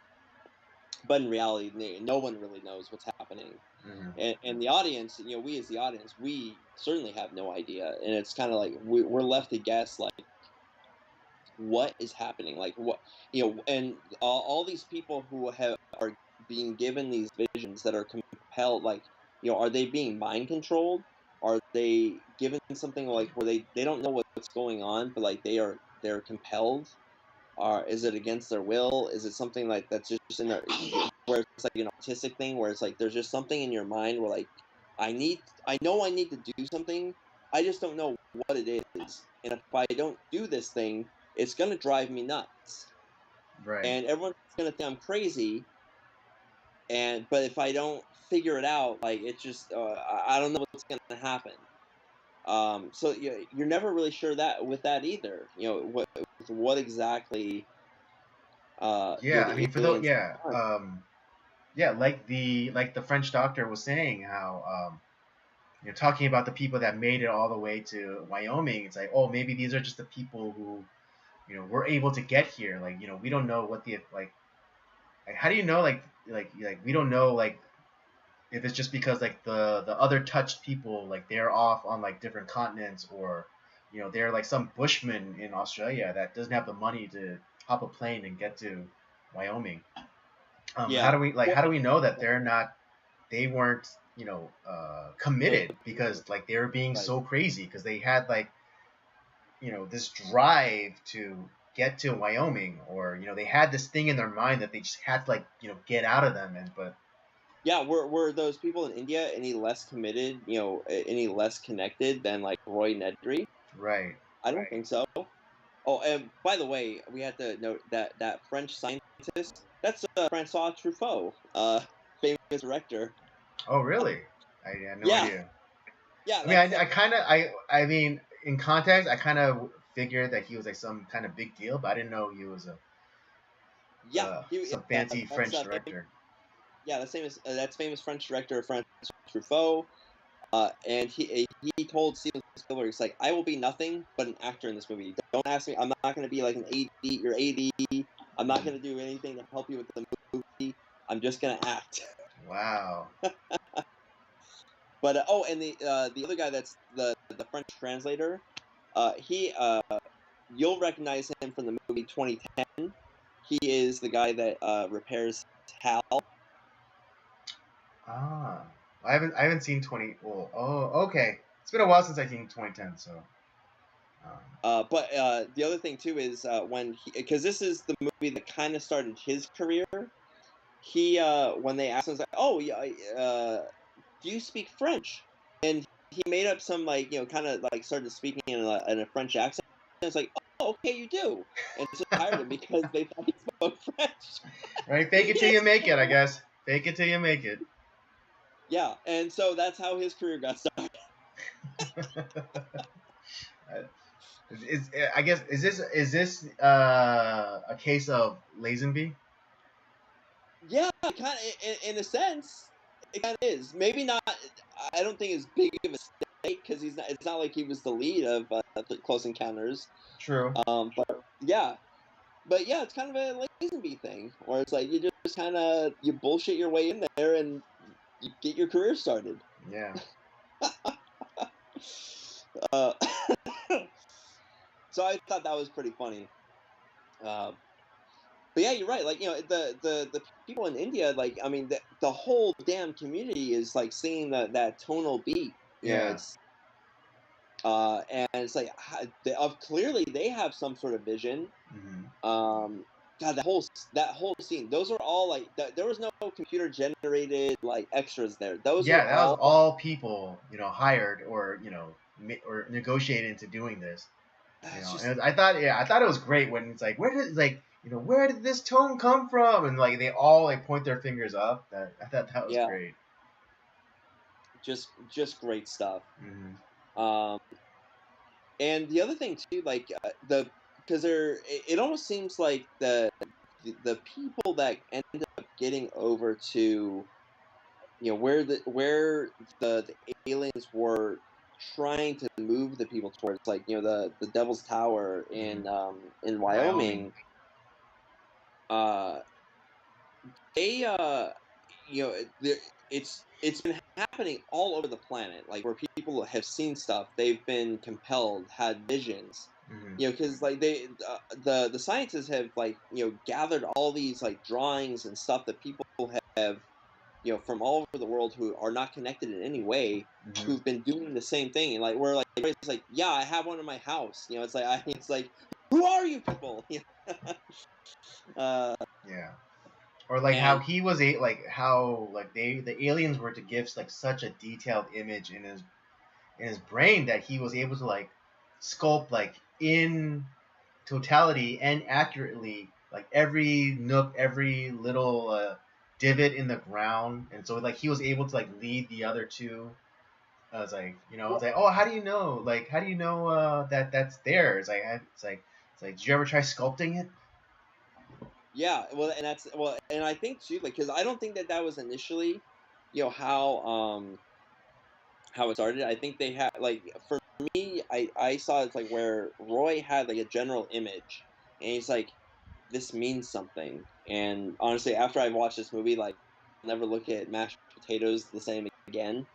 Speaker 2: but in reality, no one really knows what's happening.
Speaker 1: Mhm.
Speaker 2: And the audience, we as the audience, we certainly have no idea, and it's kind of like we're left to guess, like, what is happening, like, and all these people who are being given these visions that are compelled, like, are they being mind controlled? Are they given something like where they don't know what's going on, but like they're compelled? Is it against their will? Is it something like that's just in their, where it's like an artistic thing, where it's like there's just something in your mind where, like, I know I need to do something, I just don't know what it is, and if I don't do this thing, it's gonna drive me nuts,
Speaker 1: Right.
Speaker 2: and everyone's gonna think I'm crazy, but if I don't figure it out, like, it's just I don't know what's gonna happen. So you're never really sure that with that either. What exactly
Speaker 1: Yeah, I
Speaker 2: the
Speaker 1: mean, for those,
Speaker 2: aliens
Speaker 1: yeah,
Speaker 2: want.
Speaker 1: yeah, like the French doctor was saying how, talking about the people that made it all the way to Wyoming. It's like, oh, maybe these are just the people who, were able to get here. Like, we don't know what the like how do you know like we don't know like if it's just because like the other touched people like they're off on like different continents, or they're like some bushman in Australia that doesn't have the money to hop a plane and get to Wyoming. How
Speaker 2: Yeah.
Speaker 1: do we like
Speaker 2: Well,
Speaker 1: how do we know that they weren't
Speaker 2: no,
Speaker 1: committed, because like they were being
Speaker 2: right.
Speaker 1: so crazy because they had like this drive to get to Wyoming, or they had this thing in their mind that they just had to like get out of them. And but
Speaker 2: Yeah, were those people in India any less committed, any less connected than like Roy Nedry?
Speaker 1: right.
Speaker 2: I don't think so. Oh, and by the way, we had to note that French scientist, that's Francois Truffaut, famous director.
Speaker 1: Oh, really? I had no
Speaker 2: Yeah,
Speaker 1: idea.
Speaker 2: yeah,
Speaker 1: I mean,
Speaker 2: that's
Speaker 1: I kind of, I mean, in context, I kind of figured that he was like some kind of big deal, but I didn't know he was
Speaker 2: yeah,
Speaker 1: some
Speaker 2: yeah,
Speaker 1: fancy
Speaker 2: that's
Speaker 1: French director.
Speaker 2: that's famous French director Francois Truffaut. And he told Steven Spielberg, "It's like I will be nothing but an actor in this movie. Don't ask me. I'm not going to be like an AD. Your AD. I'm not going to do anything to help you with the movie. I'm just going to act."
Speaker 1: Wow.
Speaker 2: But and the other guy that's the French translator, he you'll recognize him from the movie 2010. He is the guy that repairs Hal.
Speaker 1: Ah, I haven't seen 20. Well, oh, okay. It's been a while since I seen 2010. So.
Speaker 2: But the other thing too is when because this is the movie that kind of started his career. He when they asked him, was like, "Oh, yeah, do you speak French?" And he made up some like kind of like started speaking in a French accent. And it's like, "Oh, okay, you do," and just hired him because they thought he spoke French.
Speaker 1: Right, fake it till you make it, I guess. Fake it till you make it.
Speaker 2: Yeah, and so that's how his career got started.
Speaker 1: I guess is this a case of Lazenby?
Speaker 2: Yeah, kind of in a sense, it kind of is. Maybe not. I don't think it's big of a stake because he's not. It's not like he was the lead of the Close Encounters.
Speaker 1: True.
Speaker 2: But yeah, it's kind of a Lazenby thing, where it's like you just kind of you bullshit your way in there and you get your career started.
Speaker 1: Yeah.
Speaker 2: uh, so I thought that was pretty funny. But yeah, you're right. Like the people in India, like I mean, the whole damn community is like singing that tonal beat.
Speaker 1: Yeah.
Speaker 2: It's and it's like clearly they have some sort of vision.
Speaker 1: Mm-hmm.
Speaker 2: God, that whole scene. Those are all like there was no computer generated like extras there. Those
Speaker 1: Yeah,
Speaker 2: were
Speaker 1: that was
Speaker 2: all
Speaker 1: all people, hired or or negotiated into doing this.
Speaker 2: it's just
Speaker 1: And I thought it was great when it's like, where did this tone come from? And like they all like point their fingers up. I thought that was
Speaker 2: yeah,
Speaker 1: great.
Speaker 2: just great stuff.
Speaker 1: Mm-hmm.
Speaker 2: Um, and the other thing too, like because it almost seems like the people that ended up getting over to where the aliens were trying to move the people towards, like the Devil's Tower in
Speaker 1: Wyoming.
Speaker 2: Wyoming. uh they it's been happening all over the planet, like where people have seen stuff, they've been compelled, had visions,
Speaker 1: Mm-hmm.
Speaker 2: because like the scientists have like gathered all these like drawings and stuff that people have from all over the world who are not connected in any way,
Speaker 1: Mm-hmm.
Speaker 2: who've been doing the same thing, and like we're like it's like, yeah, I have one in my house, it's like who are you people? uh
Speaker 1: Yeah. Or like how
Speaker 2: and
Speaker 1: he was how like the aliens were to give like such a detailed image in his brain that he was able to like sculpt like in totality and accurately like every nook, every little divot in the ground, and so like he was able to like lead the other two. I was like, oh, how do you know? Like, how do you know that that's there? It's like, did you ever try sculpting it?
Speaker 2: yeah, well, and I think too, like, because I don't think that was initially how it started. I think they had, like, for me, I saw it's like where Roy had like a general image, and he's like, this means something. And honestly, after I watched this movie, like, I'll never look at mashed potatoes the same again.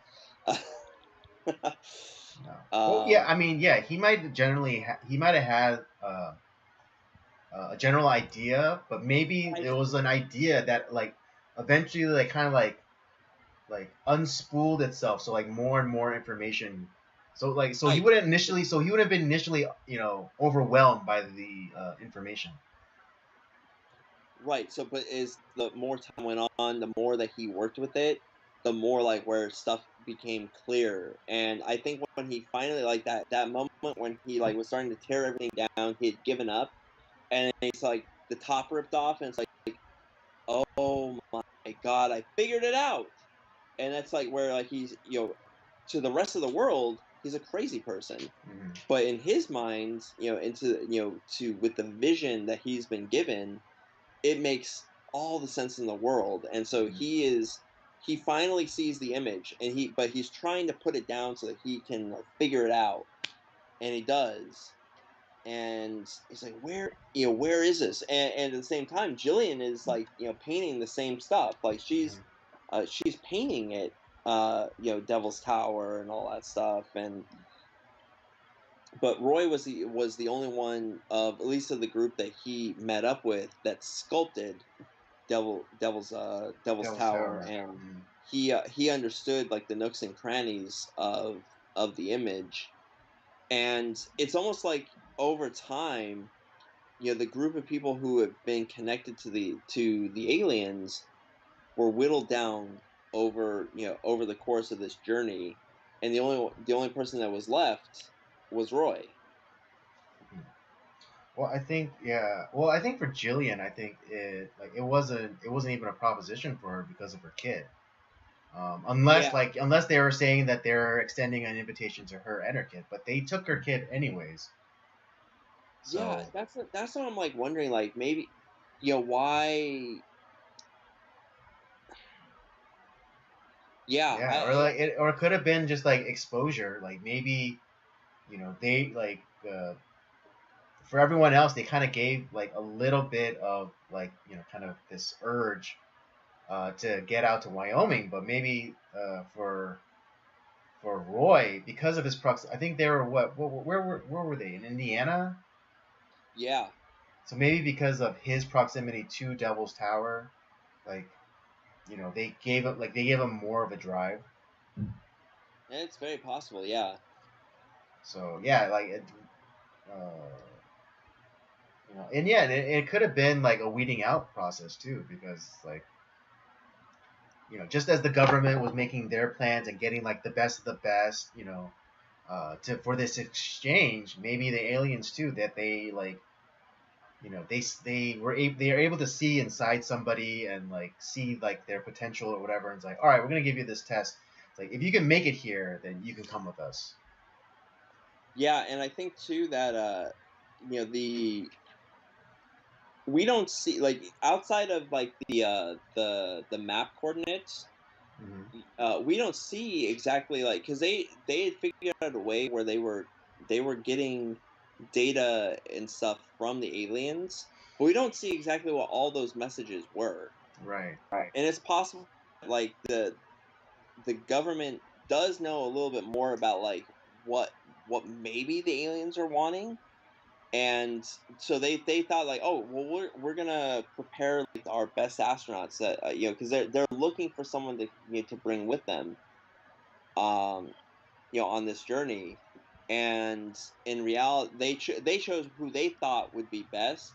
Speaker 1: No. Well, yeah,
Speaker 2: um,
Speaker 1: I mean, yeah, he might have had a general idea, but maybe
Speaker 2: I,
Speaker 1: it was an idea that like eventually like kind of like unspooled itself, so like more and more information. So he
Speaker 2: I
Speaker 1: wouldn't initially, so he would have been initially, overwhelmed by the information.
Speaker 2: Right. So, but is the more time went on, the more that he worked with it, the more like where stuff became clear. And I think when he finally, like, that moment when he like was starting to tear everything down, he had given up, and it's like the top ripped off, and it's like, oh my god, I figured it out. And that's like where like he's to the rest of the world, he's a crazy person,
Speaker 1: Mm-hmm.
Speaker 2: but in his mind, into to with the vision that he's been given, it makes all the sense in the world. And so
Speaker 1: Mm-hmm.
Speaker 2: he finally sees the image, and he's trying to put it down so that he can like figure it out, and he does. And he's like, where is this? And at the same time, Jillian is like, painting the same stuff. Like she's painting it, Devil's Tower and all that stuff. And but Roy was the only one of, at least of the group that he met up with, that sculpted Devil's
Speaker 1: Devil's
Speaker 2: Tower,
Speaker 1: Tower.
Speaker 2: and he understood like the nooks and crannies of the image. And it's almost like over time, the group of people who have been connected to the aliens were whittled down over the course of this journey, and the only person that was left was Roy.
Speaker 1: Well, I think yeah. Well, I think for Jillian, I think it wasn't even a proposition for her because of her kid. Unless
Speaker 2: Yeah,
Speaker 1: unless they were saying that they're extending an invitation to her and her kid, but they took her kid anyways.
Speaker 2: yeah,
Speaker 1: So
Speaker 2: that's what I'm like wondering, like maybe, why. Yeah,
Speaker 1: yeah, or it could have been just like exposure. Like maybe they for everyone else they kind of gave like a little bit of like kind of this urge to get out to Wyoming, but maybe for Roy, because of his I think they were where were they, in Indiana?
Speaker 2: yeah,
Speaker 1: So maybe because of his proximity to Devil's Tower, like they gave him more of a drive.
Speaker 2: it's very possible. Yeah,
Speaker 1: So yeah, and yeah, it could have been like a weeding out process too, because like just as the government was making their plans and getting like the best of the best, to for this exchange, maybe the aliens too, that they like they are able to see inside somebody and like see like their potential or whatever, and it's like, all right, we're gonna give you this test. It's like, if you can make it here, then you can come with us.
Speaker 2: yeah, and I think too that the we don't see, like, outside of like the map coordinates.
Speaker 1: Hmm.
Speaker 2: We don't see exactly, like, because they had figured out a way where they were getting data and stuff from the aliens, but we don't see exactly what all those messages were.
Speaker 1: Right.
Speaker 2: And it's possible that, like, the government does know a little bit more about like what maybe the aliens are wanting. And so they thought like, oh well, we're gonna prepare like our best astronauts, that because they're looking for someone to bring with them, um on this journey. And in reality, they chose who they thought would be best,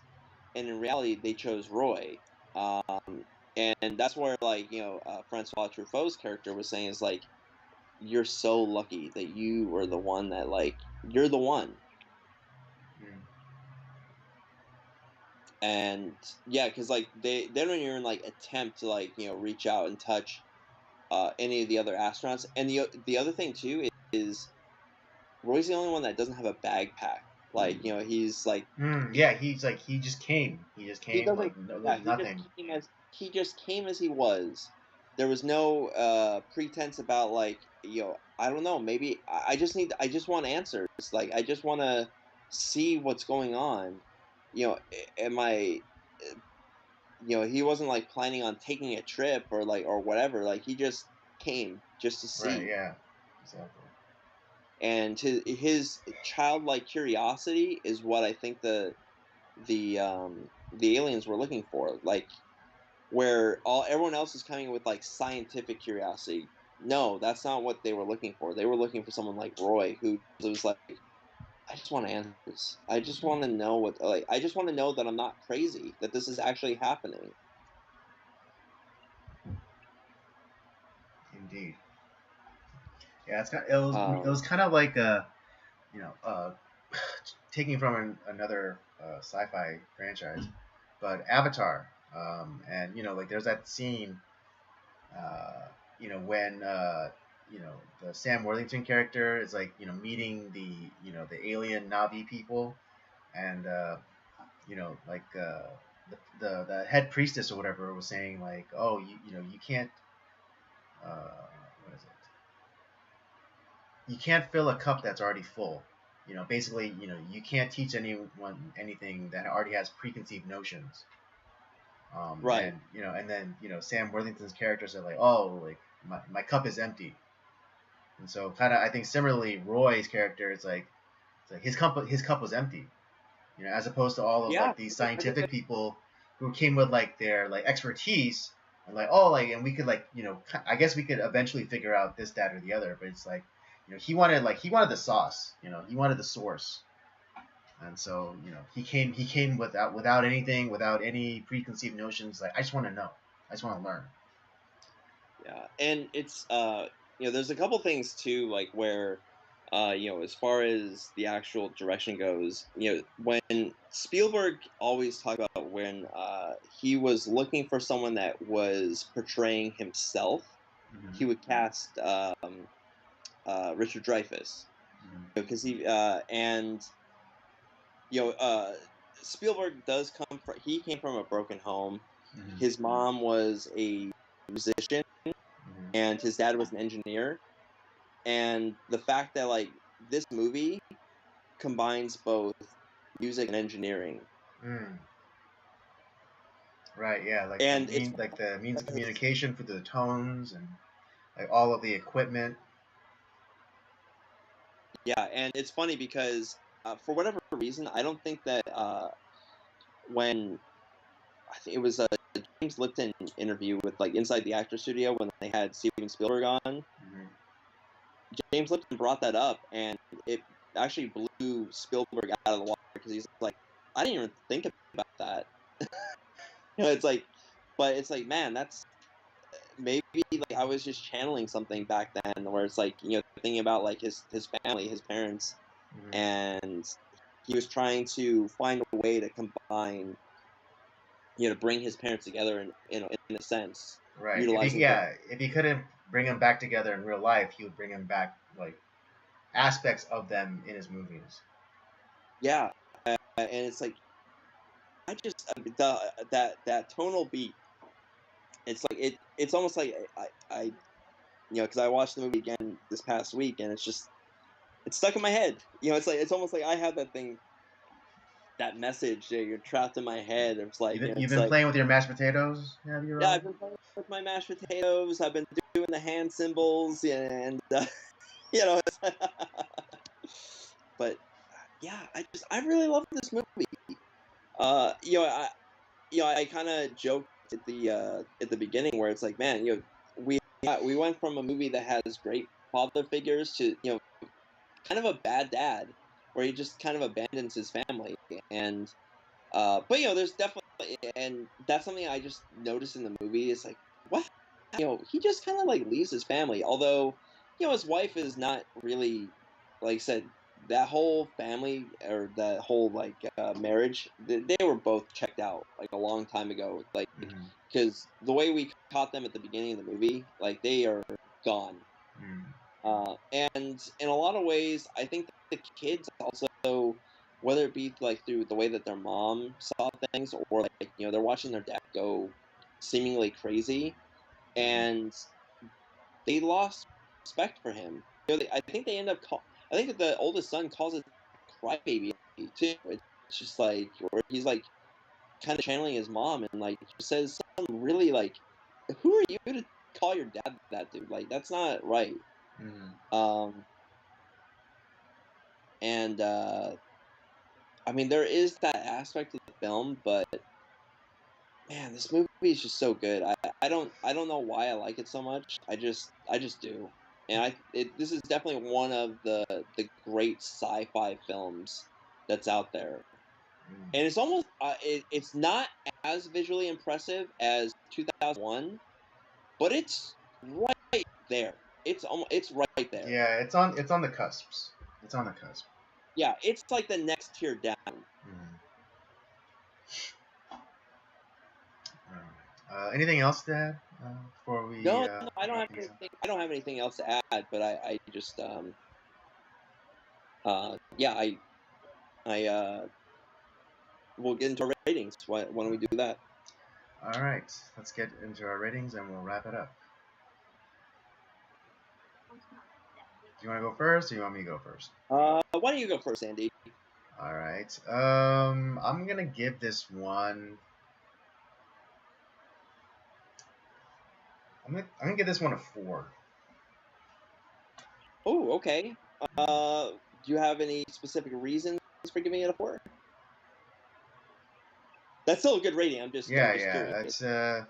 Speaker 2: and in reality they chose Roy. And that's where, like, Francois Truffaut's character was saying is like, you're so lucky that you were the one, that like, you're the one.
Speaker 1: Mm.
Speaker 2: And yeah, because like they don't even like attempt to, like, reach out and touch any of the other astronauts. And the other thing too is Roy's the only one that doesn't have a backpack. Like, he's like,
Speaker 1: Yeah, he just came. He just
Speaker 2: he
Speaker 1: came
Speaker 2: doesn't.
Speaker 1: like no,
Speaker 2: Yeah,
Speaker 1: with nothing.
Speaker 2: he just came as he was. There was no pretense about, like, I don't know, maybe I just want answers. Like, I just want to see what's going on. Am I he wasn't like planning on taking a trip or like, or whatever. Like, he just came just to
Speaker 1: Right.
Speaker 2: see.
Speaker 1: Yeah. Exactly.
Speaker 2: And his childlike curiosity is what I think the aliens were looking for. Like, where all everyone else is coming with like scientific curiosity. No, that's not what they were looking for. They were looking for someone like Roy, who was like, I just want answers. I just want to know what, like, I just want to know that I'm not crazy, that this is actually happening.
Speaker 1: Indeed. Yeah. It was
Speaker 2: Um,
Speaker 1: kind of like you know taking from another sci-fi franchise, but Avatar. And like there's that scene, uh, when the Sam Worthington character is like meeting the alien Navi people, and like the head priestess or whatever was saying like, oh, you can't what is it? You can't fill a cup that's already full. Basically, you can't teach anyone anything that already has preconceived notions.
Speaker 2: Right.
Speaker 1: And then Sam Worthington's character said like, oh, like my cup is empty. And so kind of I think similarly Roy's character is like, his cup was empty. As opposed to all of
Speaker 2: Yeah.
Speaker 1: like these scientific people who came with like their like expertise and like, oh, like, and we could like, I guess we could eventually figure out this, that, or the other. But it's like, he wanted the sauce. He wanted the source. And so he came without anything, without any preconceived notions. Like, I just want to know. I just want to learn.
Speaker 2: Yeah, and it's there's a couple things too, like where as far as the actual direction goes, when Spielberg always talked about when he was looking for someone that was portraying himself,
Speaker 1: Mm-hmm.
Speaker 2: he would cast Richard Dreyfuss,
Speaker 1: Mm-hmm.
Speaker 2: because you know uh Spielberg does come from he came from a broken home.
Speaker 1: Mm-hmm.
Speaker 2: His mom was a musician
Speaker 1: Mm-hmm.
Speaker 2: and his dad was an engineer, and the fact that like this movie combines both music and engineering.
Speaker 1: Mm. Right. Yeah. Like
Speaker 2: And it's
Speaker 1: the means of communication for the tones and like all of the equipment.
Speaker 2: yeah, and it's funny because for whatever reason, I don't think that when I think it was a James Lipton interview with like Inside the Actor Studio when they had Steven Spielberg on,
Speaker 1: Mm-hmm.
Speaker 2: James Lipton brought that up, and it actually blew Spielberg out of the water because he's like, I didn't even think about that. It's like, but it's like, man, that's maybe like I was just channeling something back then, where it's like thinking about like his family, his parents,
Speaker 1: Mm-hmm.
Speaker 2: and he was trying to find a way to combine, to bring his parents together in a sense,
Speaker 1: Right.
Speaker 2: utilizing both.
Speaker 1: If he couldn't bring them back together in real life, he would bring them back like aspects of them in his movies.
Speaker 2: Yeah, and it's like I just that tonal beat. It's like it's almost like I because I watched the movie again this past week, and it's stuck in my head. It's almost like I have that thing, that message. You're trapped in my head. It's like
Speaker 1: You've
Speaker 2: it's
Speaker 1: been
Speaker 2: like
Speaker 1: playing with your mashed potatoes, have you,
Speaker 2: yeah,
Speaker 1: Rob?
Speaker 2: I've been playing with my mashed potatoes. I've been doing the hand symbols, and you know. But yeah, I really love this movie. Uh, you know, I I kind of joked at the beginning where it's like, man, we went from a movie that has great father figures to kind of a bad dad, where he just kind of abandons his family. And but there's definitely, and that's something I just noticed in the movie. It's like, what, he just kind of like leaves his family. Although his wife is not really, like I said, that whole family or that whole like marriage, they were both checked out like a long time ago. Like,
Speaker 1: Mm-hmm.
Speaker 2: because the way we caught them at the beginning of the movie, like they are gone.
Speaker 1: Mm-hmm.
Speaker 2: And in a lot of ways, I think the kids also, whether it be like through the way that their mom saw things, or like they're watching their dad go seemingly crazy, and they lost respect for him. I think they end up. I think that the oldest son calls it crybaby too. It's just like where he's like kind of channeling his mom, and like says something really like, "Who are you to call your dad that, dude? Like that's not right."
Speaker 1: Mm-hmm.
Speaker 2: Um, and I mean, there is that aspect of the film, but man, this movie is just so good. I don't know why I like it so much. I just do. And this is definitely one of the great sci-fi films that's out there. And it's almost it's not as visually impressive as 2001, but it's right there. It's right there.
Speaker 1: Yeah, it's on the cusps. It's on the cusp.
Speaker 2: Yeah, it's like the next tier down.
Speaker 1: Mm-hmm. Anything else to add before we
Speaker 2: No, no, I don't
Speaker 1: wrap
Speaker 2: have
Speaker 1: things up?
Speaker 2: anything. I don't have anything else to add. But I just yeah, I we'll get into our ratings when we do that.
Speaker 1: All right, let's get into our ratings and we'll wrap it up. Do you want to go first, or you want me to go first?
Speaker 2: Why don't you go first, Andy?
Speaker 1: All right. I'm gonna give this one. I'm gonna give this one a 4.
Speaker 2: Oh, okay. Do you have any specific reasons for giving it a 4? That's still a good rating. I'm
Speaker 1: Yeah,
Speaker 2: just
Speaker 1: yeah.
Speaker 2: curious.
Speaker 1: That's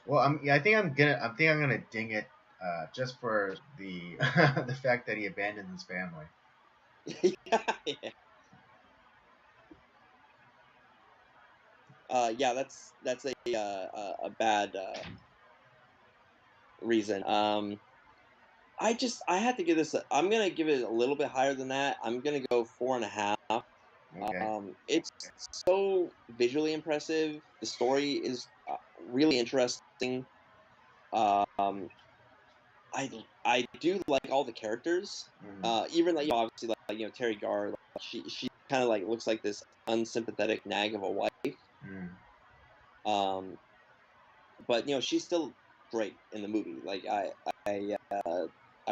Speaker 1: Well, I think I'm gonna ding it, just for the the fact that he abandoned his family.
Speaker 2: Yeah, yeah. Yeah, that's a bad reason. I had to give this. I'm gonna give it a little bit higher than that. I'm gonna go 4.5.
Speaker 1: Okay.
Speaker 2: It's so visually impressive. The story is really interesting. Um, I do like all the characters.
Speaker 1: Mm,
Speaker 2: Even like obviously like Terry Garr. Like, she kind of like looks like this unsympathetic nag of a wife.
Speaker 1: mm,
Speaker 2: Um, but she's still great in the movie. Like I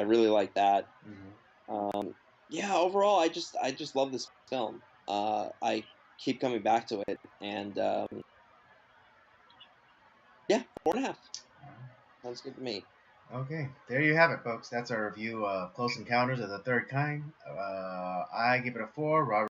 Speaker 2: really like that.
Speaker 1: mm.
Speaker 2: Yeah, overall, I just love this film. I keep coming back to it, and yeah, 4.5 sounds good to me.
Speaker 1: Okay, there you have it, folks. That's our review of Close Encounters of the Third Kind. I give it a 4. Robert